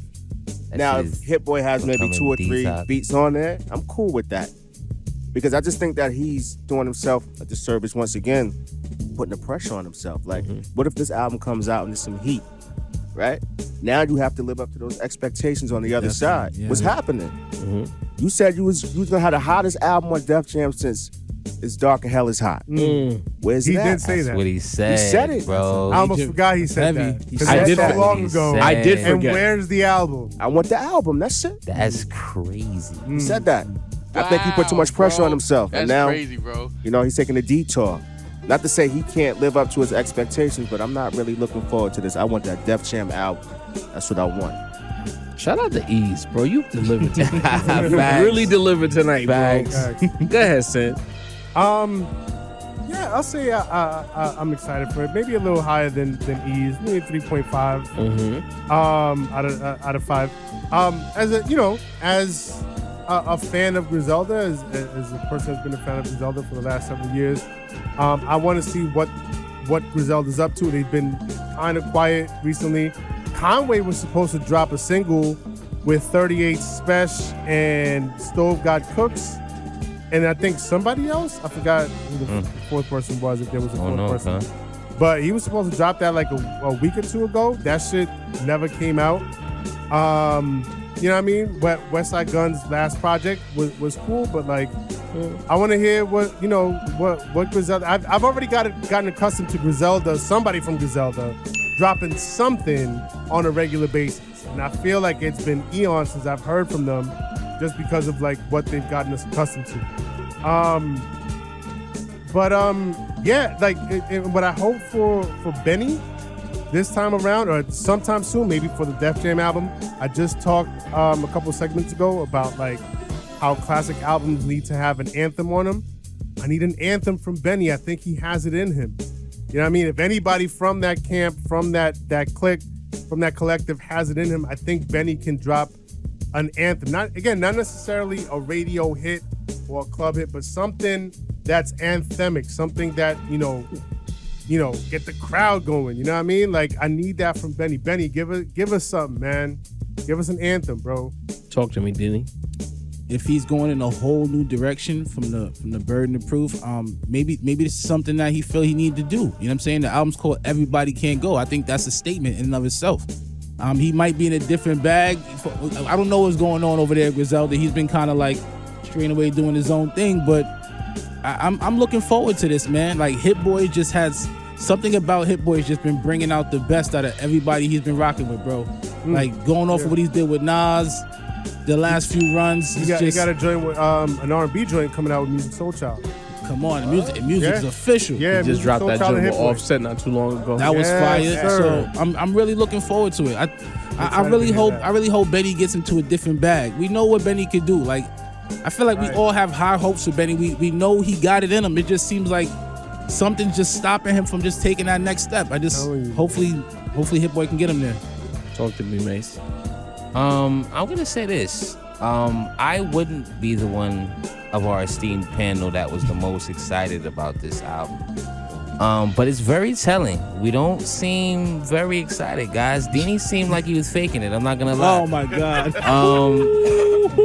[SPEAKER 3] That
[SPEAKER 6] now,
[SPEAKER 3] shit
[SPEAKER 6] if
[SPEAKER 3] is
[SPEAKER 6] Hit Boy has maybe
[SPEAKER 3] becoming
[SPEAKER 6] 2 or 3
[SPEAKER 3] detox.
[SPEAKER 6] beats on there, I'm cool with that. Because I just think that he's doing himself a disservice once again, putting the pressure on himself. Like, what if this album comes out and there's some heat, right? Now you have to live up to those expectations on the other side.
[SPEAKER 7] yeah.
[SPEAKER 6] What's happening? You said you was gonna have the hottest album on Def Jam since It's Dark and Hell is Hot. Where's
[SPEAKER 4] He
[SPEAKER 6] that?
[SPEAKER 4] did say
[SPEAKER 3] That's
[SPEAKER 4] that.
[SPEAKER 3] what he said.
[SPEAKER 6] said it.
[SPEAKER 3] Bro.
[SPEAKER 4] I almost forgot he said
[SPEAKER 7] Heavy.
[SPEAKER 4] that.
[SPEAKER 7] He
[SPEAKER 4] 'Cause
[SPEAKER 6] said
[SPEAKER 4] that's
[SPEAKER 6] that.
[SPEAKER 4] so long
[SPEAKER 3] He
[SPEAKER 4] ago.
[SPEAKER 3] said-
[SPEAKER 2] I did
[SPEAKER 4] And
[SPEAKER 2] forget.
[SPEAKER 4] where's the album?
[SPEAKER 6] I want the album. That's it.
[SPEAKER 3] That's crazy.
[SPEAKER 6] He said that. I think he put too much pressure on himself.
[SPEAKER 9] That's
[SPEAKER 6] and now,
[SPEAKER 9] crazy, bro.
[SPEAKER 6] you know, he's taking a detour. Not to say he can't live up to his expectations, but I'm not really looking forward to this. I want that Def Jam album. That's what I want.
[SPEAKER 2] shout out to Ease, bro. You delivered tonight. You
[SPEAKER 3] Facts.
[SPEAKER 2] really delivered tonight, bro.
[SPEAKER 3] Facts.
[SPEAKER 2] Go ahead, Sin.
[SPEAKER 4] Yeah, I'll say I'm excited for it. Maybe a little higher than Ease, maybe 3.5 out of 5. As a fan of Griselda, as a person who's been a fan of Griselda for the last several years, I want to see what Griselda's up to. They've been kind of quiet recently. Conway was supposed to drop a single with 38 Special and Stove Got Cooks. And I think somebody else, I forgot who the fourth person was, if there was a fourth person.
[SPEAKER 3] son.
[SPEAKER 4] But he was supposed to drop that like a week or two ago. That shit never came out. You know what I mean? But West Side Gun's last project was cool, but like, I want to hear what Griselda. I've already gotten accustomed to Griselda, somebody from Griselda, dropping something on a regular basis, and I feel like it's been eons since I've heard from them, just because of like what they've gotten us accustomed to. Yeah, like what I hope for Benny this time around, or sometime soon, maybe for the Def Jam album. I just talked a couple segments ago about like how classic albums need to have an anthem on them. I need an anthem from Benny. I think he has it in him. You know what I mean? If anybody from that camp, from that clique, from that collective has it in him, I think Benny can drop an anthem. Not necessarily a radio hit or a club hit, but something that's anthemic, something that, you know, get the crowd going. You know what I mean? Like, I need that from Benny. Benny, give us something, man. Give us an anthem, bro.
[SPEAKER 2] Talk to me, Denny.
[SPEAKER 7] If he's going in a whole new direction from the Burden of Proof, maybe this is something that he feel he need to do. You know what I'm saying? The album's called Everybody Can't Go. I think that's a statement in and of itself. He might be in a different bag. I don't know what's going on over there at Griselda. He's been kind of like straying away doing his own thing, but I'm looking forward to this, man. Like, Hit Boy just has something about Hit Boy has just been bringing out the best out of everybody he's been rocking with, bro. Like going off of what he did with Nas, the last few runs.
[SPEAKER 4] He got a joint with an R&B joint coming out with Music Soul Child.
[SPEAKER 7] Come on, the music is official.
[SPEAKER 4] Yeah,
[SPEAKER 2] He just dropped that joint with Offset not too long ago.
[SPEAKER 7] That was fire.
[SPEAKER 4] Sir.
[SPEAKER 7] So I'm really looking forward to it. I really hope Benny gets into a different bag. We know what Benny can do. Like, I feel like we all have high hopes for Benny. We know he got it in him. It just seems like something's just stopping him from just taking that next step. Hopefully Hit Boy can get him there.
[SPEAKER 2] Talk to me, Mase.
[SPEAKER 3] I'm gonna say this. I wouldn't be the one of our esteemed panel that was the most excited about this album. But it's very telling. We don't seem very excited, guys. Deanie seemed like he was faking it. I'm not gonna lie.
[SPEAKER 7] Oh my God.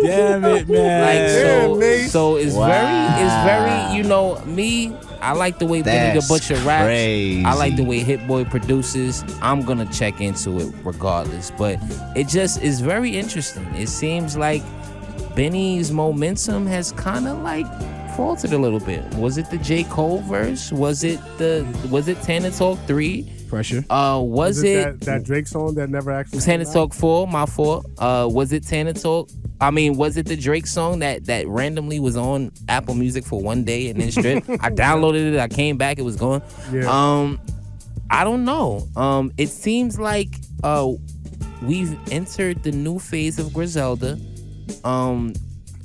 [SPEAKER 7] Damn it, man.
[SPEAKER 3] So it's very, you know, me. I like the way Benny the Butcher raps.
[SPEAKER 8] Crazy.
[SPEAKER 3] I like the way Hit Boy produces. I'm gonna check into it regardless. But it just is very interesting. It seems like Benny's momentum has kind of like faltered a little bit. Was it the J. Cole verse? Was it Tana Talk 3?
[SPEAKER 7] Pressure.
[SPEAKER 4] Was it that Drake song that never actually
[SPEAKER 3] Tana Talk 4, my fault. Was it Tana Talk? I mean, was it the Drake song that randomly was on Apple Music for one day and then stripped? I downloaded it, I came back, it was gone.
[SPEAKER 4] Yeah.
[SPEAKER 3] I don't know. It seems like we've entered the new phase of Griselda.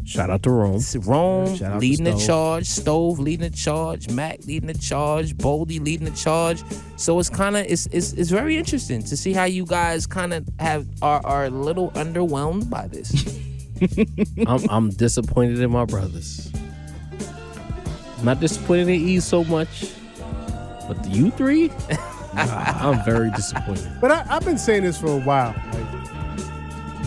[SPEAKER 2] Shout out to Rome.
[SPEAKER 3] Rome
[SPEAKER 7] Shout out
[SPEAKER 3] leading
[SPEAKER 7] to
[SPEAKER 3] the
[SPEAKER 7] Stove.
[SPEAKER 3] charge, Stove leading the charge, Mac leading the charge, Boldy leading the charge. So it's kind of it's very interesting to see how you guys kind of are a little underwhelmed by this.
[SPEAKER 2] I'm disappointed in my brothers. I'm not disappointed in Eeze so much, but the you three, I'm very disappointed.
[SPEAKER 4] But I've been saying this for a while.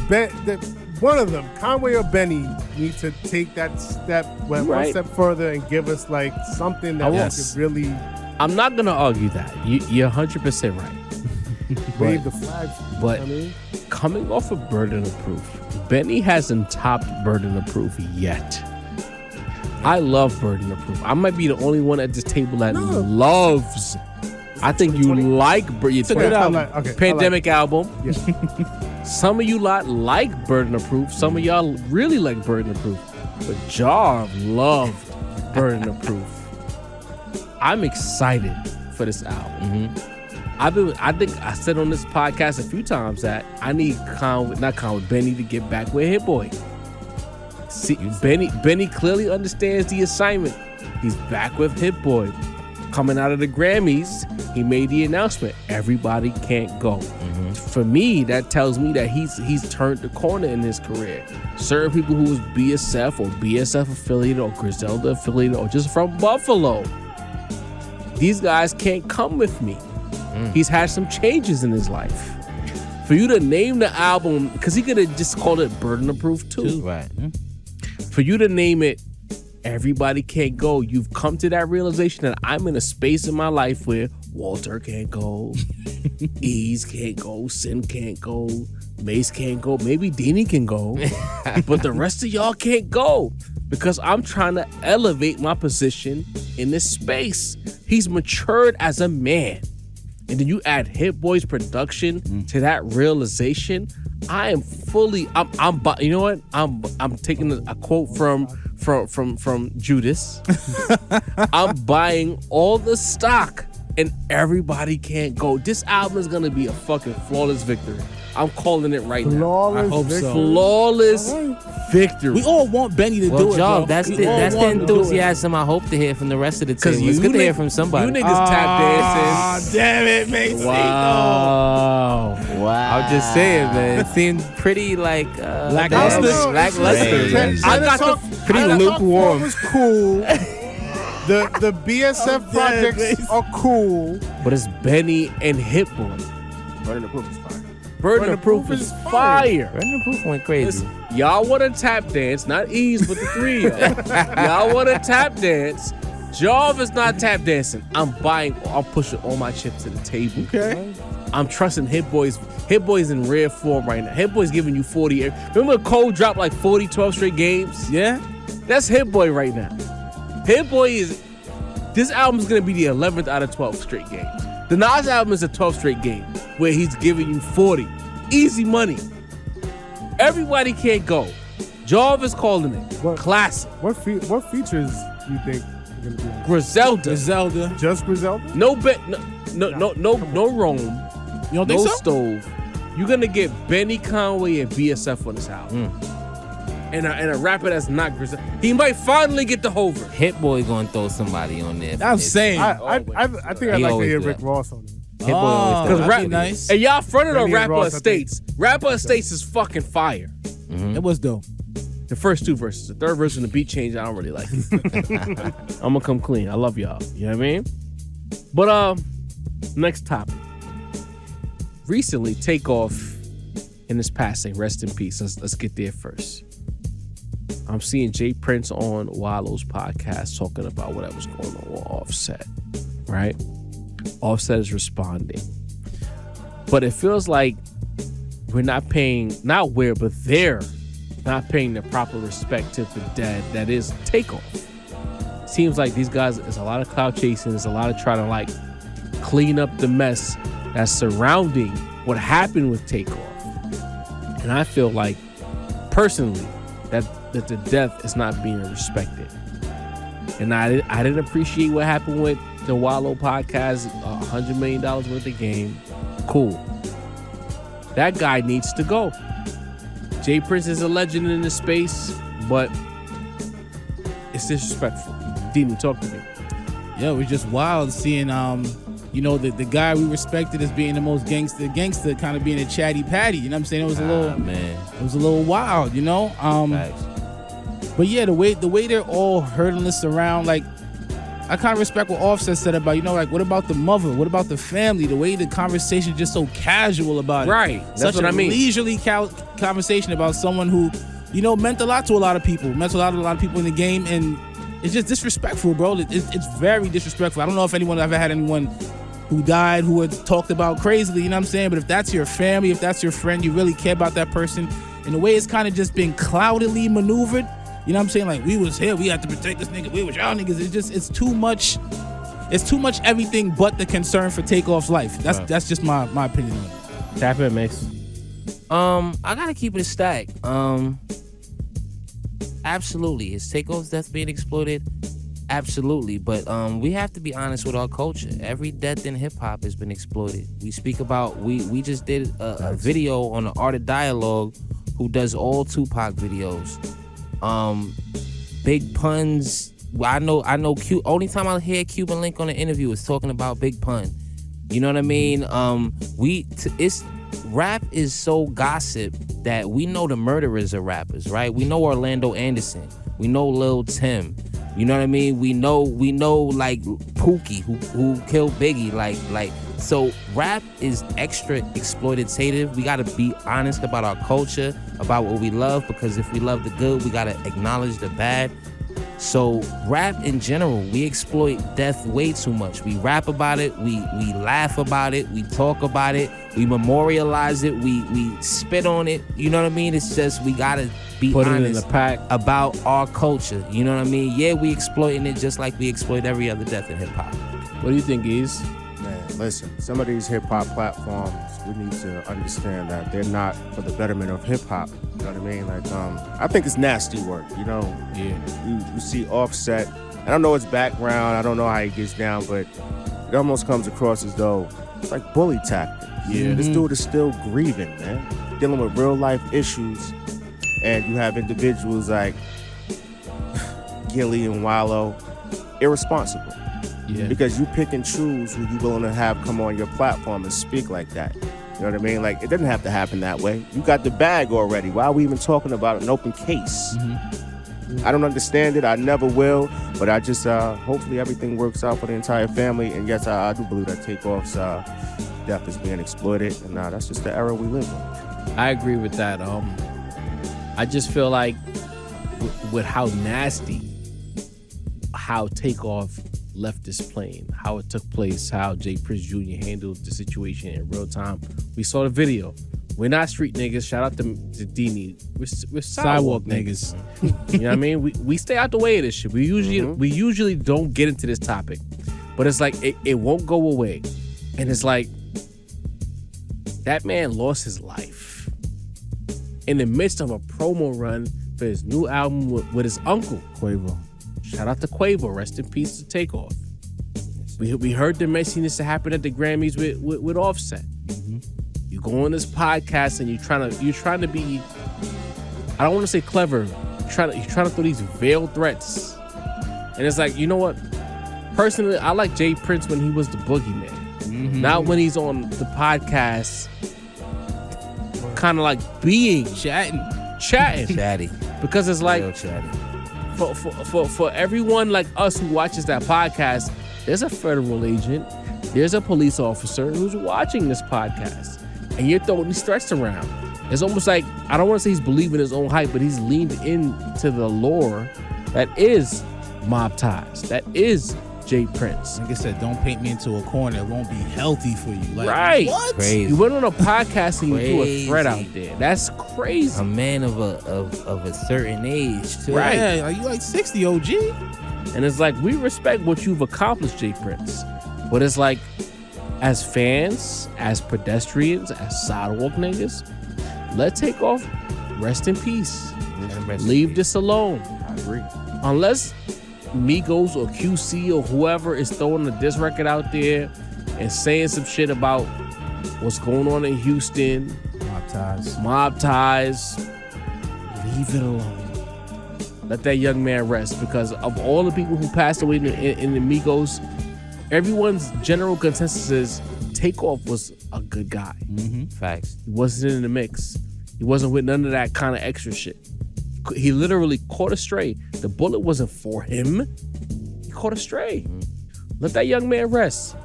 [SPEAKER 4] Like, one of them, Conway or Benny, need to take that step one step further and give us like something that we could really.
[SPEAKER 2] I'm not gonna argue that. You're 100% right.
[SPEAKER 4] Wave the flag.
[SPEAKER 2] But
[SPEAKER 4] I mean,
[SPEAKER 2] coming off of Burden of Proof, Benny hasn't topped Burden of Proof yet. I love Burden of Proof. I might be the only one at this table that loves. I think you like
[SPEAKER 7] It's a good album.
[SPEAKER 2] Pandemic album.
[SPEAKER 4] Yeah.
[SPEAKER 2] Some of you lot like Burden of Proof. Some of y'all really like Burden of Proof. But Jarv loved Burden of Proof. I'm excited for this album. I think I said on this podcast a few times that I need Benny to get back with Hit Boy. See, Benny clearly understands the assignment. He's back with Hit Boy. Coming out of the Grammys, he made the announcement, everybody can't go. For me, that tells me that he's turned the corner in his career. Certain people who was BSF or BSF affiliated or Griselda affiliated or just from Buffalo, these guys can't come with me. He's had some changes in his life. For you to name the album, because he could have just called it Burden of Proof too.
[SPEAKER 3] Right.
[SPEAKER 2] For you to name it Everybody Can't Go, you've come to that realization that I'm in a space in my life where Walter can't go, Eeze can't go, Sin can't go, Mase can't go, maybe Deanie can go, but the rest of y'all can't go because I'm trying to elevate my position in this space. He's matured as a man. And then you add Hit Boy's production to that realization. I am fully. You know what? I'm taking a quote from Judas. I'm buying all the stock, and Everybody Can't Go. This album is gonna be a fucking flawless victory. I'm calling it right now.
[SPEAKER 7] I hope so.
[SPEAKER 2] Flawless victory.
[SPEAKER 7] We all want Benny to do it, bro.
[SPEAKER 3] That's the enthusiasm I hope to hear from the rest of the team. It's good to hear from somebody.
[SPEAKER 2] You niggas tap dancing.
[SPEAKER 7] Damn it, Mase.
[SPEAKER 2] Wow.
[SPEAKER 3] I'm just saying, man. It seemed pretty like
[SPEAKER 7] lackluster.
[SPEAKER 3] Lackluster.
[SPEAKER 2] I got the
[SPEAKER 4] pretty
[SPEAKER 2] lukewarm.
[SPEAKER 4] Was cool. The BSF projects are cool.
[SPEAKER 2] But it's Benny and Hit Boy.
[SPEAKER 4] Burden of Proof is fire.
[SPEAKER 2] Burden of Proof is fire.
[SPEAKER 3] Burden of Proof went crazy.
[SPEAKER 2] Listen, y'all want to tap dance, not Eeze, but the three of y'all. Y'all want to tap dance. Jarvis not tap dancing. I'm pushing all my chips to the table.
[SPEAKER 7] Okay.
[SPEAKER 2] I'm trusting Hit Boy's in rare form right now. Hit Boy's giving you 40. Remember Cole dropped like 40, 12 straight games?
[SPEAKER 7] Yeah.
[SPEAKER 2] That's Hit Boy right now. Hit Boy this album is going to be the 11th out of 12 straight games. The Nas album is a 12 straight game where he's giving you 40. easy money. Everybody can't go. Jarvis calling it classic.
[SPEAKER 4] What features do you think are gonna be on?
[SPEAKER 2] Griselda.
[SPEAKER 4] Just Griselda?
[SPEAKER 2] No Rome.
[SPEAKER 7] You don't think
[SPEAKER 2] no
[SPEAKER 7] so?
[SPEAKER 2] Stove. You're gonna get Benny Conway and BSF on this album. And a rapper that's not Griselda. He might finally get the Hover.
[SPEAKER 3] Hit Boy gonna throw somebody on there.
[SPEAKER 7] I'm saying.
[SPEAKER 4] I think I'd like to hear Rick Ross on it.
[SPEAKER 3] Hit Boy always
[SPEAKER 2] Because
[SPEAKER 3] throw
[SPEAKER 2] rap,
[SPEAKER 3] somebody.
[SPEAKER 7] nice.
[SPEAKER 2] and y'all fronted on
[SPEAKER 4] Benny and
[SPEAKER 2] Rapper
[SPEAKER 4] Ross, I
[SPEAKER 2] Estates. Rapper Estates is fucking fire.
[SPEAKER 7] It was dope.
[SPEAKER 2] The first two verses. The third verse and the beat change, I don't really like it. I'm gonna come clean. I love y'all. You know what I mean? But next topic. Recently, Takeoff in his passing, rest in peace. Let's get there first. I'm seeing Jay Prince on Wallow's podcast talking about whatever's going on with Offset, right? Offset is responding. But it feels like we're not paying, but they're not paying the proper respect to the dead that is Takeoff. Seems like these guys, there's a lot of clout chasing, there's a lot of trying to like clean up the mess that's surrounding what happened with Takeoff. And I feel like, personally, that the death is not being respected. And I didn't appreciate what happened with the Wallow podcast, $100 million worth of game. Cool. That guy needs to go. Jay Prince is a legend in this space, but it's disrespectful. Dini, talk to me.
[SPEAKER 7] Yeah, it was just wild seeing the guy we respected as being the most gangster kind of being a chatty patty. You know what I'm saying? It was a little it was a little wild, you know?
[SPEAKER 3] Facts.
[SPEAKER 7] But yeah, the way they're all hurdling this around, like, I kind of respect what Offset said about, what about the mother? What about the family? The way the conversation is just so casual about it.
[SPEAKER 2] Right. That's
[SPEAKER 7] Such
[SPEAKER 2] what I mean.
[SPEAKER 7] leisurely conversation about someone who, meant a lot to a lot of people, in the game, and it's just disrespectful, bro. It's very disrespectful. I don't know if anyone ever had anyone who died who had talked about crazily, you know what I'm saying? But if that's your family, if that's your friend, you really care about that person, in the way it's kind of just been cloudily maneuvered, you know what I'm saying? Like, we was here, we had to protect this nigga, we was y'all niggas. It's too much everything but the concern for Takeoff's life. That's just my opinion on it.
[SPEAKER 2] Tap in, Mace.
[SPEAKER 3] I gotta keep it a stack. Absolutely. Is Takeoff's death being exploited? Absolutely. But we have to be honest with our culture. Every death in hip hop has been exploited. We speak about, we just did a video on the Art of Dialogue who does all Tupac videos. Big Pun's, I know only time I hear Cuban Link on the interview is talking about Big Pun. You know what I mean? Rap is so gossip that we know the murderers are rappers, right? We know Orlando Anderson. We know Lil Tim. You know what I mean? We know like Pookie who killed Biggie. Like so rap is extra exploitative. We gotta be honest about our culture, about what we love, because if we love the good, we gotta acknowledge the bad. So rap in general, we exploit death way too much. We rap about it, we laugh about it, we talk about it, we memorialize it, we spit on it. You know what I mean? It's just we gotta be
[SPEAKER 2] Put
[SPEAKER 3] honest
[SPEAKER 2] it in the pack
[SPEAKER 3] about our culture. You know what I mean? Yeah, we exploiting it just like we exploit every other death in hip hop.
[SPEAKER 2] What do you think, Eeze?
[SPEAKER 6] Man, listen, some of these hip hop platforms, we need to understand that they're not for the betterment of hip hop. You know what I mean? Like, I think it's nasty work, you know?
[SPEAKER 2] Yeah.
[SPEAKER 6] You see Offset, I don't know his background, I don't know how he gets down, but it almost comes across as though it's like bully tactics.
[SPEAKER 2] Yeah.
[SPEAKER 6] This dude is still grieving, man. Dealing with real life issues. And you have individuals like Gilly and Wallow, irresponsible.
[SPEAKER 2] Yeah.
[SPEAKER 6] Because you pick and choose who you willing to have come on your platform and speak like that. You know what I mean? Like, it doesn't have to happen that way. You got the bag already. Why are we even talking about an open case?
[SPEAKER 2] Mm-hmm.
[SPEAKER 6] I don't understand it. I never will. But I just, hopefully everything works out for the entire family. And yes, I do believe that Takeoff's death is being exploited. And that's just the era we live in.
[SPEAKER 2] I agree with that. I just feel like with how nasty how Takeoff left this plane, how it took place, how Jay Prince Jr. handled the situation in real time. We saw the video. We're not street niggas. Shout out to Dini. We're sidewalk niggas. You know what I mean? We stay out the way of this shit. We usually don't get into this topic, but it's like it won't go away, and it's like that man lost his life. in the midst of a promo run for his new album with his uncle,
[SPEAKER 7] Quavo.
[SPEAKER 2] Shout out to Quavo. Rest in peace to Takeoff. We heard the messiness that happened at the Grammys with Offset. You go on this podcast and you're trying to be, I don't want to say clever. You're trying to throw these veiled threats. And it's like, you know what? Personally, I like Jay Prince when he was the boogeyman. Not when he's on the podcast, kind of like being
[SPEAKER 7] Chatting.
[SPEAKER 3] Chatty.
[SPEAKER 2] Because it's like,
[SPEAKER 3] Real chatty.
[SPEAKER 2] for everyone like us who watches that podcast, there's a federal agent, there's a police officer who's watching this podcast, and you're throwing these threats around. It's almost like, I don't want to say he's believing his own hype, but he's leaned into the lore that is mob ties, that is Jay Prince.
[SPEAKER 7] Like I said, don't paint me into a corner. It won't be healthy for you. Like,
[SPEAKER 2] Right.
[SPEAKER 7] What?
[SPEAKER 3] Crazy.
[SPEAKER 2] You went on a podcast and you threw a threat
[SPEAKER 3] Crazy.
[SPEAKER 2] out there. That's crazy.
[SPEAKER 3] A man of a certain age too.
[SPEAKER 2] Right.
[SPEAKER 7] Yeah, like, you like 60, OG.
[SPEAKER 2] And it's like, we respect what you've accomplished, Jay Prince. But it's like, as fans, as pedestrians, as sidewalk niggas, let Takeoff rest in peace. Leave this alone.
[SPEAKER 3] I agree.
[SPEAKER 2] Unless Migos or QC or whoever is throwing a diss record out there and saying some shit about what's going on in Houston, mob ties, leave it alone. Let that young man rest, because of all the people who passed away in the Migos, everyone's general consensus is Takeoff was a good guy.
[SPEAKER 3] Facts.
[SPEAKER 2] He wasn't in the mix. He wasn't with none of that kind of extra shit. He literally caught a stray. The bullet wasn't for him. He caught a stray. Let that young man rest.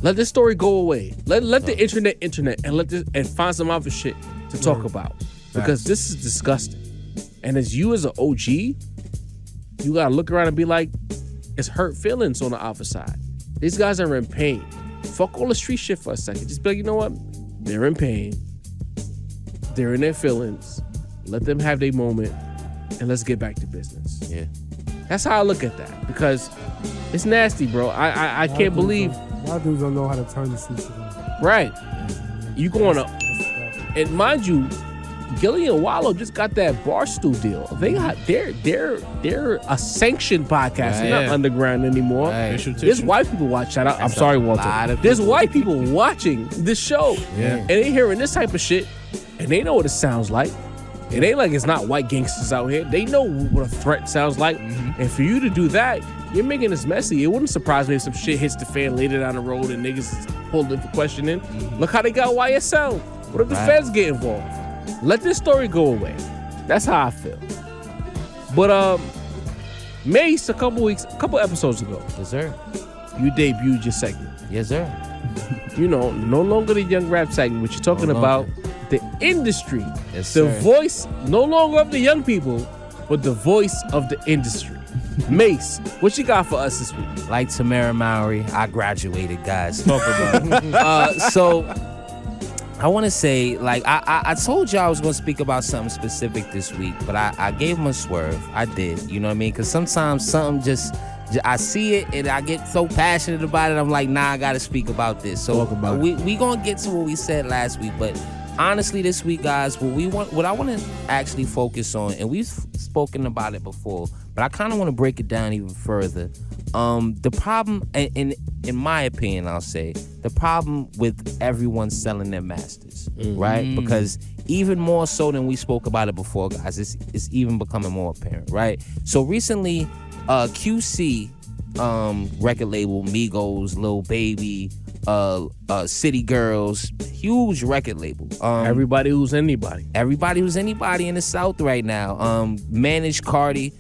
[SPEAKER 2] Let this story go away. Let the internet and find some other shit to talk about. Because this is disgusting. And as you as an OG, you gotta look around and be like, it's hurt feelings on the other side. These guys are in pain. Fuck all the street shit for a second. Just be like, you know what? They're in pain. They're in their feelings. Let them have their moment, and let's get back to business.
[SPEAKER 3] Yeah.
[SPEAKER 2] That's how I look at that, because it's nasty, bro. I can't believe.
[SPEAKER 4] A lot of dudes don't know how to turn the streets around.
[SPEAKER 2] Right. You going up, and mind you, Gilly and Wallow just got that Barstool deal. They got they're a sanctioned podcast. They're not underground anymore.
[SPEAKER 3] Right.
[SPEAKER 2] There's white people watching. I'm sorry, Walter. There's white people watching this show, and they hearing this type of shit, and they know what it sounds like. It ain't like it's not white gangsters out here. They know what a threat sounds like. And for you to do that, you're making this messy. It wouldn't surprise me if some shit hits the fan later down the road and niggas pulled in for questioning. Look how they got YSL. What if the feds get involved? Let this story go away. That's how I feel. But Mase, a couple episodes ago,
[SPEAKER 3] Yes, sir.
[SPEAKER 2] you debuted your segment.
[SPEAKER 3] Yes, sir.
[SPEAKER 2] You know, no longer the young rap segment, but you're talking about the industry.
[SPEAKER 3] Yes,
[SPEAKER 2] The
[SPEAKER 3] sir.
[SPEAKER 2] voice, no longer of the young people, but the voice of the industry. Mase, what you got for us this week?
[SPEAKER 3] Like Tamara Mowry, I graduated, guys. Talk about it. So I want to say, like, I told you I was going to speak about something specific this week, but I gave him a swerve. I did, you know what I mean? Because sometimes something just I see it and I get so passionate about it. I'm like, nah, I got to speak about this. So we going to get to what we said last week, but honestly, this week, guys, what I want to actually focus on, and we've spoken about it before, but I kind of want to break it down even further. The problem, in my opinion, I'll say, the problem with everyone selling their masters, right? Because even more so than we spoke about it before, guys, it's even becoming more apparent, right? So recently, QC record label, Migos, Lil Baby, City Girls, huge record label.
[SPEAKER 2] Everybody who's anybody.
[SPEAKER 3] Everybody who's anybody in the South right now. Managed Cardi.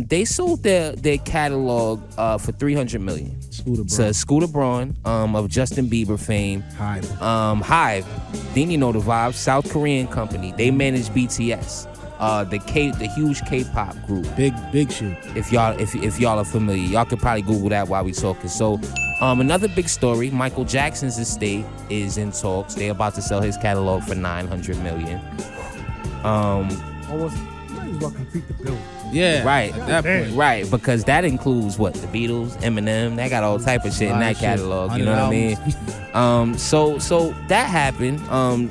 [SPEAKER 3] They sold their catalog for $300 million. To Scooter Braun of Justin Bieber fame. Hive. Then you know the vibe. South Korean company. They manage BTS. The huge K-pop group.
[SPEAKER 7] Big shit.
[SPEAKER 3] If y'all are familiar, y'all could probably Google that while we talking. So, another big story: Michael Jackson's estate is in talks. They're about to sell his catalog for $900 million.
[SPEAKER 4] Almost well complete the bill.
[SPEAKER 7] Yeah,
[SPEAKER 3] Right.
[SPEAKER 7] At that
[SPEAKER 4] Damn.
[SPEAKER 7] point,
[SPEAKER 3] Right, because that includes what? The Beatles, Eminem, they got all type of shit in that catalog. You know what I mean? So that happened.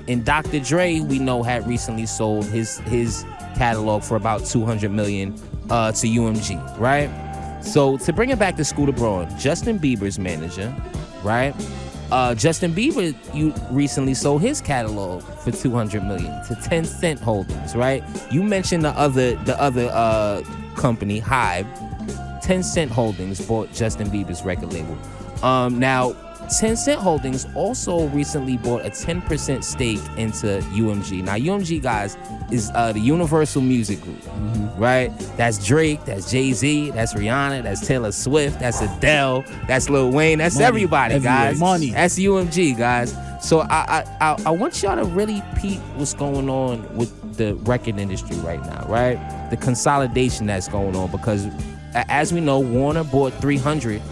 [SPEAKER 3] And Dr. Dre, we know, had recently sold his catalog for about $200 million to UMG, right? So to bring it back to Scooter Braun, Justin Bieber's manager, right? Justin Bieber, you recently sold his catalog for $200 million to 10 Cent Holdings, right? You mentioned the other company, Hive. 10 Cent Holdings bought Justin Bieber's record label. Now, 10 Cent Holdings also recently bought a 10% stake into UMG. Now, UMG, guys, is the Universal Music Group, right? That's Drake, that's Jay-Z, that's Rihanna, that's Taylor Swift, that's Adele, that's Lil Wayne, that's everybody, guys.
[SPEAKER 7] Money.
[SPEAKER 3] That's UMG, guys. So I want y'all to really peep what's going on with the record industry right now, right? The consolidation that's going on, because as we know, Warner bought 300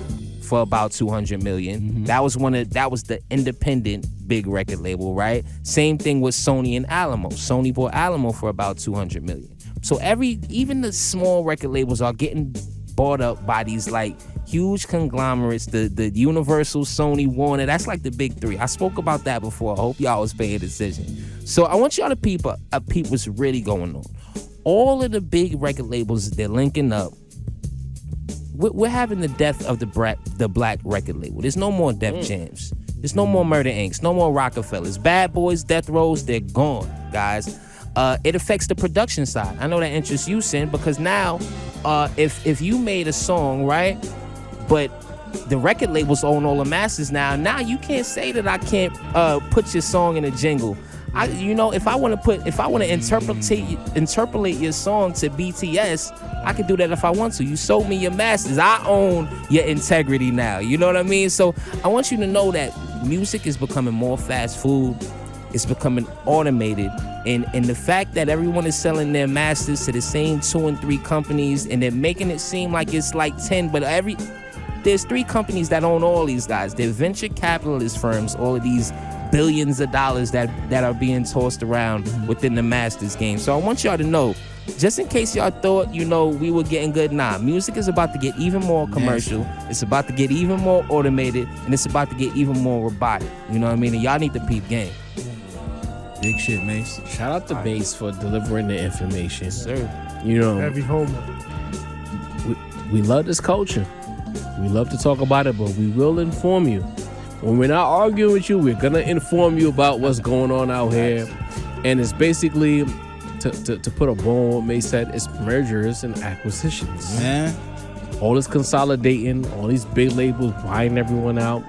[SPEAKER 3] for about $200 million. That was the independent big record label, right? Same thing with Sony and Alamo. Sony bought Alamo for about $200 million. So even the small record labels are getting bought up by these like huge conglomerates, the Universal, Sony, Warner. That's like the big three. I spoke about that before. I hope y'all was paying attention. So I want y'all to peep what's really going on. All of the big record labels, they're linking up. We're having the death of the black record label. There's no more Def Jams. There's no more Murder Incs. No more Rockefellers. Bad Boys, Death Rows, they're gone, guys. It affects the production side. I know that interests you, Sin, because now if you made a song, right, but the record labels own all the masters now you can't say that I can't put your song in a jingle. If I want to interpolate your song to BTS, I can do that if I want to. You sold me your masters. I own your integrity now. You know what I mean? So I want you to know that music is becoming more fast food. It's becoming automated. And the fact that everyone is selling their masters to the same 2 and 3 companies, and they're making it seem like it's like 10, but there's 3 companies that own all these guys. They're venture capitalist firms, all of these billions of dollars that are being tossed around within the masters game. So I want y'all to know, just in case y'all thought, we were getting good, music is about to get even more commercial. It's about to get even more automated, and it's about to get even more robotic. You know what I mean? And y'all need to peep game.
[SPEAKER 7] big shit, Mase.
[SPEAKER 2] Shout out to Mase for delivering the information.
[SPEAKER 3] Yes, sir.
[SPEAKER 4] Heavy homework.
[SPEAKER 2] We love this culture. We love to talk about it, but we will inform you. When we're not arguing with you, we're gonna inform you about what's going on out here. And it's basically, to put a bow on what Mase said, it's mergers and acquisitions.
[SPEAKER 7] Man.
[SPEAKER 2] All this consolidating, all these big labels buying everyone out.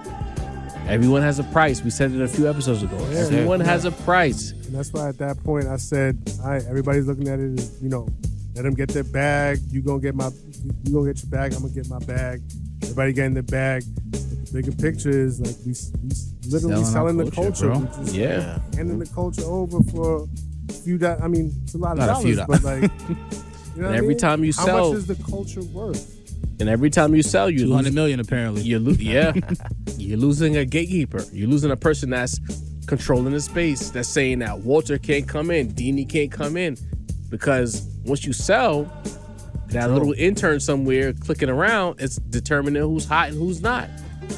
[SPEAKER 2] Everyone has a price. We said it a few episodes ago.
[SPEAKER 4] Yeah,
[SPEAKER 2] Everyone has a price.
[SPEAKER 4] And that's why at that point I said, all right, everybody's looking at it as, let them get their bag. You gonna get your bag. I'm gonna get my bag. Everybody getting their bag. But the bigger picture is like we literally selling the culture.
[SPEAKER 7] bro.
[SPEAKER 4] We just handing the culture over for a few. It's a lot of
[SPEAKER 7] Not a
[SPEAKER 4] dollars,
[SPEAKER 7] few
[SPEAKER 4] but like, you know
[SPEAKER 2] And every time you
[SPEAKER 4] how
[SPEAKER 2] sell,
[SPEAKER 4] much is the culture worth?
[SPEAKER 2] and every time you sell, you
[SPEAKER 7] $200
[SPEAKER 2] lose.
[SPEAKER 7] million apparently.
[SPEAKER 2] You're losing a gatekeeper. You're losing a person that's controlling the space. That's saying that Walter can't come in, Deanie can't come in, because once you sell, that little intern somewhere clicking around, it's determining who's hot and who's not.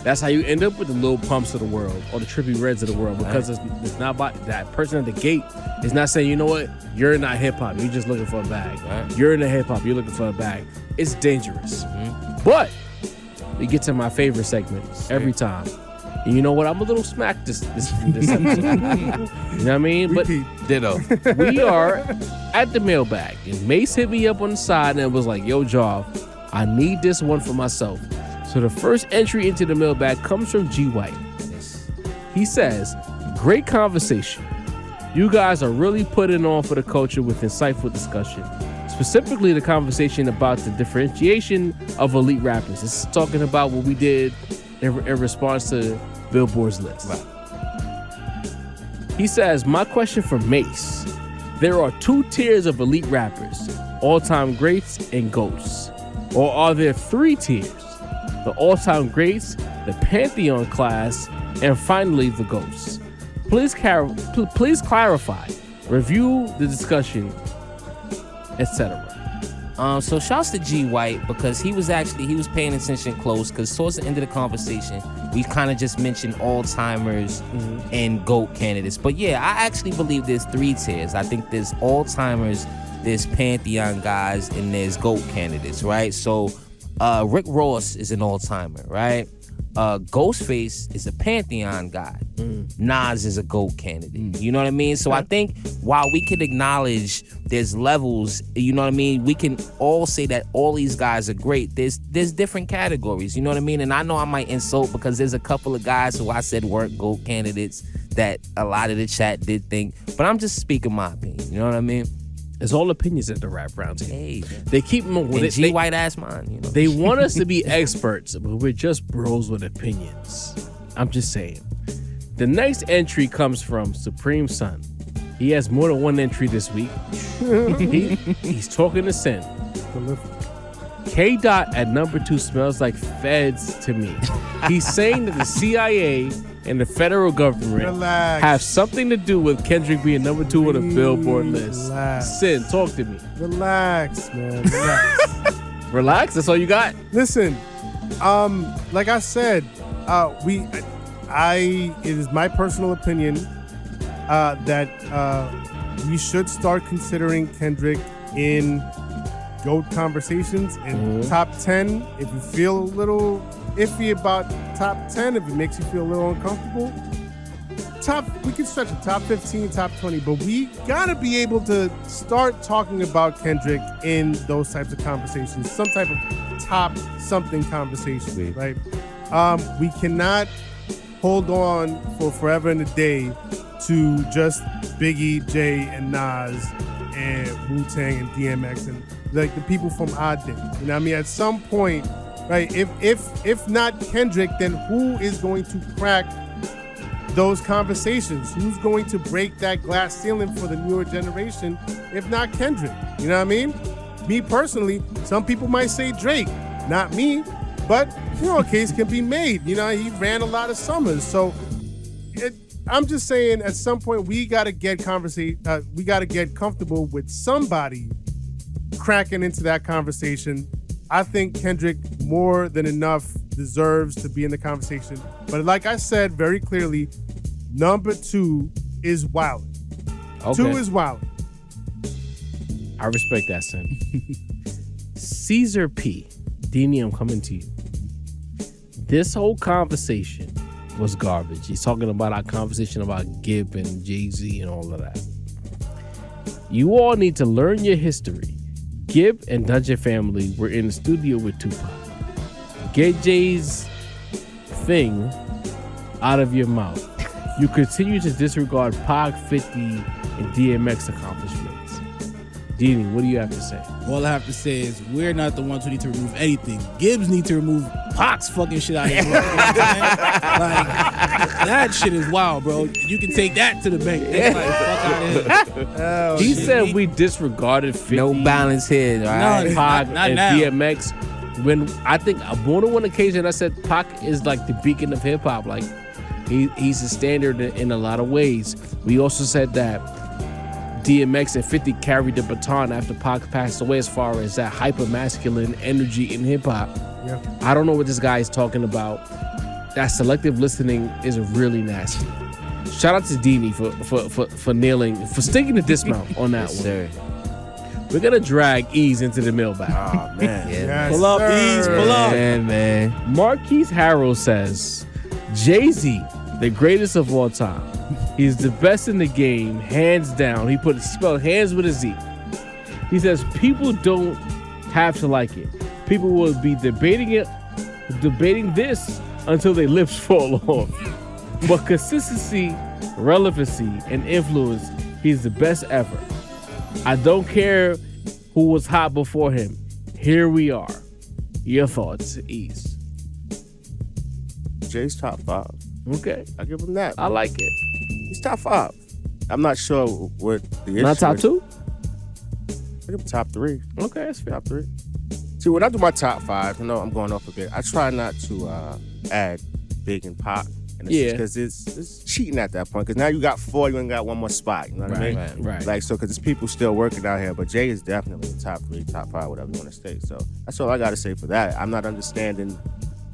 [SPEAKER 2] That's how you end up with the Lil Pumps of the world or the Trippie Reds of the world, because it's not about that person at the gate is not saying, you know what, you're not hip hop, you're just looking for a bag.
[SPEAKER 3] Right.
[SPEAKER 2] You're in the hip hop, you're looking for a bag. It's dangerous. But we get to my favorite segment every time. And you know what? I'm a little smacked this episode. You know what I mean? But
[SPEAKER 3] Ditto.
[SPEAKER 2] we are at the mailbag, and Mase hit me up on the side and was like, yo, Jaw, I need this one for myself. So the first entry into the mailbag comes from G White. He says, great conversation. You guys are really putting on for the culture with insightful discussion. Specifically, the conversation about the differentiation of elite rappers. This is talking about what we did in response to Billboard's list. Right. He says, my question for Mase. There are 2 tiers of elite rappers, all-time greats and ghosts. Or are there 3 tiers? The all-time greats, the Pantheon class, and finally the ghosts. Please clarify. Review the discussion. etc.
[SPEAKER 3] So shouts to G White because he was paying attention close because towards the end of the conversation we kind of just mentioned all-timers and GOAT candidates. But yeah, I actually believe there's 3 tiers. I think there's all-timers, there's Pantheon guys, and there's GOAT candidates, right? So Rick Ross is an all-timer, right? Ghostface is a Pantheon guy. Nas is a GOAT candidate. You know what I mean? So I think while we can acknowledge there's levels, you know what I mean? We can all say that all these guys are great. There's different categories, you know what I mean? And I know I might insult because there's a couple of guys who I said weren't GOAT candidates that a lot of the chat did think, but I'm just speaking my opinion, you know what I mean?
[SPEAKER 2] It's all opinions at the Rap Roundtable.
[SPEAKER 3] Hey,
[SPEAKER 2] they keep them.
[SPEAKER 3] And G White ass mine. You know?
[SPEAKER 2] They want us to be experts, but we're just bros with opinions. I'm just saying. The next entry comes from Supreme Sun. He has more than one entry this week. He's talking to Sin. K. Dot at number 2 smells like feds to me. He's saying that the CIA and the federal government have something to do with Kendrick being number 2 on the Billboard list. Sin, talk to me.
[SPEAKER 4] Relax, man. Relax.
[SPEAKER 2] Relax? That's all you got?
[SPEAKER 4] Listen, like I said, it is my personal opinion that we should start considering Kendrick in GOAT conversations in top 10. If you feel a little iffy about top 10, if it makes you feel a little uncomfortable, we can stretch a top 15, top 20, but we gotta be able to start talking about Kendrick in those types of conversations, some type of top something conversation, right? We cannot hold on for forever and a day to just Biggie, Jay, and Nas and Wu-Tang and DMX and like the people from Odd Day. You know what I mean? At some point, right, if not Kendrick, then who is going to crack those conversations? Who's going to break that glass ceiling for the newer generation, if not Kendrick? You know what I mean? Me personally, some people might say Drake, not me, but you know, a case can be made. You know, he ran a lot of summers, so I'm just saying, at some point we got to get comfortable with somebody cracking into that conversation. I think Kendrick more than enough deserves to be in the conversation. But like I said very clearly, number 2 is Wildin'. Okay. 2 is Wildin'.
[SPEAKER 2] I respect that, son. Caesar P. Dini, I'm coming to you. This whole conversation was garbage. He's talking about our conversation about Gibb and Jay-Z and all of that. You all need to learn your history. Gibb and Dungeon Family were in the studio with Tupac. Get Jay's thing out of your mouth. You continue to disregard Pac, 50, and DMX accomplishments. Dini, what do you have to say?
[SPEAKER 7] All I have to say is we're not the ones who need to remove anything. Gibbs need to remove Pac's fucking shit out of here. You know what I'm saying? Like, that shit is wild, bro. You can take that to the bank. Like, fuck out of here.
[SPEAKER 2] He said we disregarded 50.
[SPEAKER 3] No balance here, right?
[SPEAKER 2] No, Pac
[SPEAKER 7] not
[SPEAKER 2] and
[SPEAKER 7] now.
[SPEAKER 2] DMX. When I think more than one occasion I said Pac is like the beacon of hip hop. Like he's a standard in a lot of ways. We also said that DMX and 50 carried the baton after Pac passed away as far as that hyper masculine energy in hip hop.
[SPEAKER 4] Yeah.
[SPEAKER 2] I don't know what this guy is talking about. That selective listening is really nasty. Shout out to Dini for sticking the dismount on that one.
[SPEAKER 3] Sir.
[SPEAKER 2] We're gonna drag Eeze into the mailbag.
[SPEAKER 6] Oh man.
[SPEAKER 3] Yeah.
[SPEAKER 7] Pull up, Ease, pull up.
[SPEAKER 3] Man.
[SPEAKER 2] Marquise Harrell says, Jay-Z, the greatest of all time. He's the best in the game, hands down. He spelled hands with a Z. He says people don't have to like it. People will be debating this until their lips fall off. But consistency, relevancy, and influence, he's the best ever. I don't care who was hot before him. Here we are. Your thoughts, Ease.
[SPEAKER 6] Jay's top 5.
[SPEAKER 2] Okay.
[SPEAKER 6] I give him that.
[SPEAKER 2] I like it.
[SPEAKER 6] He's top 5. I'm not sure what the issue
[SPEAKER 2] Not top
[SPEAKER 6] is.
[SPEAKER 2] 2?
[SPEAKER 6] I give him top 3.
[SPEAKER 2] Okay, that's fair.
[SPEAKER 6] Top 3. See, when I do my top 5, I'm going off a bit. I try not to add Big and Pac Because it's cheating at that point. Because now you got 4, you ain't got one more spot. You know what I mean?
[SPEAKER 2] Right.
[SPEAKER 6] Like, so, because there's people still working out here, but Jay is definitely in top 3, top 5, whatever you want to say. So that's all I got to say for that. I'm not understanding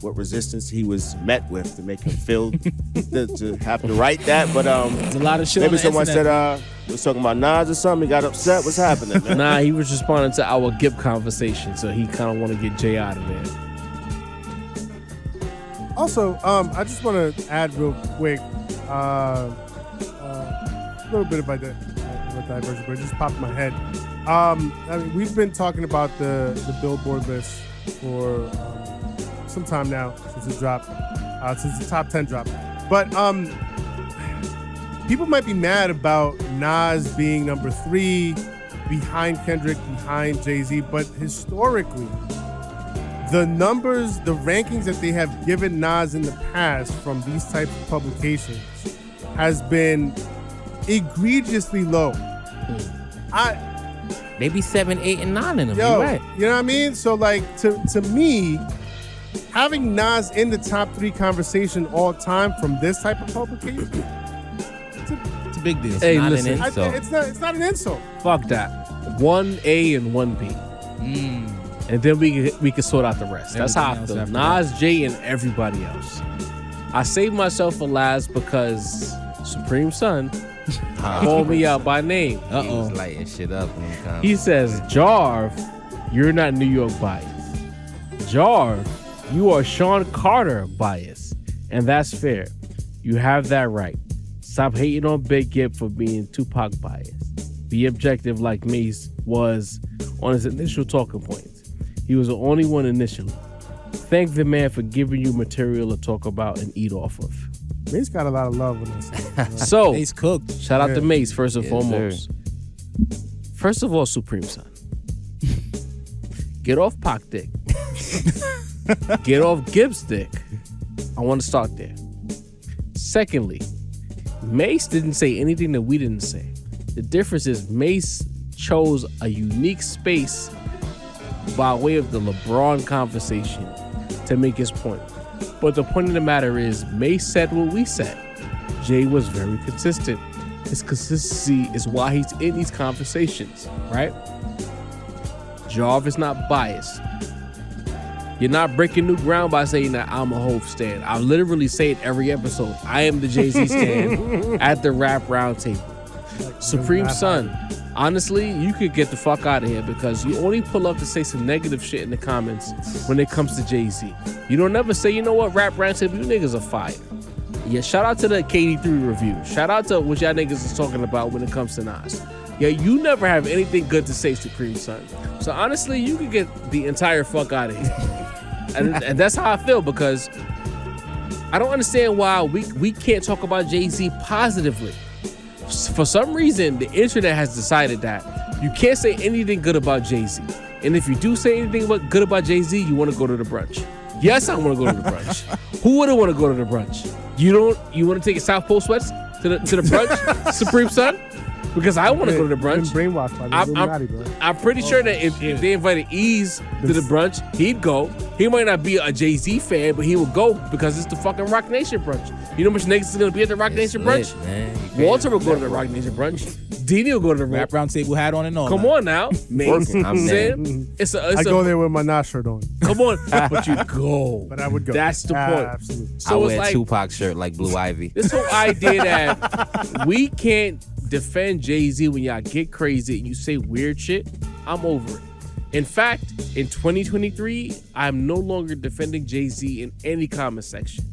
[SPEAKER 6] what resistance he was met with to make him feel to have to write that. But
[SPEAKER 7] There's a lot of shit
[SPEAKER 6] maybe
[SPEAKER 7] on the
[SPEAKER 6] someone
[SPEAKER 7] internet.
[SPEAKER 6] said was talking about Nas or something. He got upset. What's happening, man?
[SPEAKER 2] Nah, he was responding to our Gip conversation, so he kind of want to get Jay out of there.
[SPEAKER 4] Also, I just want to add real quick a little bit about the diversion, but it just popped in my head. I mean, we've been talking about the Billboard list for some time now since it dropped, since the top 10 dropped. But people might be mad about Nas being number 3 behind Kendrick, behind Jay-Z, but historically, the numbers, the rankings that they have given Nas in the past from these types of publications has been egregiously low.
[SPEAKER 3] Maybe 7, 8, and 9 in them.
[SPEAKER 4] Yo,
[SPEAKER 3] You're right.
[SPEAKER 4] you know what I mean? So like to me, having Nas in the top 3 conversation all time from this type of publication,
[SPEAKER 7] It's a big deal.
[SPEAKER 2] Hey,
[SPEAKER 3] not an
[SPEAKER 2] listen,
[SPEAKER 3] insult.
[SPEAKER 4] it's not an insult.
[SPEAKER 2] fuck that. 1A and 1B. And then we can sort out the rest. That's how I
[SPEAKER 7] Everything
[SPEAKER 2] feel.
[SPEAKER 7] else after
[SPEAKER 2] Nas, Jay, and everybody else. I saved myself for last because Supreme Son called me out by name.
[SPEAKER 3] He was lighting shit up when he come.
[SPEAKER 2] He says, Jarv, you're not New York biased. Jarv, you are Sean Carter biased. And that's fair. You have that right. Stop hating on Big Gip for being Tupac biased. Be objective like Mase was on his initial talking points. He was the only one initially. Thank the man for giving you material to talk about and eat off of.
[SPEAKER 4] Mace got a lot of love with this.
[SPEAKER 2] So,
[SPEAKER 7] He's cooked.
[SPEAKER 2] shout out to Mase first and
[SPEAKER 3] Yes,
[SPEAKER 2] foremost. First of all, Supreme Son. Get off Pac dick. Get off Gibbs dick. I want to start there. Secondly, Mase didn't say anything that we didn't say. The difference is Mase chose a unique space by way of the LeBron conversation to make his point. But the point of the matter is, Mase said what we said. Jay was very consistent. His consistency is why he's in these conversations, right? Jarv is not biased. You're not breaking new ground by saying that I'm a Hov stan. I literally say it every episode. I am the Jay-Z stan at the Rap Roundtable. Supreme Son, honestly, you could get the fuck out of here because you only pull up to say some negative shit in the comments when it comes to Jay-Z. You don't ever say, you know what, Rap Roundtable, you niggas are fire. Yeah, shout out to the KD3 review. Shout out to what y'all niggas is talking about when it comes to Nas. Yeah, you never have anything good to say, Supreme Son. So honestly, you could get the entire fuck out of here. And that's how I feel because I don't understand why we can't talk about Jay-Z positively. For some reason, the internet has decided that you can't say anything good about Jay-Z. And if you do say anything good about Jay-Z, you want to go to the brunch. Yes, I want to go to the brunch. Who wouldn't want to go to the brunch? You want to take a South Pole sweats to the brunch, Supreme Son? Because I want to go to the brunch.
[SPEAKER 4] Been brainwashed by the Illuminati, bro.
[SPEAKER 2] I'm pretty sure that if they invited Eeze to the brunch, he'd go. He might not be a Jay-Z fan, but he would go because it's the fucking Rock Nation brunch. You know how much niggas is going to be at the Rock Nation brunch? Walter will go to the Rock Nation brunch. Dini will go to the
[SPEAKER 7] Rap Roundtable hat on and all.
[SPEAKER 2] Come on now. Mase.
[SPEAKER 3] I'm
[SPEAKER 2] saying?
[SPEAKER 4] I go there with my Nas shirt on.
[SPEAKER 2] Come on. But you go.
[SPEAKER 4] But I would go.
[SPEAKER 2] That's the point.
[SPEAKER 4] Absolutely.
[SPEAKER 3] I
[SPEAKER 2] So it's
[SPEAKER 3] wear
[SPEAKER 2] like
[SPEAKER 3] Tupac shirt like Blue Ivy.
[SPEAKER 2] this whole idea that we can't defend Jay-Z when y'all get crazy and you say weird shit, I'm over it. In fact, in 2023, I'm no longer defending Jay-Z in any comment section.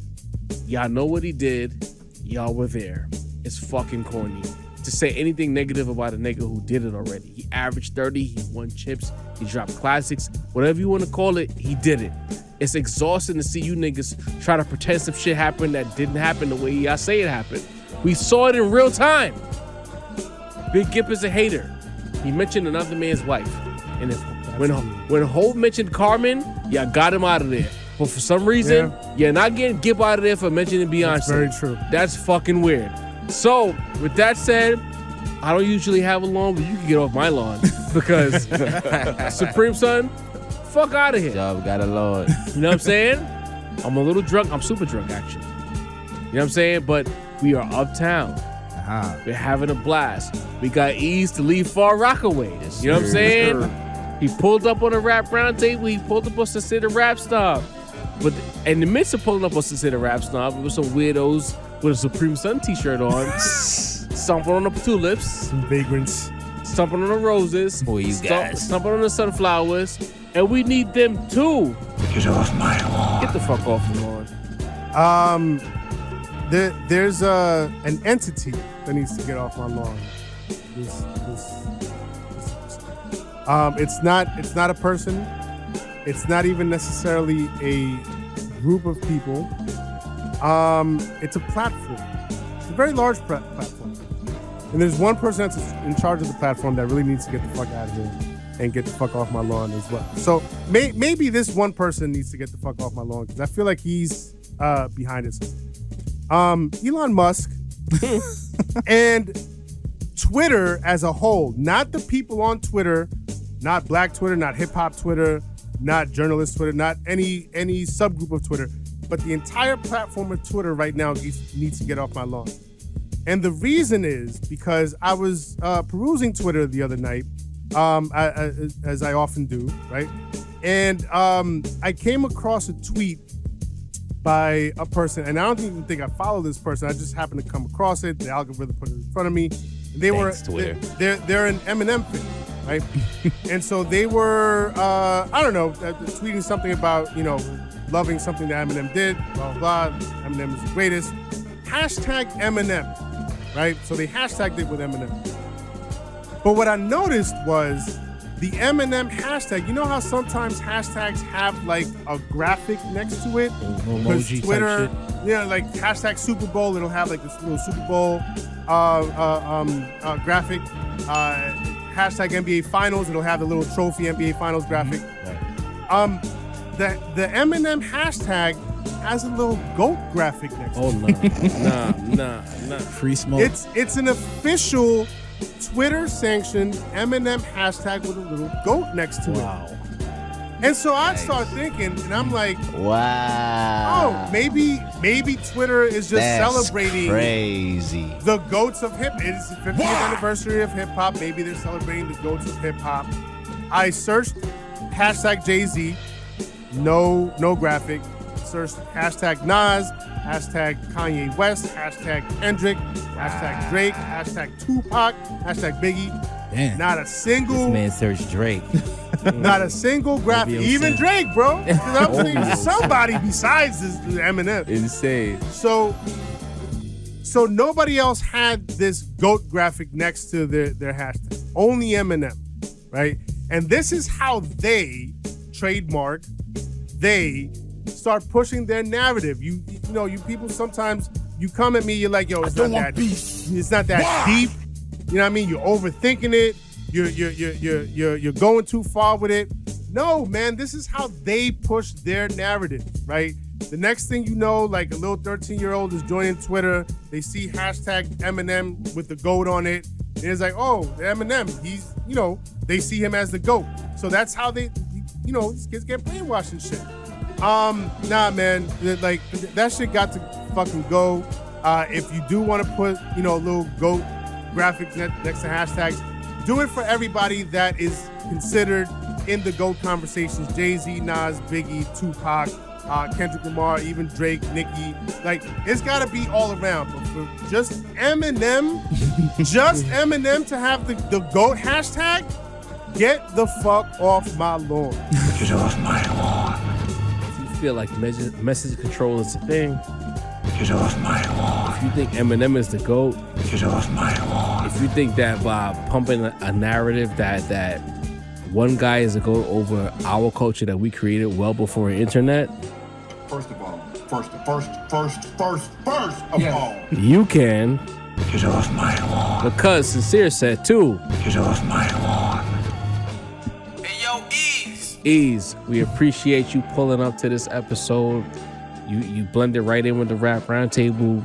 [SPEAKER 2] Y'all know what he did. Y'all were there. It's fucking corny to say anything negative about a nigga who did it already. He averaged 30, he won chips, he dropped classics, whatever you want to call it, he did it. It's exhausting to see you niggas try to pretend some shit happened that didn't happen the way y'all say it happened. We saw it in real time. Big Gip is a hater. He mentioned another man's wife. And when Hov mentioned Carmen, y'all got him out of there. But for some reason, you're not getting Gip out of there for mentioning Beyonce.
[SPEAKER 4] That's very true.
[SPEAKER 2] That's fucking weird. So, with that said, I don't usually have a lawn, but you can get off my lawn. Because Supreme Son, fuck out of here.
[SPEAKER 3] Job got a Lord.
[SPEAKER 2] You know what I'm saying? I'm a little drunk. I'm super drunk, actually. know what I'm saying? But we are uptown. We're having a blast. We got Eeze to leave Far Rockaway. You know what I'm saying? He pulled up on a rap roundtable. He pulled up on Consider Rap Snob. But in the midst of pulling up on Consider Rap Snob, there were some weirdos with a Supreme Sun t-shirt on, stomping on the tulips,
[SPEAKER 4] some vagrants,
[SPEAKER 2] stomping on the roses, stomping on the sunflowers, and we need them too.
[SPEAKER 5] Get off my lawn.
[SPEAKER 2] Get the fuck off the lawn.
[SPEAKER 4] There's an entity that needs to get off my lawn. It's not a person. It's not even necessarily a group of people. It's a platform. It's a very large platform. And there's one person that's in charge of the platform that really needs to get the fuck out of here and get the fuck off my lawn as well. So maybe this one person needs to get the fuck off my lawn because I feel like he's behind it. Elon Musk and Twitter as a whole, not the people on Twitter, not Black Twitter, not hip hop Twitter, not journalist Twitter, not any subgroup of Twitter, but the entire platform of Twitter right now needs to get off my lawn. And the reason is because I was perusing Twitter the other night, as I often do, right? And I came across a tweet by a person, and I don't even think I follow this person. I just happened to come across it. The algorithm put it in front of me. And they're an Eminem fan, right? And so they were, I don't know, tweeting something about, loving something that Eminem did, blah, blah, blah. Eminem is the greatest. Hashtag Eminem, right? So they hashtagged it with Eminem. But what I noticed was the Eminem hashtag. You know how sometimes hashtags have like a graphic next to it?
[SPEAKER 7] Emoji
[SPEAKER 4] Twitter,
[SPEAKER 7] type shit.
[SPEAKER 4] Yeah, like hashtag Super Bowl, it'll have like this little Super Bowl graphic. Hashtag NBA Finals, it'll have the little trophy NBA Finals graphic. Right. The Eminem hashtag has a little goat graphic next to it.
[SPEAKER 2] Nah.
[SPEAKER 7] Free smoke.
[SPEAKER 4] It's an official Twitter-sanctioned Eminem hashtag with a little goat next to it. And so I start thinking, and I'm like,
[SPEAKER 8] wow.
[SPEAKER 4] Oh, maybe Twitter is just celebrating
[SPEAKER 8] crazy.
[SPEAKER 4] The goats of hip. It's the 50th anniversary of hip hop. Maybe they're celebrating the goats of hip hop. I searched hashtag Jay-Z, no graphic. Searched hashtag Nas, hashtag Kanye West, hashtag Kendrick, hashtag Drake, hashtag Tupac, hashtag Biggie.
[SPEAKER 7] Damn.
[SPEAKER 4] Not a single.
[SPEAKER 3] This man searched Drake.
[SPEAKER 4] Not a single graphic. Even Drake, bro. I'm saying somebody besides this Eminem.
[SPEAKER 3] Insane.
[SPEAKER 4] So nobody else had this GOAT graphic next to their hashtag. Only Eminem, right? And this is how they trademark, they start pushing their narrative. You people sometimes you come at me, you're like, yo, it's not that deep. You know what I mean? You're overthinking it. You're going too far with it. No, man, this is how they push their narrative, right? The next thing you know, like a little 13-year-old is joining Twitter. They see hashtag Eminem with the GOAT on it. And it's like, oh, Eminem, he's, they see him as the GOAT. So that's how they, these kids get brainwashed and shit. Nah, man, like that shit got to fucking go. If you do want to put, a little GOAT graphic next to hashtags, do it for everybody that is considered in the GOAT conversations. Jay-Z, Nas, Biggie, Tupac, Kendrick Lamar, even Drake, Nicki. Like, it's got to be all around. But for just Eminem, to have the GOAT hashtag, get the fuck off my lawn.
[SPEAKER 5] Get off my lawn.
[SPEAKER 2] You feel like message control is a thing.
[SPEAKER 5] Get off my lawn.
[SPEAKER 2] If you think Eminem is the GOAT,
[SPEAKER 5] get off my lawn.
[SPEAKER 2] If you think that by pumping a narrative that one guy is a GOAT over our culture that we created well before the internet,
[SPEAKER 5] First of all,
[SPEAKER 2] you can
[SPEAKER 5] get off my lawn.
[SPEAKER 2] Because Sincere said too.
[SPEAKER 5] Get off my lawn.
[SPEAKER 9] Hey yo,
[SPEAKER 2] Eeze, we appreciate you pulling up to this episode. You blended right in with the Rap Roundtable.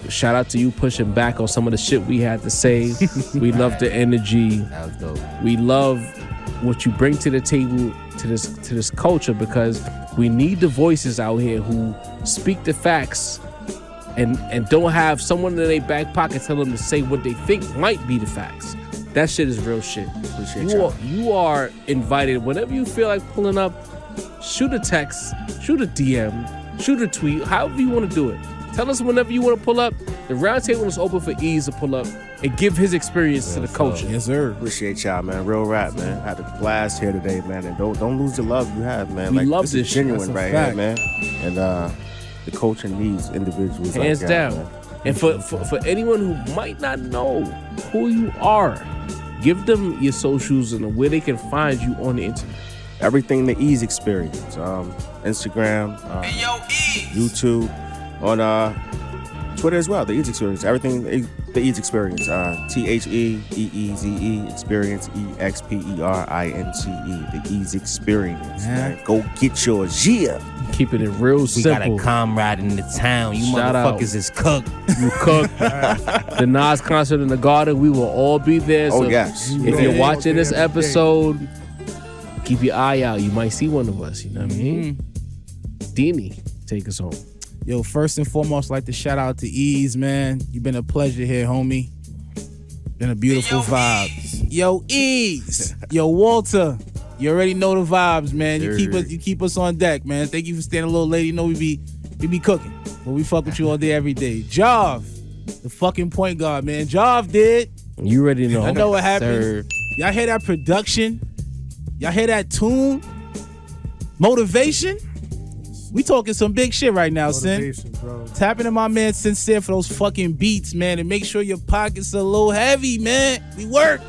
[SPEAKER 2] Shout out to you pushing back on some of the shit we had to say. We love the energy.
[SPEAKER 3] That was dope.
[SPEAKER 2] We love what you bring to the table to this culture, because we need the voices out here who speak the facts and don't have someone in their back pocket tell them to say what they think might be the facts. That shit is real shit. You are invited whenever you feel like pulling up. Shoot a text, shoot a DM, shoot a tweet, however you want to do it. Tell us whenever you want to pull up. The Roundtable is open for Eeze to pull up and give his experience to the culture.
[SPEAKER 7] Yes, sir.
[SPEAKER 6] Appreciate y'all, man. Real rap, man. Had a blast here today, man. And don't lose the love you have, man.
[SPEAKER 2] We love
[SPEAKER 6] this
[SPEAKER 2] this
[SPEAKER 6] is
[SPEAKER 2] shit.
[SPEAKER 6] genuine right here, man. And the culture needs individuals
[SPEAKER 2] Hands
[SPEAKER 6] like that,
[SPEAKER 2] down.
[SPEAKER 6] man.
[SPEAKER 2] And for anyone who might not know who you are, give them your socials and where they can find you on the internet.
[SPEAKER 6] Everything the Eeze experience. Instagram,
[SPEAKER 9] Hey, yo, Eeze.
[SPEAKER 6] YouTube, on Twitter as well. The Eeze experience. Everything the Eeze experience. TheEeze experience. EXPERINCE. The Eeze experience. Man. Go get yours. Yeah.
[SPEAKER 2] Keeping it real
[SPEAKER 3] We
[SPEAKER 2] simple.
[SPEAKER 3] got a comrade in the town. You
[SPEAKER 2] Shout out.
[SPEAKER 3] motherfuckers is cooked.
[SPEAKER 2] You cook. The Nas concert in the Garden, we will all be there. So
[SPEAKER 6] Oh, yes.
[SPEAKER 2] if you're watching this episode, keep your eye out. You might see one of us. You know what I mean? Deanie, take us home.
[SPEAKER 7] Yo, first and foremost, I'd like to shout out to Eeze, man. You've been a pleasure here, homie. Been a beautiful vibe. Yo, Eeze. Yo, Walter. You already know the vibes, man. You keep us on deck, man. Thank you for staying a little late. You know we be cooking, but we fuck with you all day, every day. Jav, the fucking point guard, man. Jav did.
[SPEAKER 2] You already know.
[SPEAKER 7] I know what happened. Y'all hear that production? Y'all hear that tune? Motivation? We talking some big shit right now, Sin.
[SPEAKER 4] Motivation, bro.
[SPEAKER 7] Tapping to my man Sincere for those fucking beats, man, and make sure your pockets are a little heavy, man. We work.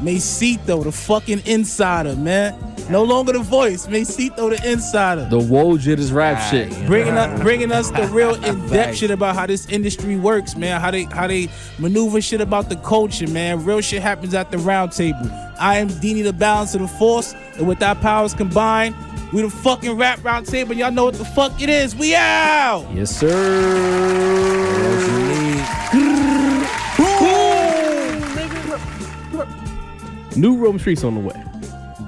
[SPEAKER 7] Masito, the fucking insider, man. No longer the voice. Masito, the insider.
[SPEAKER 2] The Wojit is rap shit.
[SPEAKER 7] Bringing us the real in-depth shit about how this industry works, man. How they maneuver shit about the culture, man. Real shit happens at the Roundtable. I am Deanie, the balance of the force, and with our powers combined, we the fucking rap Roundtable. Y'all know what the fuck it is. We out.
[SPEAKER 2] Yes, sir. New Rome Streets on the way.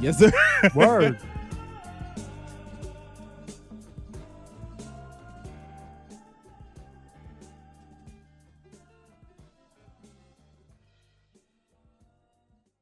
[SPEAKER 7] Yes, sir.
[SPEAKER 4] Word.